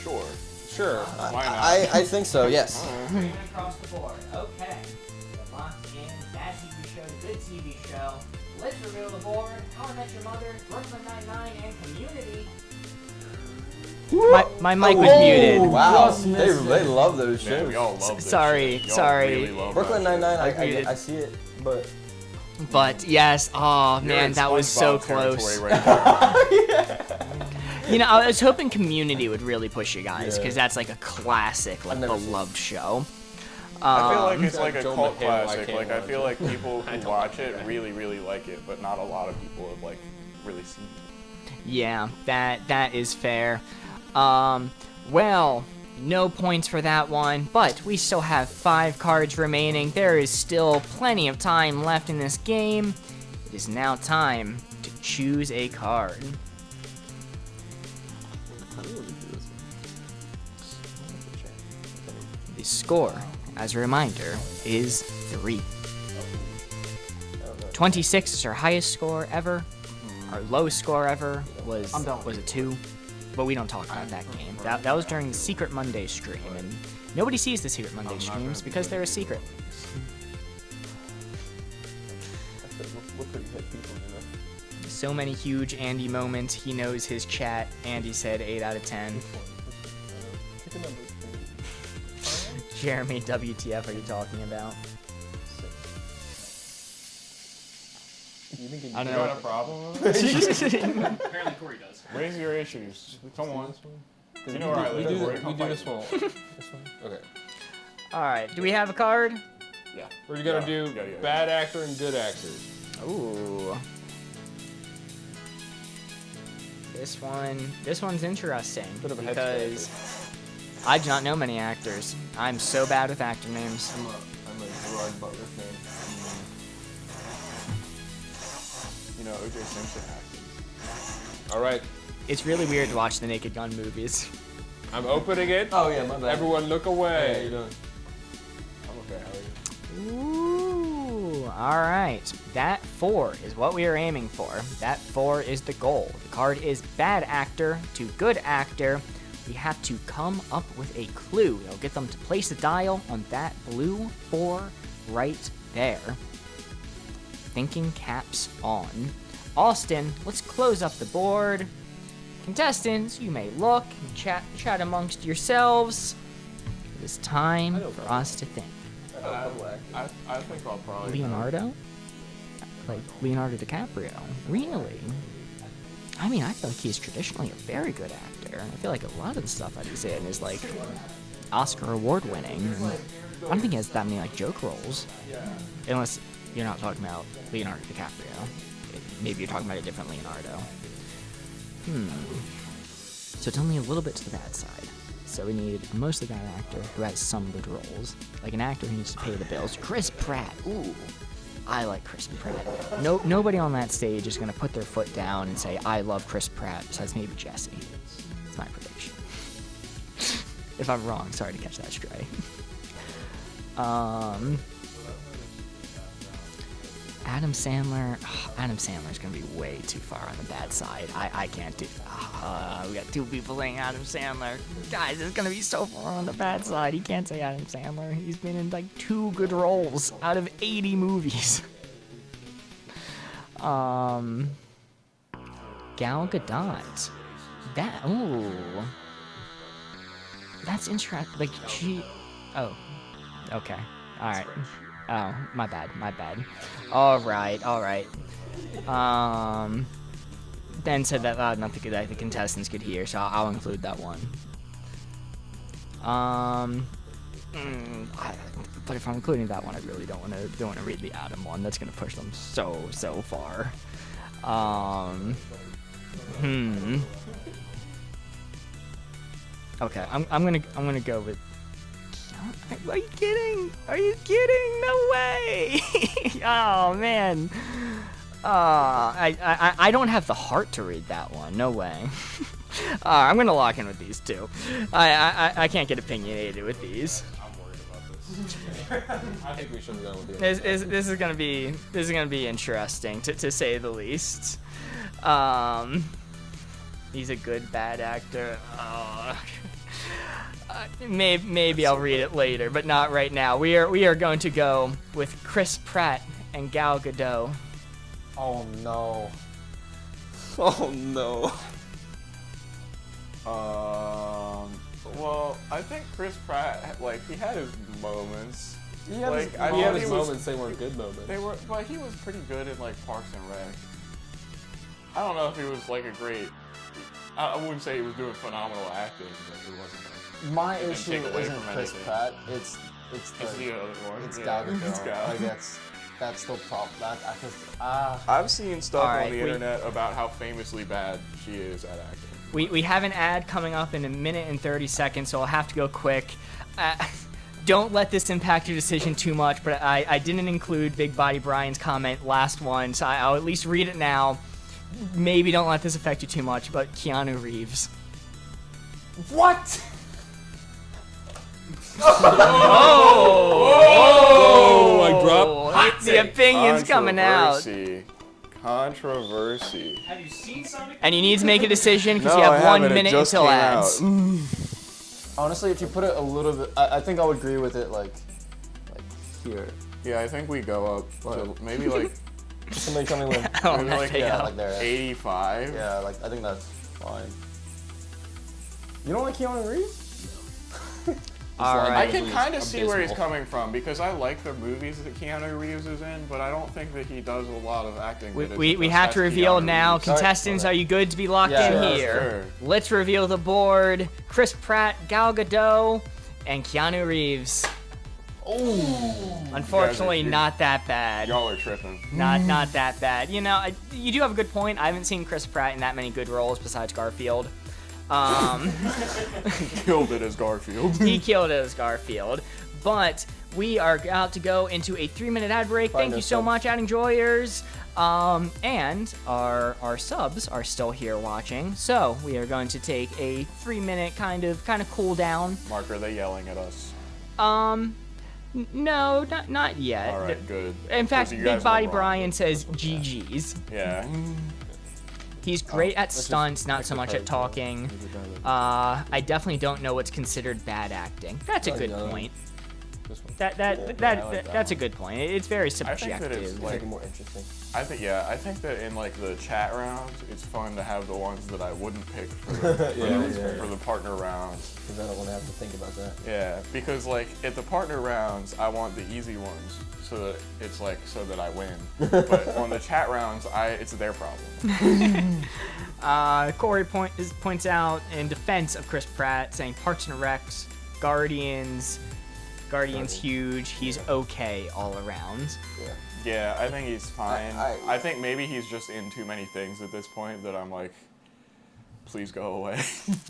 S4: Sure.
S5: Sure.
S4: Why not?
S3: I think so. Yes.
S1: Across the board. Okay. We're locked in. Bad TV show, good TV show. Let's reveal the board. How I Met Your Mother, Brooklyn Nine-Nine, and Community. My mic was muted.
S3: Wow, they love those
S4: Man,
S3: shows.
S4: we all love this
S1: Sorry,
S4: shit. Y'all
S1: sorry.
S4: Really love
S3: Brooklyn
S4: that shit.
S3: Nine-Nine,
S1: Agreed.
S3: I see it, but
S1: But yes, oh
S4: You're
S1: man,
S4: in
S1: that was so
S4: SpongeBob
S1: close.
S4: territory right now.
S1: You know, I was hoping Community would really push you guys because
S3: Yeah.
S1: that's like a classic, like
S3: never seen
S1: beloved show.
S4: I feel like it's like a
S2: Joe
S4: cult
S2: McHale, I
S4: classic.
S2: can't
S4: Like I
S2: watch
S4: feel
S2: it.
S4: like people who watch it really, really like it, but not a lot of people have like really seen it.
S1: Yeah, that is fair. Well, no points for that one, but we still have 5 cards remaining. There is still plenty of time left in this game. It is now time to choose a card. The score, as a reminder, is 3. 26 is our highest score ever. Our lowest score ever was a 2, but we don't talk about that game. That was during the Secret Monday stream, and nobody sees the Secret Monday streams because they're a secret. So many huge Andy moments. He knows his chat. Andy said 8 out of 10. Jeremy, WTF are you talking about?
S2: You think
S1: I
S4: You
S1: don't
S4: got a
S1: know.
S4: problem with it?
S6: Apparently Corey does.
S4: Raise your issues. Come on.
S2: This one?
S4: You know where I
S2: We
S4: live.
S2: do,
S4: Corey,
S2: we
S4: come
S2: do
S4: fight
S2: this
S4: me.
S2: one. This one? Okay.
S1: All right. Do we have a card?
S4: Yeah.
S2: We're gonna do
S4: Yeah.
S2: bad actor and good actor.
S1: Ooh. This one's interesting
S2: Bit of a head
S1: because I do not know many actors. I'm so bad with actor names.
S3: I'm a Gerard Butler fan.
S4: You know, O.J. Simpson acted.
S2: All right.
S1: It's really weird to watch the Naked Gun movies.
S2: I'm opening it.
S3: Oh yeah, my bad.
S2: Everyone look
S3: Hey, how you
S2: away.
S3: doing?
S4: I'm okay. How are you?
S1: Ooh, all right. That 4 is what we are aiming for. That 4 is the goal. The card is bad actor to good actor. We have to come up with a clue. It'll get them to place a dial on that blue 4 right there. Thinking caps on. Austin, let's close up the board. Contestants, you may look and chat amongst yourselves. It is time for us to think.
S4: I think I'll probably.
S1: Leonardo? Like Leonardo DiCaprio? Really? I mean, I feel like he's traditionally a very good actor. I feel like a lot of the stuff that he's in is like Oscar award winning. I don't think he has that many like joke roles. Unless you're not talking about Leonardo DiCaprio. Maybe you're talking about a different Leonardo. So it's only a little bit to the bad side. So we need a mostly bad actor who has some good roles. Like an actor who needs to pay the bills. Chris Pratt. Ooh. I like Chris Pratt. Nobody on that stage is going to put their foot down and say, I love Chris Pratt, besides maybe Jesse. It's my prediction. If I'm wrong, sorry to catch that stray. Adam Sandler. Adam Sandler's gonna be way too far on the bad side. I can't do. We got 2 people saying Adam Sandler. Guys, it's gonna be so far on the bad side. He can't say Adam Sandler. He's been in like 2 good roles out of 80 movies. Gal Gadot. That's interesting. Like she. Oh. Okay. All right. Oh, my bad. All right. Ben said that nothing that the contestants could hear, so I'll include that one. But if I'm including that one, I really don't want to read the Adam one. That's gonna push them so far. Okay, I'm gonna go with. Are you kidding? No way! Oh man. I don't have the heart to read that one. No way. I'm gonna lock in with these 2. I can't get opinionated with these.
S4: I'm worried about this.
S2: I think we should have gone with the
S1: This is gonna be interesting to say the least. He's a good bad actor. Maybe I'll read it later, but not right now. We are going to go with Chris Pratt and Gal Gadot.
S5: Oh no. Oh no.
S4: Well, I think Chris Pratt, like, he had his moments.
S5: He had
S4: Like,
S5: his,
S4: I
S2: He had
S4: thought
S2: his
S4: he was-
S2: moments, they weren't good moments.
S4: They were, but he was pretty good in like Parks and Rec. I don't know if he was like a great. I wouldn't say he was doing phenomenal acting, but he wasn't. Like,
S5: my
S4: didn't
S5: issue
S4: take away
S5: isn't
S4: from
S5: Chris
S4: anything.
S5: Pratt. It's
S4: It's
S5: the
S4: the other one.
S5: it's
S4: Yeah,
S5: Gal
S4: it's
S5: Gadot.
S4: Gal.
S5: Like that's the problem.
S4: I've seen stuff
S1: Alright,
S4: on the
S1: we-
S4: internet about how famously bad she is at acting.
S1: We have an ad coming up in 1 minute and 30 seconds, so I'll have to go quick. Don't let this impact your decision too much, but I didn't include Big Body Brian's comment last one, so I'll at least read it now. Maybe don't let this affect you too much, but Keanu Reeves.
S5: What?
S2: Oh, I dropped.
S1: The opinion's coming out.
S4: Controversy.
S6: Have you seen Sonic?
S1: And you need to make a decision because
S4: No,
S1: you
S4: I
S1: have 1
S4: haven't. It
S1: minute
S4: just
S1: until
S4: came
S1: ads.
S4: out.
S5: Honestly, if you put it a little bit, I think I would agree with it like here.
S4: Yeah, I think we go up to maybe like
S5: Somebody tell me when.
S1: Oh,
S4: maybe like
S5: Yeah, like there.
S4: 85.
S5: Yeah, like I think that's fine. You don't like Keanu Reeves?
S1: All
S2: like-
S1: right.
S4: I can kind of see where he's
S2: abysmal.
S4: coming from because I like the movies that Keanu Reeves is in, but I don't think that he does a lot of acting. that
S1: We
S4: isn't
S1: have
S4: just
S1: to
S4: as
S1: reveal
S4: Keanu
S1: now.
S4: Reeves.
S1: Contestants, are you good to be locked
S5: Yeah,
S1: in
S5: sure,
S1: here? Let's reveal the board. Chris Pratt, Gal Gadot, and Keanu Reeves.
S5: Oh.
S1: Unfortunately,
S4: you're-
S1: not that bad.
S4: Y'all are tripping.
S1: Not that bad. You know, you do have a good point. I haven't seen Chris Pratt in that many good roles besides Garfield.
S4: Killed it as Garfield.
S1: He killed it as Garfield. But we are about to go into a 3-minute ad break. Thank you so much, ad enjoyers. And our subs are still here watching. So we are going to take a 3-minute kind of cool down.
S4: Mark, are they yelling at us?
S1: No, not yet.
S4: All right, good.
S1: In fact,
S4: 'Cause you
S1: Big
S4: guys
S1: Body
S4: were wrong.
S1: Brian says GG's.
S4: Yeah.
S1: He's great at stunts, not so much at talking. I definitely don't know what's considered bad acting. That's a good point.
S2: This one.
S1: That's a good point. It's very
S4: I think that
S1: subjective.
S4: it's
S3: Make
S4: like,
S3: it more interesting.
S4: I think that in like the chat rounds, it's fun to have the ones that I wouldn't pick for the partner rounds.
S3: Because I don't want to have to think about that.
S4: Yeah, because like at the partner rounds, I want the easy ones so that it's like so that I win. But on the chat rounds, it's their problem.
S1: Corey points out in defense of Chris Pratt, saying Parks and Recs, Guardians huge. He's okay all around.
S4: Yeah, I think he's fine.
S3: I-
S4: I think maybe he's just in too many things at this point that I'm like, please go away.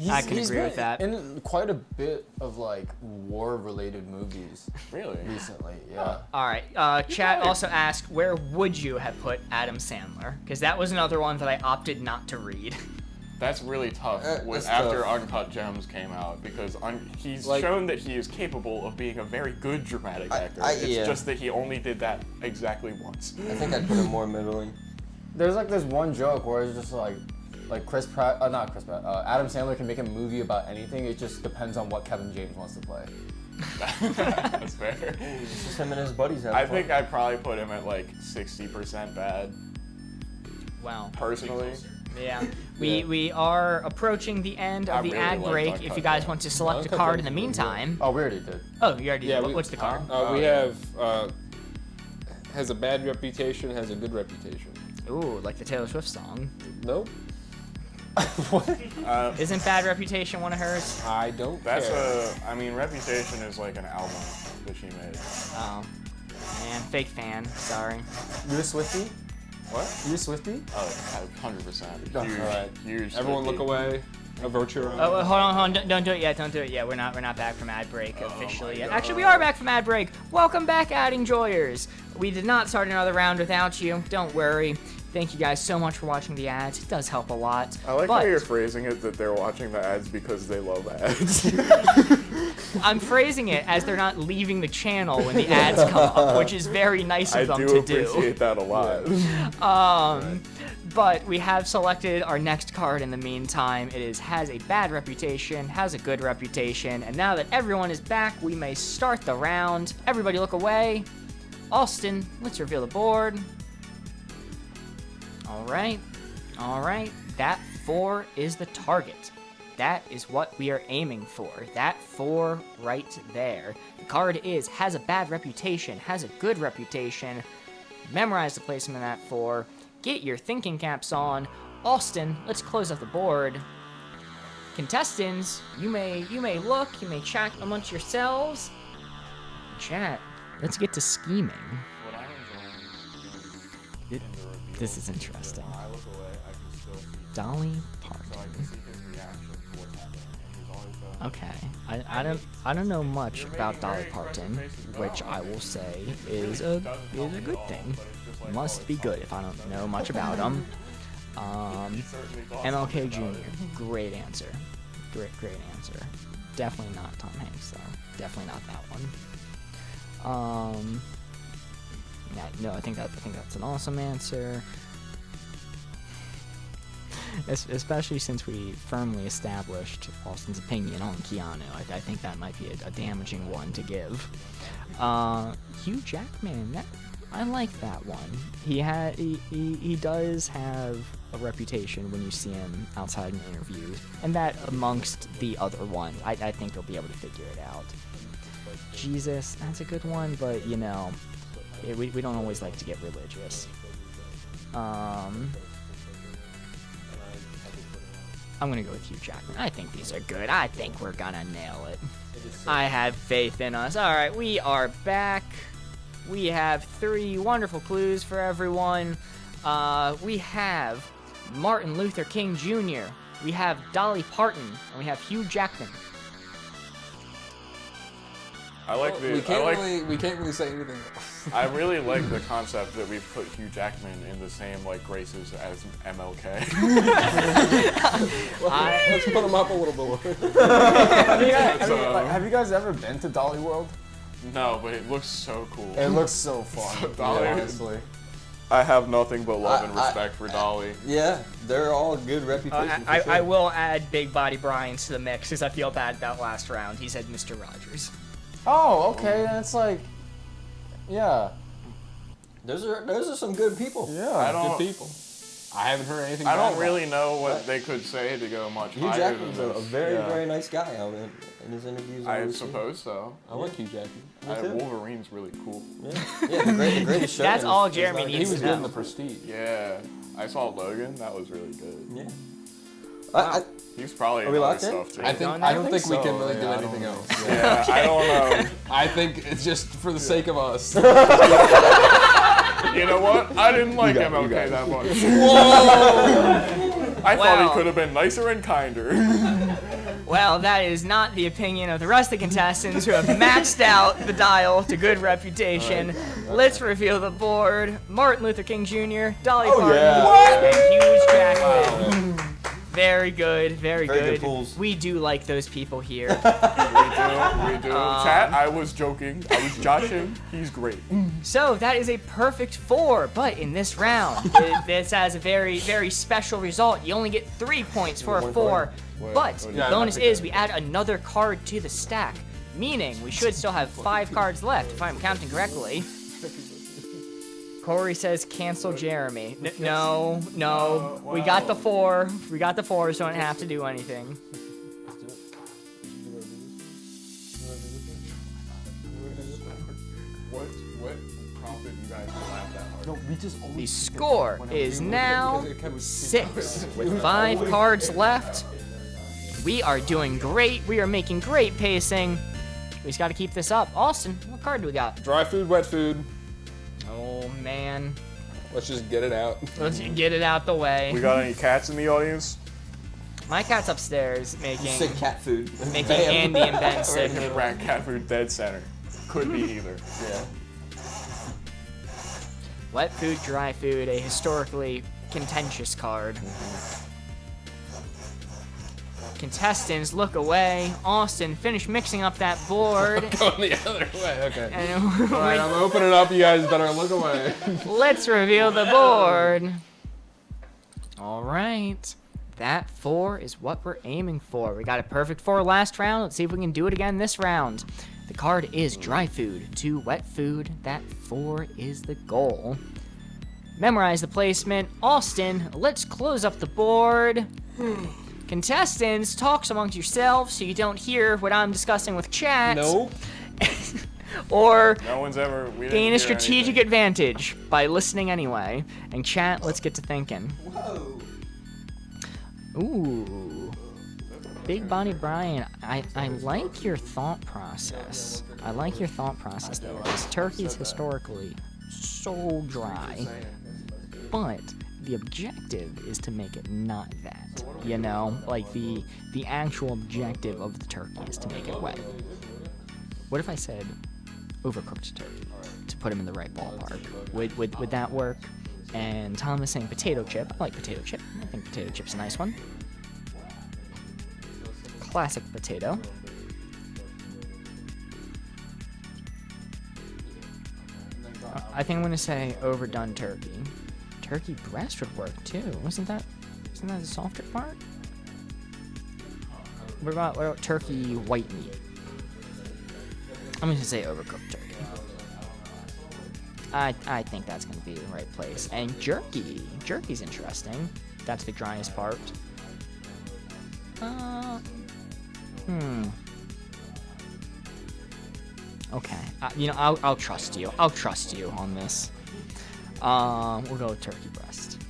S1: I can
S5: He's
S1: agree with
S5: been
S1: that.
S5: in quite a bit of like war-related movies
S4: Really?
S5: recently. Yeah.
S1: All right. Chat also asked, where would you have put Adam Sandler? Because that was another one that I opted not to read.
S4: That's really tough
S3: That's
S4: after
S3: tough.
S4: Uncut Gems came out because he's
S2: Like-
S4: shown that he is capable of being a very good dramatic actor. It's
S3: yeah.
S4: just that he only did that exactly once.
S3: I think I'd put him more middling.
S5: There's like this one joke where it's just like Chris Pratt, not Chris Pratt, Adam Sandler can make a movie about anything. It just depends on what Kevin James wants to play.
S4: That's fair.
S3: It's just him and his buddies having
S4: I
S3: fun.
S4: think I'd probably put him at like 60% bad,
S1: Wow.
S4: personally.
S1: Yeah. We are approaching the end of
S4: I
S1: the
S4: really
S1: ad
S4: like
S1: break.
S4: Uncut
S1: If you guys
S4: Gems.
S1: want to select a
S2: Uncut
S1: card in
S2: Gems
S1: the
S2: is really
S1: meantime.
S5: Oh, we already did.
S1: Oh, you already did. What's the card?
S2: We have has a bad reputation, has a good reputation.
S1: Ooh, like the Taylor Swift song.
S2: Nope.
S1: Isn't Bad Reputation one of hers?
S2: I don't
S4: That's
S2: care.
S4: I mean, Reputation is like an album that she made.
S1: Oh. Man, fake fan. Sorry.
S5: You a Swiftie?
S4: What?
S5: You a Swiftie?
S4: Oh, 100%.
S5: All
S4: Huge,
S2: right.
S4: huge.
S2: Everyone look away. Avert your eyes.
S1: Oh, hold on. Don't do it yet. Don't do it yet. We're not back from ad break officially yet. Actually, we are back from ad break. Welcome back, ad enjoyers. We did not start another round without you. Don't worry. Thank you guys so much for watching the ads. It does help a lot.
S4: I like
S1: but
S4: how you're phrasing it that they're watching the ads because they love ads.
S1: I'm phrasing it as they're not leaving the channel when the ads come up, which is very nice
S4: I
S1: of them
S4: do
S1: to
S4: appreciate that a lot.
S1: But we have selected our next card in the meantime. It has a bad reputation, has a good reputation, and now that everyone is back, we may start the round. Everybody look away. Austin, let's reveal the board. All right. That 4 is the target. That is what we are aiming for. That 4 right there. The card has a bad reputation, has a good reputation. Memorize the placement of that 4. Get your thinking caps on. Austin, let's close up the board. Contestants, you may look, you may chat amongst yourselves. Chat, let's get to scheming. This is interesting. Dolly Parton. Okay, I don't know much about Dolly Parton, which I will say is a good thing. Must be good if I don't know much about him. MLK Jr. Great answer. Great answer. Definitely not Tom Hanks though. Definitely not that one. Yeah, no, I think that's an awesome answer. Especially since we firmly established Austin's opinion on Keanu, I think that might be a damaging one to give. Hugh Jackman, I like that one. He does have a reputation when you see him outside in interviews, and that amongst the other ones, I think he'll be able to figure it out. Jesus, that's a good one, but you know, we don't always like to get religious. I'm gonna go with Hugh Jackman. I think these are good. I think we're gonna nail it. I have faith in us. All right, we are back. We have 3 wonderful clues for everyone. We have Martin Luther King Jr., we have Dolly Parton, and we have Hugh Jackman.
S4: I like the.
S2: We can't really say anything else.
S4: I really like the concept that we've put Hugh Jackman in the same like races as MLK.
S2: Let's put him up a little bit.
S5: Have you guys ever been to Dolly World?
S4: No, but it looks so cool.
S5: It looks so fun.
S4: Dolly,
S5: honestly.
S4: I have nothing but love and respect for Dolly.
S3: Yeah, they're all good reputation. For sure.
S1: I will add Big Body Brian to the mix because I feel bad about last round. He said Mr. Rogers.
S5: Oh, okay. That's like, yeah.
S3: Those are some good people.
S5: Yeah,
S2: Good people. I haven't heard anything.
S4: I
S2: bad
S4: don't really
S2: about
S4: know what they could say to go much
S3: Hugh
S4: higher
S3: Jackman's
S4: than
S3: a
S4: this.
S3: very,
S4: Yeah.
S3: very nice guy in his interviews.
S4: I suppose so.
S2: I like Hugh Jackman.
S3: too.
S4: Wolverine's really cool.
S3: Yeah, the greatest show.
S1: That's all Jeremy
S2: He
S1: needs
S2: was
S1: to
S2: good in
S1: know.
S2: The Prestige.
S4: Yeah, I saw Logan. That was really good.
S3: Yeah.
S1: Wow.
S4: He's probably
S3: Are
S4: in
S3: we
S4: other
S3: locked in?
S4: stuff too.
S2: I don't think we
S5: so.
S2: can really do
S5: Yeah, I
S2: anything
S5: don't
S2: else.
S4: Yeah, I don't know.
S2: I think it's just for the sake of us.
S4: You know what? I didn't like
S2: got it,
S4: MLK
S2: you got it.
S4: that much.
S1: Whoa!
S4: I thought
S1: Well.
S4: he could have been nicer and kinder.
S1: Well, that is not the opinion of the rest of the contestants who have maxed out the dial to good reputation. Let's reveal the board. Martin Luther King Jr., Dolly Parton, and Hugh Jackman. Very good, very
S3: good pulls.
S1: We do like those people here.
S4: We do. Chat, I was joking. I was joshing. He's great.
S1: So that is a perfect 4, but in this round, this has a very, very special result. You only get 3 points for a 4, but the bonus is we add another card to the stack, meaning we should still have 5 cards left, if I'm counting correctly. Corey says cancel Jeremy. No, we got the 4. We got the 4, so I don't have to do anything.
S4: What prompted you guys to laugh that hard?
S1: The score is now 6 with 5 cards left. We are doing great. We are making great pacing. We just got to keep this up. Austin, what card do we got?
S2: Dry food, wet food.
S1: Oh man,
S2: Let's just get it out.
S1: let's get it out the way.
S4: We got any cats in the audience?
S1: My cat's upstairs
S3: You
S1: making
S3: said cat food.
S1: making
S3: Bam.
S1: Andy and Ben sick.
S4: Rat Cat Food Dead Center. Could be either.
S3: Yeah.
S1: Wet food, dry food, a historically contentious card. Contestants, look away. Austin, finish mixing up that board.
S2: Going the other way. Okay.
S1: And
S2: All right, I'm opening it up. You guys better look away.
S1: let's reveal the board. All right. That 4 is what we're aiming for. We got a perfect 4 last round. Let's see if we can do it again this round. The card is dry food to wet food. That 4 is the goal. Memorize the placement. Austin, let's close up the board. Contestants, talk amongst yourselves so you don't hear what I'm discussing with chat.
S2: Nope.
S1: Or
S4: No one's ever. We didn't
S1: gain a
S4: hear
S1: strategic
S4: anything.
S1: advantage by listening anyway. And chat, let's get to thinking.
S3: Whoa.
S1: Ooh. Big Body Brian, I like your thought process. I like your thought process though. This turkey is historically so dry. But the objective is to make it not that. You know? Like the actual objective of the turkey is to make it wet. What if I said overcooked turkey to put him in the right ballpark? Would that work? And Tom is saying potato chip. I like potato chip. I think potato chip's a nice one. Classic potato. I think I'm gonna say overdone turkey. Turkey breast would work too. Isn't that the softer part? What about turkey white meat? I'm gonna say overcooked turkey. I think that's gonna be the right place. And jerky. Jerky's interesting. That's the driest part. Okay. You know, I'll trust you. I'll trust you on this. We'll go with turkey breast.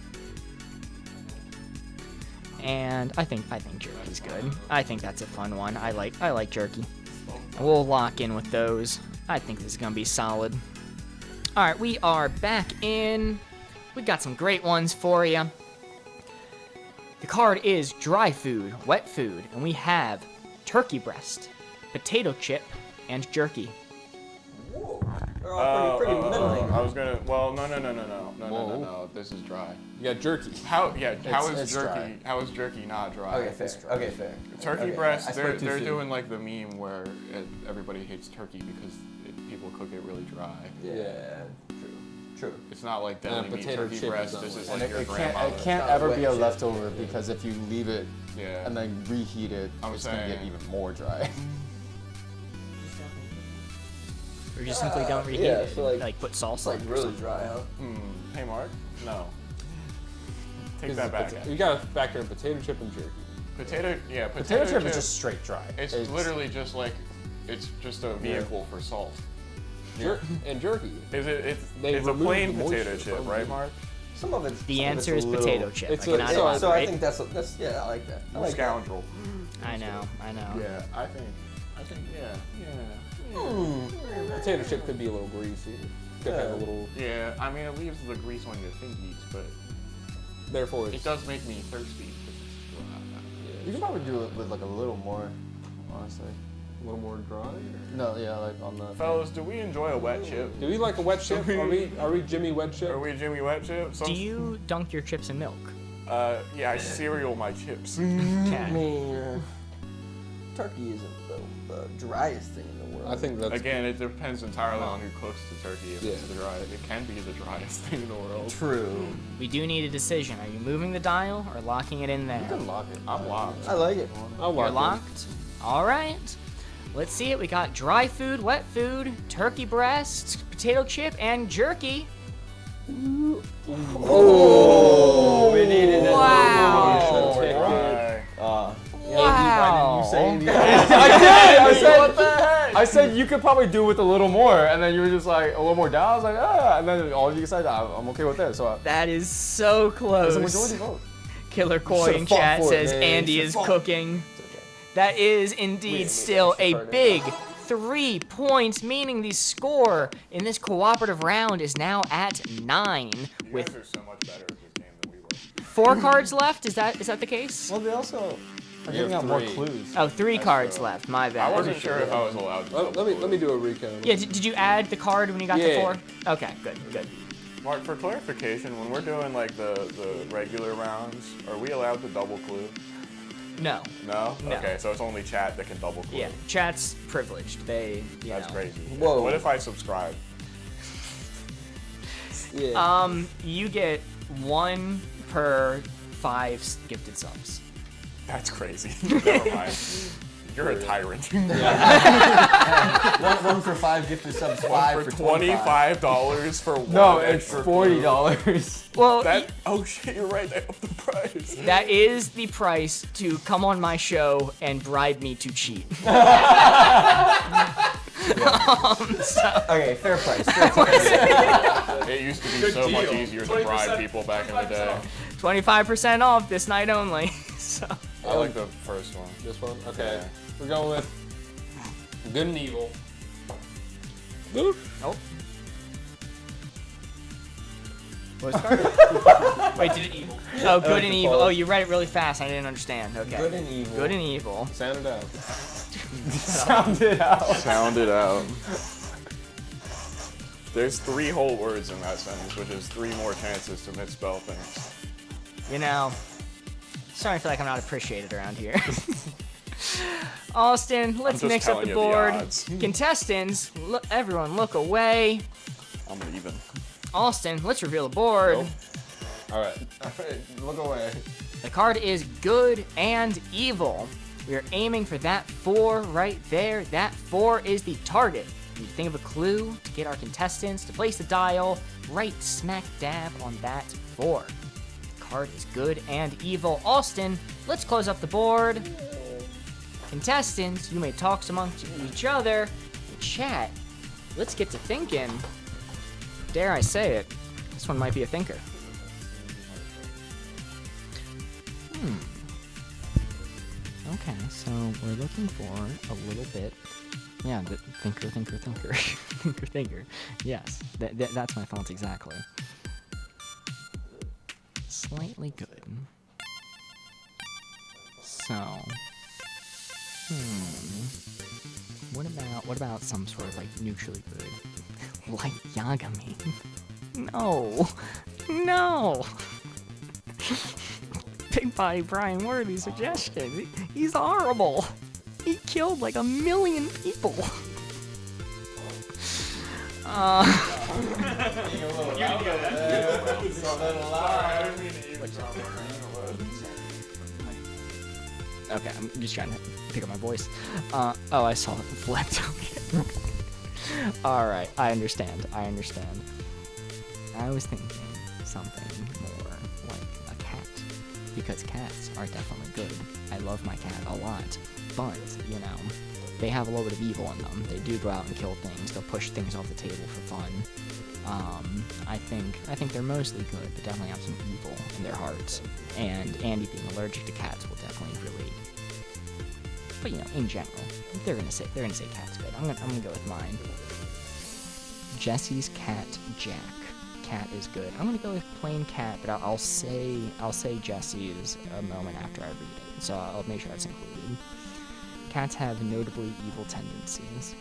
S1: And I think jerky's good. I think that's a fun one. I like jerky. We'll lock in with those. I think this is gonna be solid. All right, we are back in. We got some great ones for you. The card is dry food, wet food, and we have turkey breast, potato chip, and jerky.
S3: They're all pretty middling.
S4: I was gonna. Well, no. This is dry.
S2: You got jerky.
S4: How is
S5: it's
S4: jerky?
S5: dry.
S4: How is jerky not dry?
S3: Okay, fair. Okay, fair.
S4: Turkey
S3: Okay,
S4: breast.
S3: I
S4: They're
S3: spoke too soon.
S4: doing like the meme where everybody hates turkey because people cook it really dry.
S3: Yeah, true.
S4: It's not like deli meat
S2: potato
S4: turkey
S2: chip
S4: breast.
S2: is
S4: This is
S2: not
S4: like your grandmother.
S5: It can't
S3: Not
S5: ever
S3: wet
S5: be a
S3: shit.
S5: leftover because if you leave it
S4: Yeah.
S5: and then reheat it,
S4: I'm
S5: it's gonna get
S4: saying-
S5: even more dry.
S1: Or just simply don't reheat
S3: Yeah,
S1: it.
S3: so,
S1: Like put salsa.
S3: It's like
S1: or
S3: really
S1: something.
S3: dry, huh?
S4: Hey, Mark. No. Take that back.
S2: You gotta factor in potato chip and jerky.
S4: Potato
S5: Potato chip is just straight dry.
S4: It's literally just like, it's just a vehicle for salt.
S2: And jerky.
S4: It's
S2: They
S4: a
S2: remove
S4: plain
S2: the
S4: potato
S2: moisture
S4: chip,
S2: from
S4: right,
S2: it.
S4: Mark?
S3: Some of it's
S1: The
S3: some of
S1: answer
S3: it's
S1: is
S3: a little-
S1: potato chip.
S2: It's
S1: I
S2: a-
S1: cannot
S2: so-
S1: elaborate.
S3: So I think that's yeah, I like that. I like that.
S4: Scoundrel.
S1: I know.
S4: Yeah, I think, yeah.
S2: Potato chip could be a little greasy. Could have a little.
S4: Yeah, I mean, it leaves the grease on your fingies, but
S2: Therefore,
S4: it
S2: it's.
S4: does make me thirsty.
S5: You can probably do it with like a little more, honestly.
S2: A little more dry. Or?
S5: No, yeah, like on the.
S4: Fellas, do we enjoy a wet chip?
S2: Do we like a wet chip? Are we Jimmy Wet Chip?
S4: Are we Jimmy Wet Chip?
S1: Do you dunk your chips in milk?
S4: Yeah, I cereal my chips.
S3: I
S1: Okay.
S3: mean, turkey isn't the driest thing in the world.
S2: I think that's.
S4: Again, it depends entirely on who cooks the turkey. If it's
S2: Yeah.
S4: the dry, it can be the driest thing in the world.
S3: True.
S1: We do need a decision. Are you moving the dial or locking it in
S5: You
S1: there?
S5: can lock it.
S4: I'm locked.
S3: I like it.
S2: I'll
S1: You're
S2: lock
S1: locked? All right. Let's see it. We got dry food, wet food, turkey breast, potato chip, and jerky.
S3: Oh, we needed it.
S1: Wow.
S4: Dry.
S1: Wow.
S5: I said you could probably do with a little more, and then you were just like a little more down. I was like, and then all of you said, I'm okay with this. So
S1: That is so close.
S5: it's a majority vote.
S1: Killer Koi in
S3: Should've fought
S1: chat
S3: for it,
S1: says
S3: man.
S1: Andy is
S3: Should've fought.
S1: cooking. That is indeed still a big 3 points, meaning the score in this cooperative round is now at 9
S4: You
S1: with
S4: guys are so much better at this game than we were.
S1: 4 cards left. Is that the case?
S5: Well, they also are
S2: We
S5: giving
S2: have
S5: out more
S2: 3.
S5: clues.
S1: Oh, 3 cards left. My
S4: I
S1: bad.
S4: wasn't sure if I was allowed to.
S2: Let me do a recount.
S1: Yeah, did you add the card when you got to
S2: Yeah.
S1: 4? Okay, good.
S4: Mark, for clarification, when we're doing like the regular rounds, are we allowed to double clue?
S1: No.
S4: No?
S1: No.
S4: Okay, so it's only chat that can double clue.
S1: Yeah, chat's privileged. They, you
S4: That's
S1: know.
S4: crazy.
S3: Whoa.
S4: What if I subscribe?
S1: You get 1 per 5 gifted subs.
S4: That's crazy. Never mind. You're a tyrant.
S3: One for 5 gifted subs, 5
S4: for
S3: for 25.
S4: $25 for one
S5: No, it's
S4: extra clue.
S5: $40.
S1: Well,
S4: Oh shit, you're right. They upped the price.
S1: that is the price to come on my show and bribe me to cheat.
S3: Okay, fair price. Fair price.
S4: It used to be so much easier to bribe
S6: 20%,
S4: people back in the day.
S1: 25% off this night only. So
S4: I like the first one.
S2: This one? Okay.
S4: Yeah.
S2: We're going with Good and Evil.
S1: nope. Wait, did it evil? Oh, good and evil. Oh, you read it really fast. I didn't understand. Okay.
S3: Good and evil.
S1: Good and evil.
S2: Sound it out.
S5: Sound it out.
S4: Sound it out. There's 3 whole words in that sentence, which is 3 more chances to misspell things.
S1: You know, starting to feel like I'm not appreciated around here. Austin, let's
S4: just
S1: mix up
S4: telling
S1: the
S4: you the
S1: board.
S4: odds.
S1: Contestants, look, everyone look away.
S4: I'm leaving.
S1: Austin, let's reveal the board.
S2: Nope. All right.
S5: Look away.
S1: The card is good and evil. We are aiming for that 4 right there. That 4 is the target. We need to think of a clue to get our contestants to place the dial right smack dab on that 4. The card is good and evil. Austin, let's close up the board. Contestants, you may talk amongst each other. In chat, let's get to thinking. Dare I say it, this one might be a thinker. Okay, so we're looking for a little bit. Yeah, the thinker. Thinker. Yes, that's my thoughts exactly. Slightly good. So, what about some sort of like neutrally good, like Yagami? No. Big Body Brian Worthy suggestion. He's horrible. He killed like 1 million people. Okay, I'm just trying to pick up my voice. Oh, I saw it flipped. Alright, I understand. I was thinking something more like a cat. Because cats are definitely good. I love my cat a lot. But, you know, they have a little bit of evil in them. They do go out and kill things. They'll push things off the table for fun. I think they're mostly good, but definitely have some evil in their hearts. And Andy being allergic to cats will definitely relate. But you know, in general, they're gonna say cat's good. I'm gonna go with mine. Jesse's cat Jack. Cat is good. I'm gonna go with plain cat, but I'll say Jesse's a moment after I read it. So I'll make sure that's included. Cats have notably evil tendencies.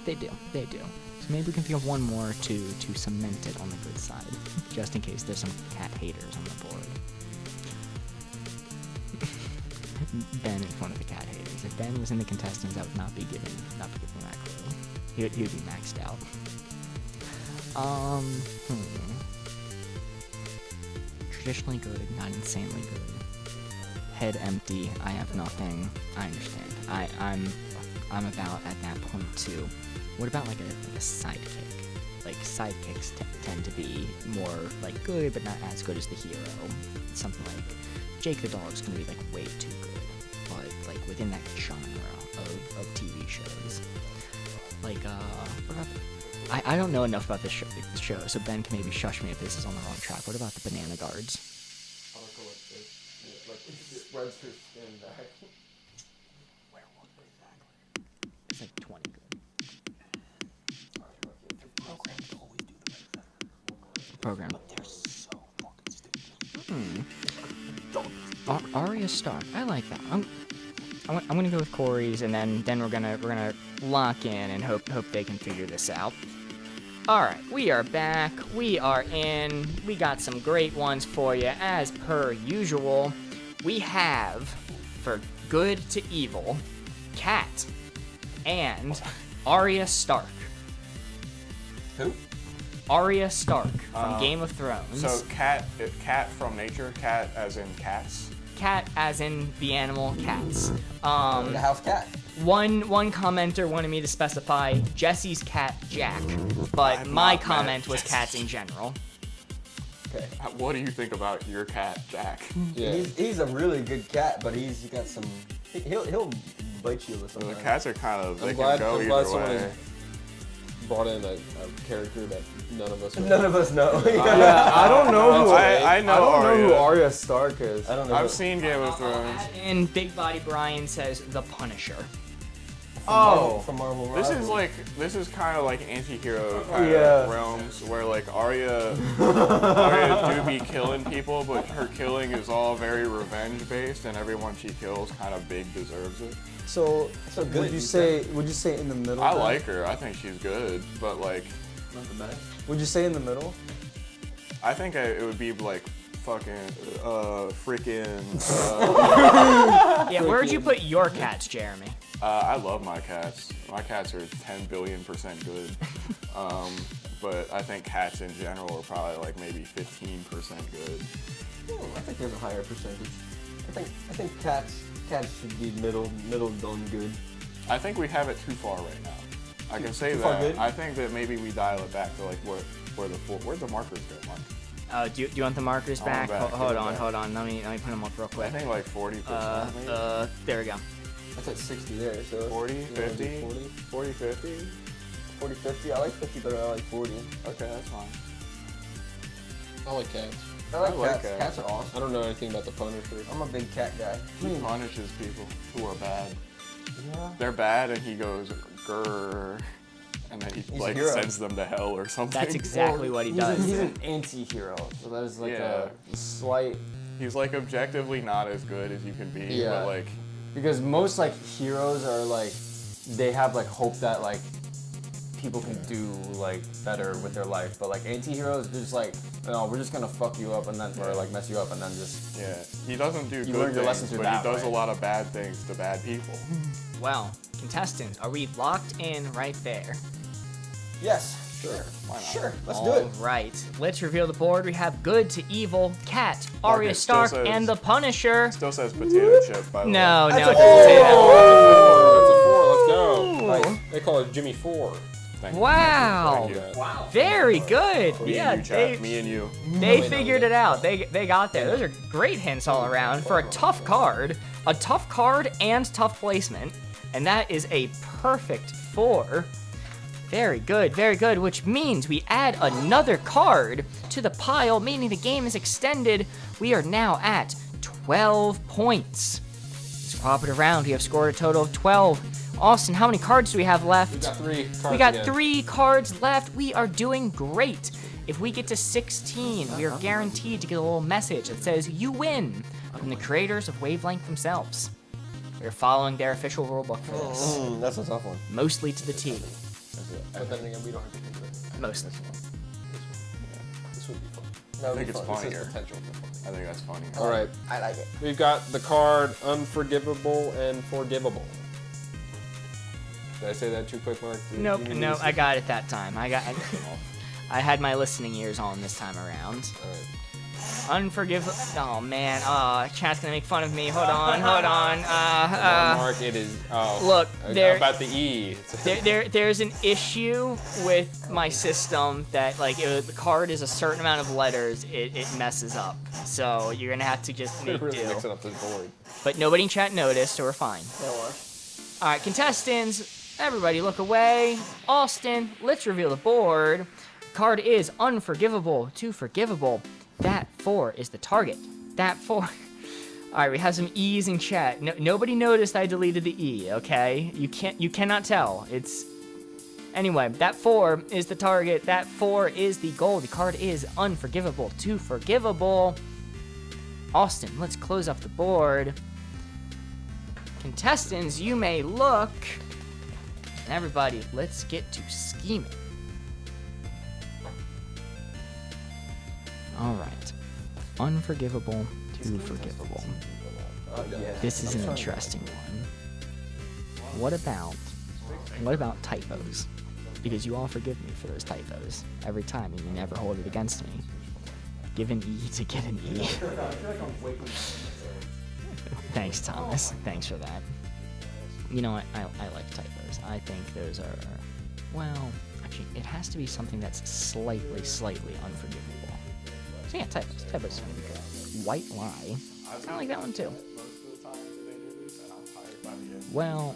S1: They do. So maybe we can think of one more to cement it on the good side, just in case there's some cat haters on the board. Ben is one of the cat haters. If Ben was in the contestants, I would not be giving that clue. He would be maxed out. Traditionally good, not insanely good. Head empty. I have nothing. I understand. I'm about at that point too. What about like a sidekick? Like sidekicks tend to be more like good, but not as good as the hero. Something like Jake the Dog's gonna be like way too good, but like within that genre of TV shows. Like what about I don't know enough about this show, so Ben can maybe shush me if this is on the wrong track. What about the Banana Guards? It's like 20 good. Program. They're so fucking stupid. Arya Stark. I like that. I'm gonna go with Corey's, and then we're gonna lock in and hope they can figure this out. All right, we are back. We are in. We got some great ones for you as per usual. We have for good to evil, Cat and Arya Stark.
S3: Who?
S1: Arya Stark from Game of Thrones.
S4: So cat from nature, cat as in cats.
S1: Cat as in the animal cats.
S3: The house cat.
S1: One commenter wanted me to specify Jesse's cat Jack, but my comment was cats in general.
S3: Okay.
S4: What do you think about your cat, Jack?
S2: Yeah.
S3: He's a really good cat, but he's got some. He'll bite you with something.
S4: The cats are kind of. They
S2: I'm
S4: can
S2: glad
S4: go
S2: someone
S4: either way.
S2: has brought in a character that none of us.
S3: None of us know.
S5: Yeah, I don't know who
S4: I know
S5: who
S4: Arya.
S5: Arya Stark is.
S3: I don't know.
S4: I've seen Game of Thrones.
S1: And Big Body Brian says the Punisher.
S3: From Marvel
S4: This
S3: Rivals.
S4: is kind of like anti-hero kind
S5: Yeah.
S4: of realms where like Arya do be killing people, but her killing is all very revenge based, and everyone she kills kind of big deserves it.
S5: So
S3: good,
S5: would you say in the middle?
S4: I
S5: then?
S4: like her. I think she's good, but like
S3: Not the best.
S5: Would you say in the middle?
S4: I think it would be like fucking freaking.
S1: Yeah, where would you put your cats, Jeremy?
S4: I love my cats. My cats are 10 billion% good. But I think cats in general are probably like maybe 15% good.
S3: I think there's a higher percentage. I think cats should be middle done good.
S4: I think we have it too far right now. I can say
S3: Too far
S4: that.
S3: good?
S4: I think that maybe we dial it back to like where'd the markers go, Mark?
S1: Do you want the markers
S4: I want
S1: back?
S4: back,
S1: Hold
S4: give it
S1: on,
S4: back.
S1: hold on. Let me put them up real
S4: I
S1: quick.
S4: think like 40% maybe.
S1: There we go.
S3: That's at 60 there, so
S4: 40,
S3: you wanna do
S4: 50, 40, 50.
S3: 40, 50. I like 50 better. I like 40.
S4: Okay, that's fine.
S7: I like cats.
S3: I like
S4: like
S3: cats.
S4: cats.
S3: Cats are awesome.
S7: I don't know anything about the Punisher.
S3: I'm a big cat guy.
S4: He punishes people who are bad.
S3: Yeah.
S4: They're bad, and he goes grrr, and then he
S3: a
S4: like
S3: hero.
S4: sends them to hell or something.
S1: That's exactly what he
S3: He's
S1: does.
S3: an anti-hero. So that is like
S4: Yeah.
S3: a slight.
S4: He's like objectively not as good as you can be,
S5: Yeah.
S4: but like
S5: Because most like heroes are like, they have like hope that like people can do like better with their life, but like anti-heroes, they're just like, no, we're just gonna fuck you up and then, or like mess you up and then just.
S4: yeah, he doesn't do
S5: You
S4: good
S5: learn your
S4: things,
S5: lessons through
S4: but he
S5: that
S4: does
S5: way.
S4: a lot of bad things to bad people.
S1: Well, contestants, are we locked in right there?
S3: Yes.
S4: Sure, why not?
S3: Sure. Let's do
S1: All
S3: it.
S1: right, let's reveal the board. We have good to evil, Cat,
S4: Mark,
S1: Arya
S4: it still
S1: Stark,
S4: says-
S1: and the Punisher.
S4: Still says potato chip, by the way.
S1: No,
S3: That's
S1: no,
S3: a
S1: it doesn't say that.
S7: That's a 4. Let's go. They call it Jimmy 4.
S4: Thank you.
S1: Wow.
S4: Thank you.
S6: Wow.
S1: Very good.
S4: Me
S1: Yeah,
S4: and you, chat. Me and you.
S1: they figured it out. They got there. Those are great hints all around for a tough card and tough placement, and that is a perfect 4. Very good, which means we add another card to the pile, meaning the game is extended. We are now at 12 points. Let's swap it around. We have scored a total of 12. Austin, how many cards do we have left?
S7: We got 3 cards.
S1: We got
S7: again.
S1: 3 cards left. We are doing great. If we get to 16, we are guaranteed to get a little message that says, "You win," from the creators of Wavelength themselves. We're following their official rulebook for this,
S3: That's a tough one.
S1: mostly to the T.
S7: But then again, we don't have to do it.
S1: Mostly.
S7: This would be fun.
S3: That would
S4: I think
S3: be
S4: it's
S3: fun.
S4: funny.
S7: This has potential for fun.
S4: I think that's funny.
S7: All right.
S3: I like it.
S7: We've got the card Unforgivable and Forgivable. Did I say that too quick, Mark? Do you
S1: Nope,
S7: need me
S1: no,
S7: to-
S1: I got it that time. I had my listening ears on this time around.
S7: All right.
S1: Unforgivable. Oh man, chat's gonna make fun of me. Hold on.
S7: Mark, it is. Oh,
S1: Look, there-
S7: about the E.
S1: There's an issue with my system that like if the card is a certain amount of letters, it messes up. So you're gonna have to just make
S7: really
S1: do.
S7: mixing up this board.
S1: But nobody in chat noticed, so we're fine. All right, contestants, everybody look away. Austin, let's reveal the board. Card is Unforgivable to Forgivable. That 4 is the target. That 4. All right, we have some E's in chat. Nobody noticed I deleted the E. Okay, you cannot tell. It's anyway. That 4 is the target. That 4 is the goal. The card is Unforgivable to Forgivable. Austin, let's close up the board. Contestants, you may look. And everybody, let's get to scheming. All right. Unforgivable to Forgivable. This is an interesting one. What about typos? Because you all forgive me for those typos every time, and you never hold it against me. Give an E to get an E. Thanks, Thomas. Thanks for that. You know what? I like typos. I think those are, well, actually, it has to be something that's slightly unforgivable. So yeah, typos. Typos is gonna be good. White lie. I like that one too. Well,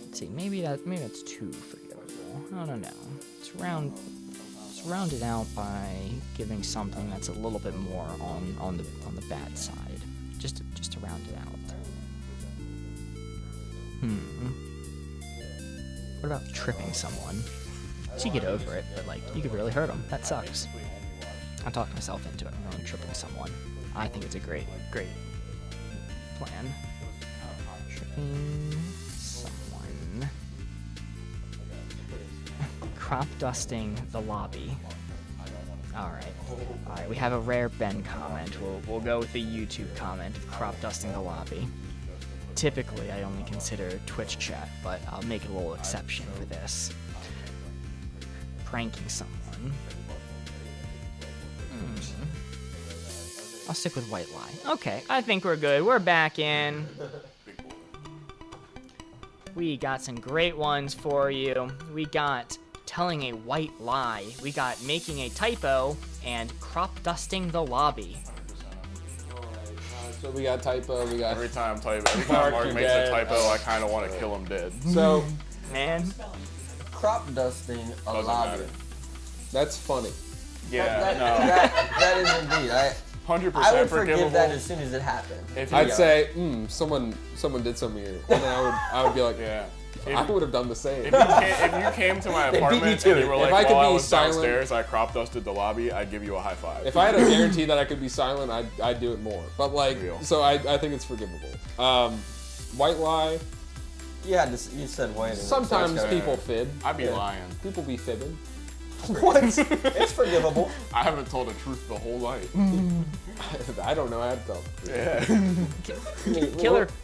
S1: let's see. Maybe that's too forgivable. I don't know. Let's round it out by giving something that's a little bit more on the bad side. Just to round it out. What about tripping someone? So you get over it, but like you could really hurt them. That sucks. I talked myself into it. I'm really tripping someone. I think it's a great plan. Tripping someone. Crop dusting the lobby. All right. We have a rare Ben comment. We'll go with the YouTube comment of crop dusting the lobby. Typically, I only consider Twitch chat, but I'll make a little exception for this. Pranking someone. I'll stick with white lie. Okay, I think we're good. We're back in. We got some great ones for you. We got telling a white lie. We got making a typo and crop dusting the lobby.
S7: So we got typo. We got.
S4: Every time Mark
S7: you're
S4: makes
S7: dead.
S4: a typo, I kind of want to kill him dead.
S7: So
S1: Man,
S3: crop dusting a
S4: Doesn't
S3: lobby.
S4: matter.
S2: That's funny.
S4: Yeah,
S3: That is indeed.
S4: 100%
S3: I would
S4: forgivable.
S3: forgive that as soon as it happened.
S4: If
S2: I'd
S4: you-
S2: say, someone did something here, and then I would be like,
S4: Yeah.
S2: I would have done the same.
S4: If you came to my
S3: They beat me
S4: apartment
S3: to
S4: and
S3: it.
S4: you were
S2: If
S4: like,
S2: I could
S4: while I
S2: be
S4: was
S2: silent-
S4: downstairs, I crop dusted the lobby, I'd give you a high five.
S2: If I had a guarantee that I could be silent, I'd do it more. But like,
S4: Real.
S2: so I think it's forgivable. White lie.
S3: Yeah, you said white.
S2: Sometimes people fib.
S4: I'd be
S3: Yeah.
S4: lying.
S2: People be fibbing.
S3: What? It's forgivable.
S4: I haven't told the truth the whole night.
S2: I don't know how to tell.
S4: Yeah.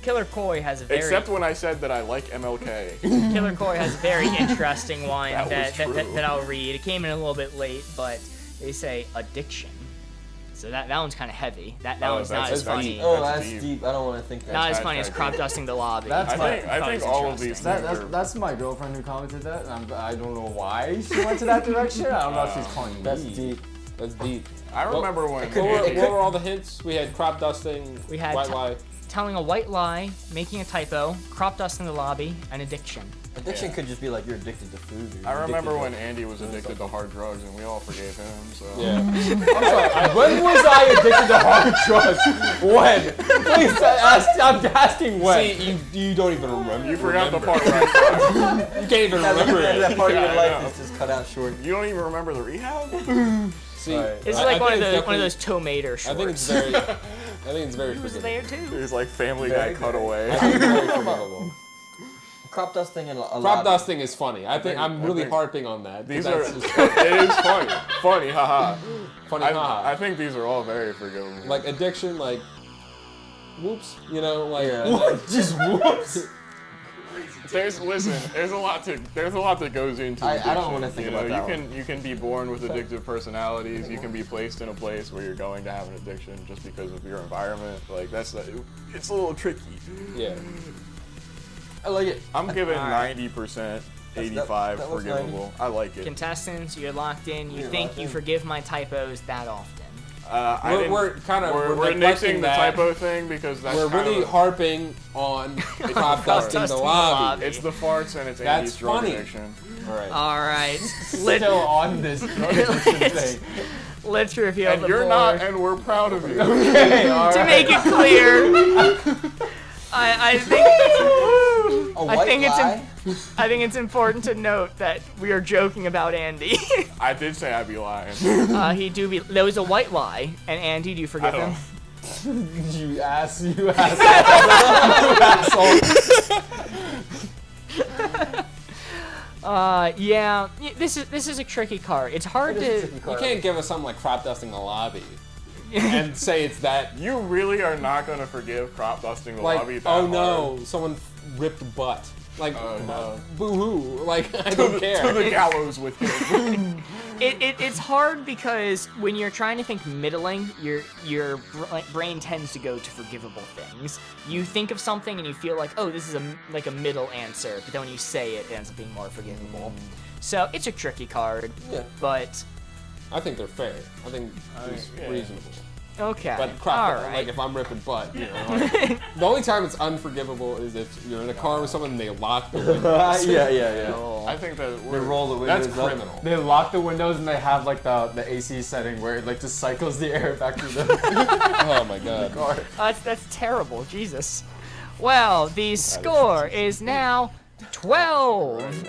S1: Killer Koi has a very
S4: Except when I said that I like MLK.
S1: Killer Koi has a very interesting one
S4: That was true.
S1: that I'll read. It came in a little bit late, but they say addiction. So that one's kind of heavy. That
S4: Oh,
S1: one's not
S4: that's
S1: as funny.
S4: deep.
S3: Oh,
S4: That's
S3: that's
S4: deep.
S3: deep. I don't want to think that.
S1: Not as
S4: That's
S1: funny as
S4: right,
S1: crop
S4: dude.
S1: dusting the lobby.
S5: That's
S4: I
S5: fine.
S4: think all of these
S5: That,
S4: things
S5: that's,
S4: are.
S5: that's my girlfriend who commented that, and I don't know why she went to that direction. I don't know if she's calling
S3: That's
S5: me.
S3: deep.
S2: That's deep.
S4: I remember when.
S2: What were all the hints? We had crop dusting,
S1: We had
S2: white lie.
S1: telling a white lie, making a typo, crop dusting the lobby, and addiction.
S3: Addiction could just be like you're addicted to food. or
S4: I
S3: you're
S4: remember
S3: addicted
S4: when
S3: to-
S4: Andy was addicted to hard drugs, and we all forgave him. So.
S2: Yeah.
S5: When was I addicted to hard drugs? When? Please, I'm asking when.
S2: See, you don't even remember.
S4: You forgot the
S2: remember.
S4: part where I
S2: You can't even remember
S3: that
S2: it.
S3: part of
S4: Yeah,
S3: your
S4: I
S3: life
S4: know.
S3: is just cut out short.
S4: You don't even remember the rehab?
S2: See,
S3: Right.
S1: It's
S2: I
S1: like
S2: think
S1: one of
S2: it's
S1: those
S2: definitely-
S1: tomater shorts.
S2: I think it's very. I think it's very
S1: He was
S2: forgivable.
S1: there too.
S4: He's like Family Guy cutaway.
S2: I think it's very forgivable.
S3: Crop dusting and a
S2: Crop
S3: lobby.
S2: dusting is funny. I think I'm really
S4: think-
S2: harping on that. 'cause
S4: These are.
S2: that's just
S4: It is funny. Funny, haha.
S2: funny. haha.
S4: I think these are all very forgivable.
S2: Like addiction, like whoops, you know, like
S3: Yeah.
S5: Just whoops.
S4: there's a lot that goes into
S3: I
S4: addiction.
S3: don't wanna think about that
S4: You can be born with addictive personalities. You can be placed in a place where you're going to have an addiction just because of your environment. Like it's a little tricky.
S2: yeah.
S3: I like it.
S4: I'm giving
S1: Alright.
S4: 90%, 85
S3: that was
S4: forgivable. I like it.
S1: Contestants, you're locked in. You
S3: You're
S1: think
S3: locked
S1: you
S3: in.
S1: forgive my typos that often.
S2: We're kind of
S4: we're nixing the typo thing because that's
S2: We're
S4: kind
S2: really
S4: of,
S2: harping on crop dusting the
S1: dusting the
S2: lobby.
S1: lobby.
S4: it's the farts and it's
S2: That's
S4: Andy's drug
S2: funny.
S4: addiction.
S3: All right.
S1: All right,
S5: Still on this drug addiction thing.
S1: let's reveal
S4: And
S1: the
S4: you're
S1: board.
S4: not, and we're proud of you.
S5: Okay, all
S1: To
S5: right.
S1: make it clear, I think
S3: A
S1: I
S3: white
S1: think it's
S3: lie?
S1: I think it's important to note that we are joking about Andy.
S4: I did say I'd be lying.
S1: There was a white lie, and Andy, do you forgive
S4: I
S1: him?
S4: don't.
S5: You asshole. You asshole.
S1: Yeah. This is a tricky card. It's hard to.
S2: You can't give us something like crop dusting the lobby and say it's that.
S4: You really are not going to forgive crop dusting the
S2: Like,
S4: lobby that
S2: oh
S4: hard.
S2: no, someone ripped butt. Like,
S4: Oh, no.
S2: boo-hoo. Like, I don't care.
S4: To the gallows with him.
S1: It's hard because when you're trying to think middling, your brain tends to go to forgivable things. You think of something and you feel like, oh, this is a middle answer, but then when you say it, it ends up being more forgivable. So it's a tricky card,
S3: Yeah.
S1: but
S2: I think they're fair. I think it's
S4: yeah.
S2: reasonable.
S1: okay.
S2: But crop,
S1: all right.
S2: like if I'm ripping butt, you know, like, the only time it's unforgivable is if you're in a car with someone and they lock the windows.
S3: yeah.
S4: I think that
S3: They roll the windows
S2: That's
S3: up.
S2: criminal.
S5: They lock the windows and they have like the AC setting where it like just cycles the air back through the
S2: Oh my god.
S5: car.
S1: That's terrible, Jesus. Well, the score is now 12.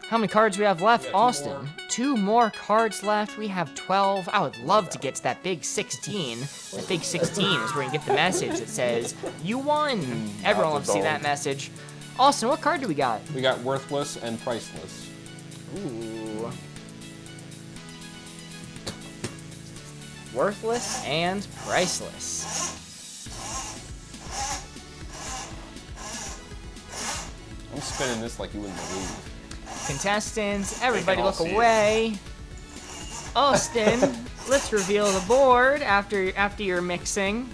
S1: How many cards we have left, Austin? 2 more cards left. We have 12. I would love to get to that big 16. That big 16 is where you get the message that says, you won. Everyone loves to see that message. Austin, what card do we got?
S2: We got worthless and priceless.
S1: Ooh. Worthless and priceless.
S2: I'm spinning this like you wouldn't believe.
S1: Contestants, everybody
S4: all
S1: look
S4: see it.
S1: away. Austin, let's reveal the board after your mixing.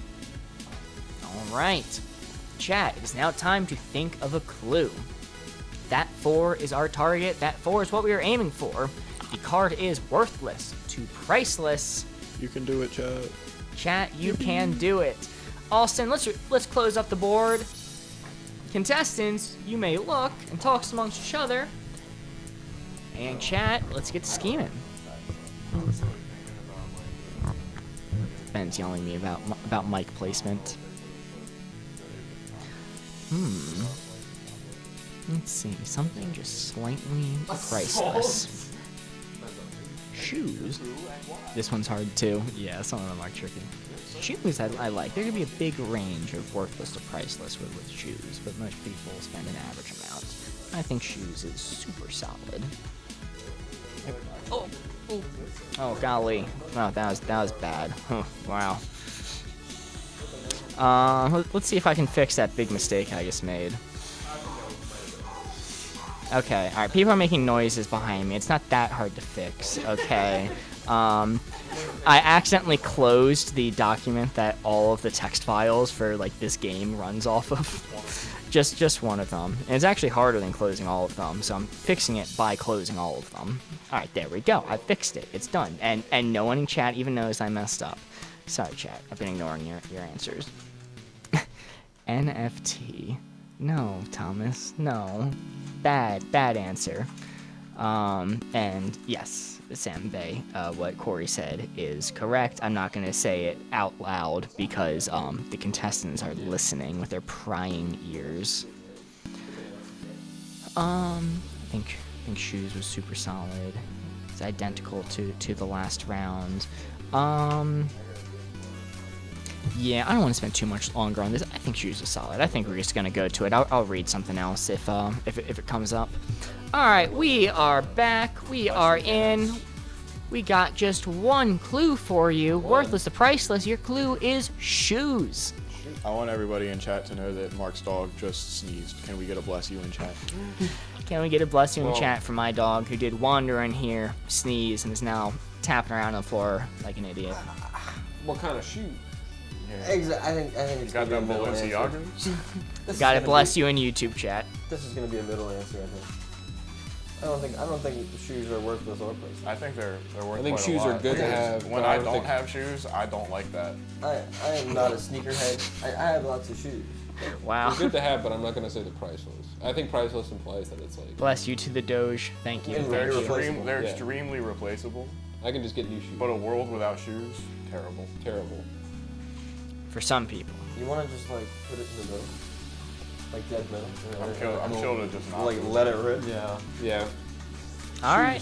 S1: All right. Chat, it is now time to think of a clue. That 4 is our target. That 4 is what we are aiming for. The card is worthless to priceless.
S7: You can do it, Chad.
S1: Chat, you can do it. Austin, let's close up the board. Contestants, you may look and talk amongst each other. And chat, let's get scheming. Ben's yelling at me about mic placement. Let's see, something just slightly priceless. Shoes. This one's hard too. Yeah, some of them are tricky. Shoes I like. There could be a big range of worthless to priceless with shoes, but most people spend an average amount. I think shoes is super solid. Oh golly. Oh, that was bad. Huh, wow. Let's see if I can fix that big mistake I just made. Okay, alright, people are making noises behind me. It's not that hard to fix, okay? I accidentally closed the document that all of the text files for, like, this game runs off of. Just one of them. And it's actually harder than closing all of them, so I'm fixing it by closing all of them. Alright, there we go. I fixed it. It's done. And no one in chat even knows I messed up. Sorry, chat. I've been ignoring your answers. NFT. No, Thomas. No. Bad answer. And yes, Sam Bay, what Corey said is correct. I'm not going to say it out loud because the contestants are listening with their prying ears. I think shoes was super solid. It's identical to the last round. Yeah, I don't want to spend too much longer on this. I think shoes is solid. I think we're just gonna go to it. I'll read something else if it comes up. All right, we are back. We are in. We got just one clue for you. Worthless to priceless. Your clue is shoes.
S4: I want everybody in chat to know that Mark's dog just sneezed. Can we get a bless you in chat?
S1: Can we get a bless you in chat for my dog who did wander in here, sneeze, and is now tapping around on the floor like an idiot?
S2: What kind of shoe?
S3: Exactly. I think it's
S4: You got
S3: gonna
S4: them
S3: be a middle answer.
S4: Balenciagas?
S1: Gotta bless you in YouTube chat.
S3: This is gonna be a middle answer, I think. I don't think the shoes are worthless or priceless.
S4: I think they're worth
S2: I think
S4: quite
S2: shoes
S4: a lot.
S2: are good to have.
S4: When
S2: but
S4: I
S2: don't
S4: don't
S2: think-
S4: have shoes, I don't like that.
S3: I am not a sneakerhead. I have lots of shoes.
S1: Wow.
S2: They're good to have, but I'm not gonna say the priceless. I think priceless implies that it's like
S1: Bless you to the Doge. Thank you.
S3: And
S4: They're,
S3: They're
S4: extreme,
S3: replaceable.
S4: they're
S2: Yeah.
S4: extremely replaceable,
S2: I can just get new shoes.
S4: but a world without shoes, terrible.
S2: Terrible.
S1: For some people.
S3: You want to just like put it in the middle, like dead middle. You know,
S4: I'm chill to just not.
S3: like let it rip.
S2: Yeah.
S1: All right.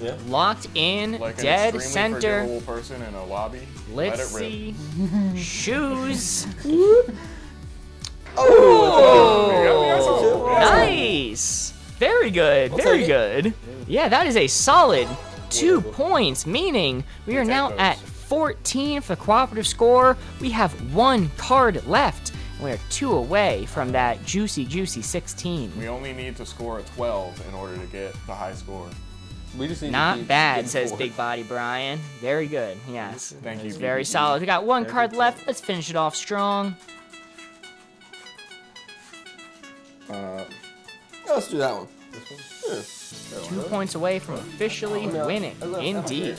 S3: Yeah.
S1: Locked in,
S4: Like an
S1: dead
S4: extremely
S1: center.
S4: forgivable person in a lobby.
S1: Let's
S4: let it rip.
S1: see. Shoes.
S3: Oh!
S1: Nice. Very good. Very
S3: take
S1: good. Yeah, that is a solid 2 points, meaning we are
S4: take
S1: now
S4: those.
S1: at 14 for the cooperative score. We have 1 card left. And we are 2 away from that juicy 16.
S4: We only need to score a 12 in order to get the high score.
S2: We just need to
S1: Not
S2: keep
S1: bad,
S2: getting
S1: says
S2: forward.
S1: Big Body Brian. Very good. Yes.
S4: Thank you.
S1: It's very solid. We got 1 card left. Let's finish it off strong.
S3: Yeah, let's do that one.
S1: 2 points away from officially winning. Indeed.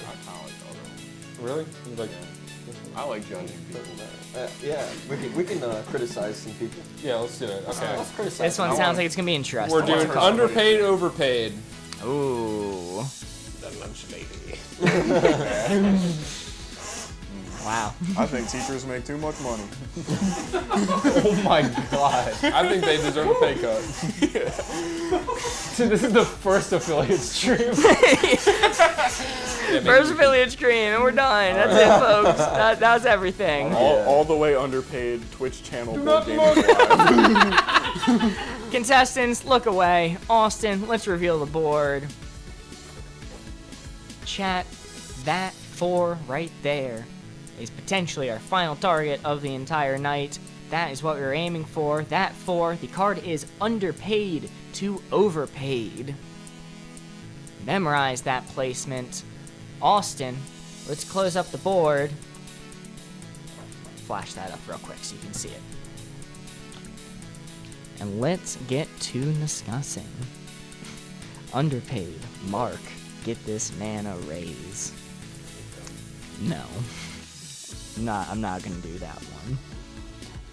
S2: Really? Like,
S4: I like judging people.
S3: Yeah, we can criticize some people.
S2: yeah, let's do it. Okay.
S3: Let's criticize.
S1: This one sounds like it's gonna be interesting.
S2: We're doing
S4: somebody.
S2: underpaid, overpaid.
S1: Ooh.
S4: The lunch lady.
S1: Wow.
S4: I think teachers make too much money.
S5: Oh my god.
S2: I think they deserve a pay cut.
S5: So this is the first affiliate stream.
S1: First affiliate stream, and we're done. That's it, folks. That was everything.
S4: All the way underpaid Twitch channel Boardgamers Live.
S1: Contestants, look away. Austin, let's reveal the board. Chat, that 4 right there is potentially our final target of the entire night. That is what we were aiming for. That 4, the card is underpaid to overpaid. Memorize that placement. Austin, let's close up the board. Flash that up real quick so you can see it. And let's get to discussing. Underpaid. Mark, get this man a raise. No. I'm not gonna do that one.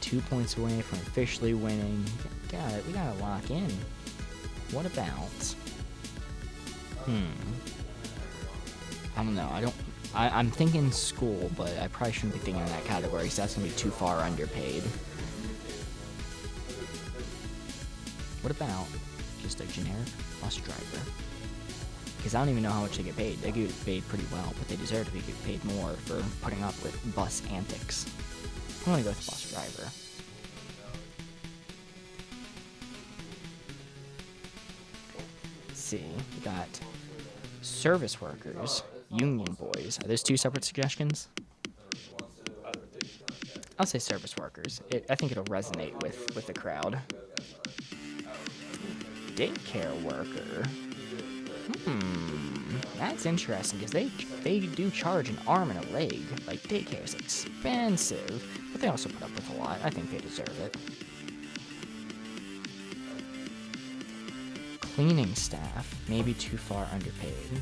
S1: 2 points away from officially winning. We gotta lock in. What about I don't know. I'm thinking school, but I probably shouldn't be thinking in that category because that's going to be too far underpaid. What about just a generic bus driver? Because I don't even know how much they get paid. They get paid pretty well, but they deserve to be get paid more for putting up with bus antics. I'm going to go with bus driver. Let's see. We got service workers, union boys. Are those two separate suggestions? I'll say service workers. I think it'll resonate with the crowd. Daycare worker. That's interesting because they do charge an arm and a leg. Like, daycare is expensive, but they also put up with a lot. I think they deserve it. Cleaning staff, maybe too far underpaid.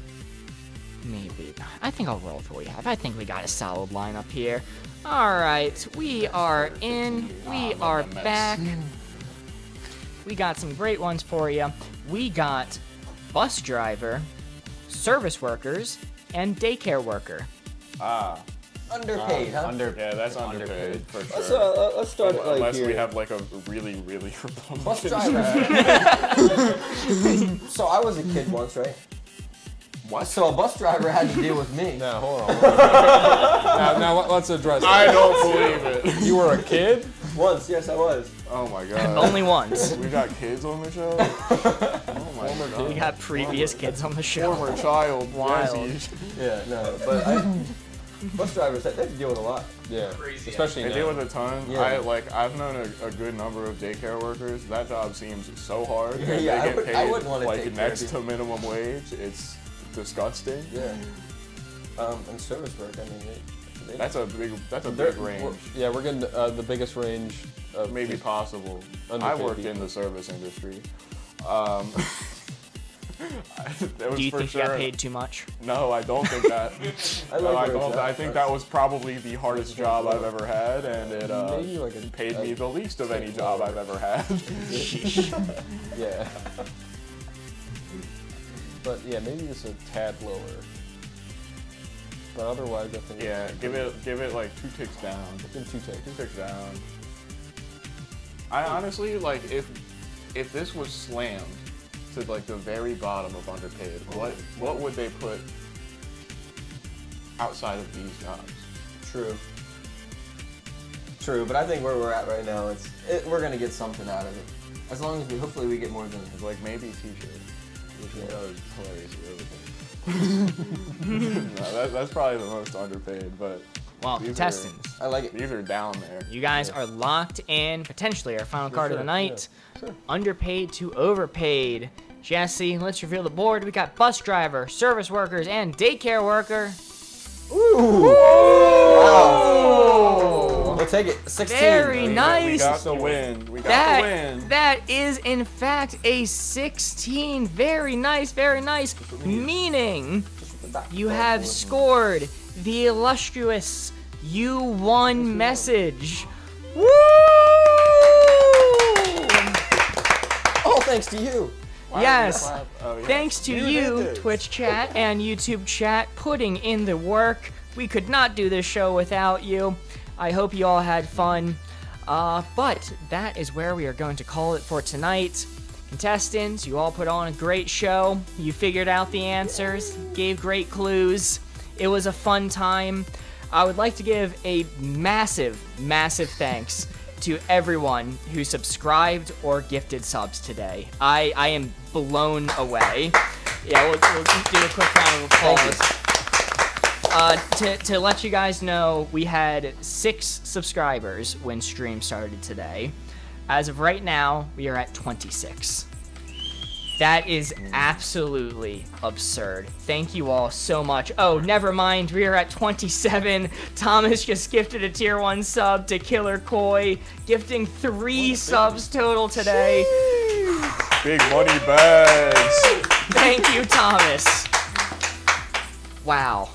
S1: Maybe. I think I'll roll with what we have. I think we got a solid lineup here. Alright, we are in. We are back. We got some great ones for you. We got bus driver, service workers, and daycare worker.
S3: Underpaid, huh?
S4: Yeah, that's underpaid for sure.
S3: Let's start it like
S4: Unless
S3: here.
S4: we have like a really, really Republican.
S3: Bus driver. So I was a kid once, right? What? So a bus driver had to deal with me.
S2: Now, hold on. now, let's address that.
S4: I don't believe it.
S2: You were a kid?
S3: Once, yes, I was.
S4: Oh my god.
S1: Only once.
S4: We got kids on the show? Oh my god.
S1: We got previous kids on the show.
S4: Former child.
S1: Wild.
S4: Yes,
S3: Yeah, no, but bus drivers, they have to deal with a lot.
S2: Yeah. Especially
S4: They
S2: now.
S4: deal with a ton.
S3: Yeah.
S4: I've known a good number of daycare workers. That job seems so hard. And
S3: Yeah,
S4: they get paid
S3: I wouldn't wanna
S4: like
S3: take care of
S4: next to minimum wage. It's disgusting.
S3: Yeah. And service work, I mean,
S4: That's a big range.
S2: Yeah, we're getting the biggest range of
S4: Maybe possible. I
S2: underpaid
S4: worked
S2: people.
S4: in the service industry.
S1: Do you think you got paid too much?
S4: No, I don't think that.
S3: I
S4: No,
S3: like
S4: I
S3: where
S4: don't.
S3: it's at.
S4: I think that was probably the hardest job I've ever had, and it
S2: Maybe like
S4: paid me the least of any job I've ever had.
S2: Yeah. But yeah, maybe just a tad lower. But otherwise, I think.
S4: Yeah, give it like 2 ticks down.
S2: in 2 takes.
S4: 2 ticks down. I honestly like if this was slammed to like the very bottom of underpaid, what would they put outside of these jobs?
S3: True, but I think where we're at right now, we're gonna get something out of it. As long as hopefully we get more than
S4: It's like maybe t-shirt, which is hilarious. No, that's probably the most underpaid, but
S1: Well,
S4: these
S1: contestants,
S3: I like it.
S4: these are down there.
S1: you guys are locked in. Potentially our final card of the night. Underpaid to overpaid. Jesse, let's reveal the board. We got bus driver, service workers, and daycare worker.
S3: Wow. We'll take it. 16.
S1: Very
S4: We
S1: nice.
S4: got the win. We got the win.
S1: That is in fact a 16. Very nice, very nice. Meaning you have scored the illustrious You Won message. Woo!
S3: All thanks to you.
S1: Yes.
S4: Oh, yeah.
S1: Thanks to
S4: You
S1: you,
S4: did this.
S1: Twitch chat and YouTube chat, putting in the work. We could not do this show without you. I hope you all had fun. But that is where we are going to call it for tonight. Contestants, you all put on a great show. You figured out the answers, gave great clues. It was a fun time. I would like to give a massive, massive thanks to everyone who subscribed or gifted subs today. I am blown away. Yeah, we'll just do a quick round of applause. To let you guys know, we had 6 subscribers when stream started today. As of right now, we are at 26. That is absolutely absurd. Thank you all so much. Oh, never mind. We are at 27. Thomas just gifted a tier 1 sub to 𝘧𝘰𝘮, gifting 3 subs total today.
S4: Big money bags.
S1: Thank you, Thomas. Wow.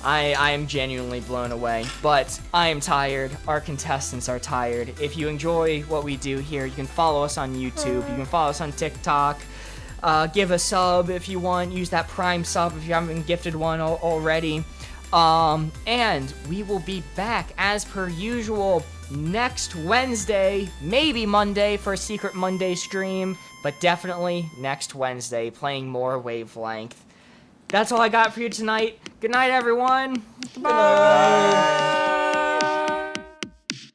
S1: I am genuinely blown away, but I am tired. Our contestants are tired. If you enjoy what we do here, you can follow us on YouTube. You can follow us on TikTok. Give a sub if you want. Use that Prime sub if you haven't been gifted one already. And we will be back as per usual next Wednesday, maybe Monday for a Secret Monday stream, but definitely next Wednesday playing more Wavelength. That's all I got for you tonight. Good night, everyone. Goodbye.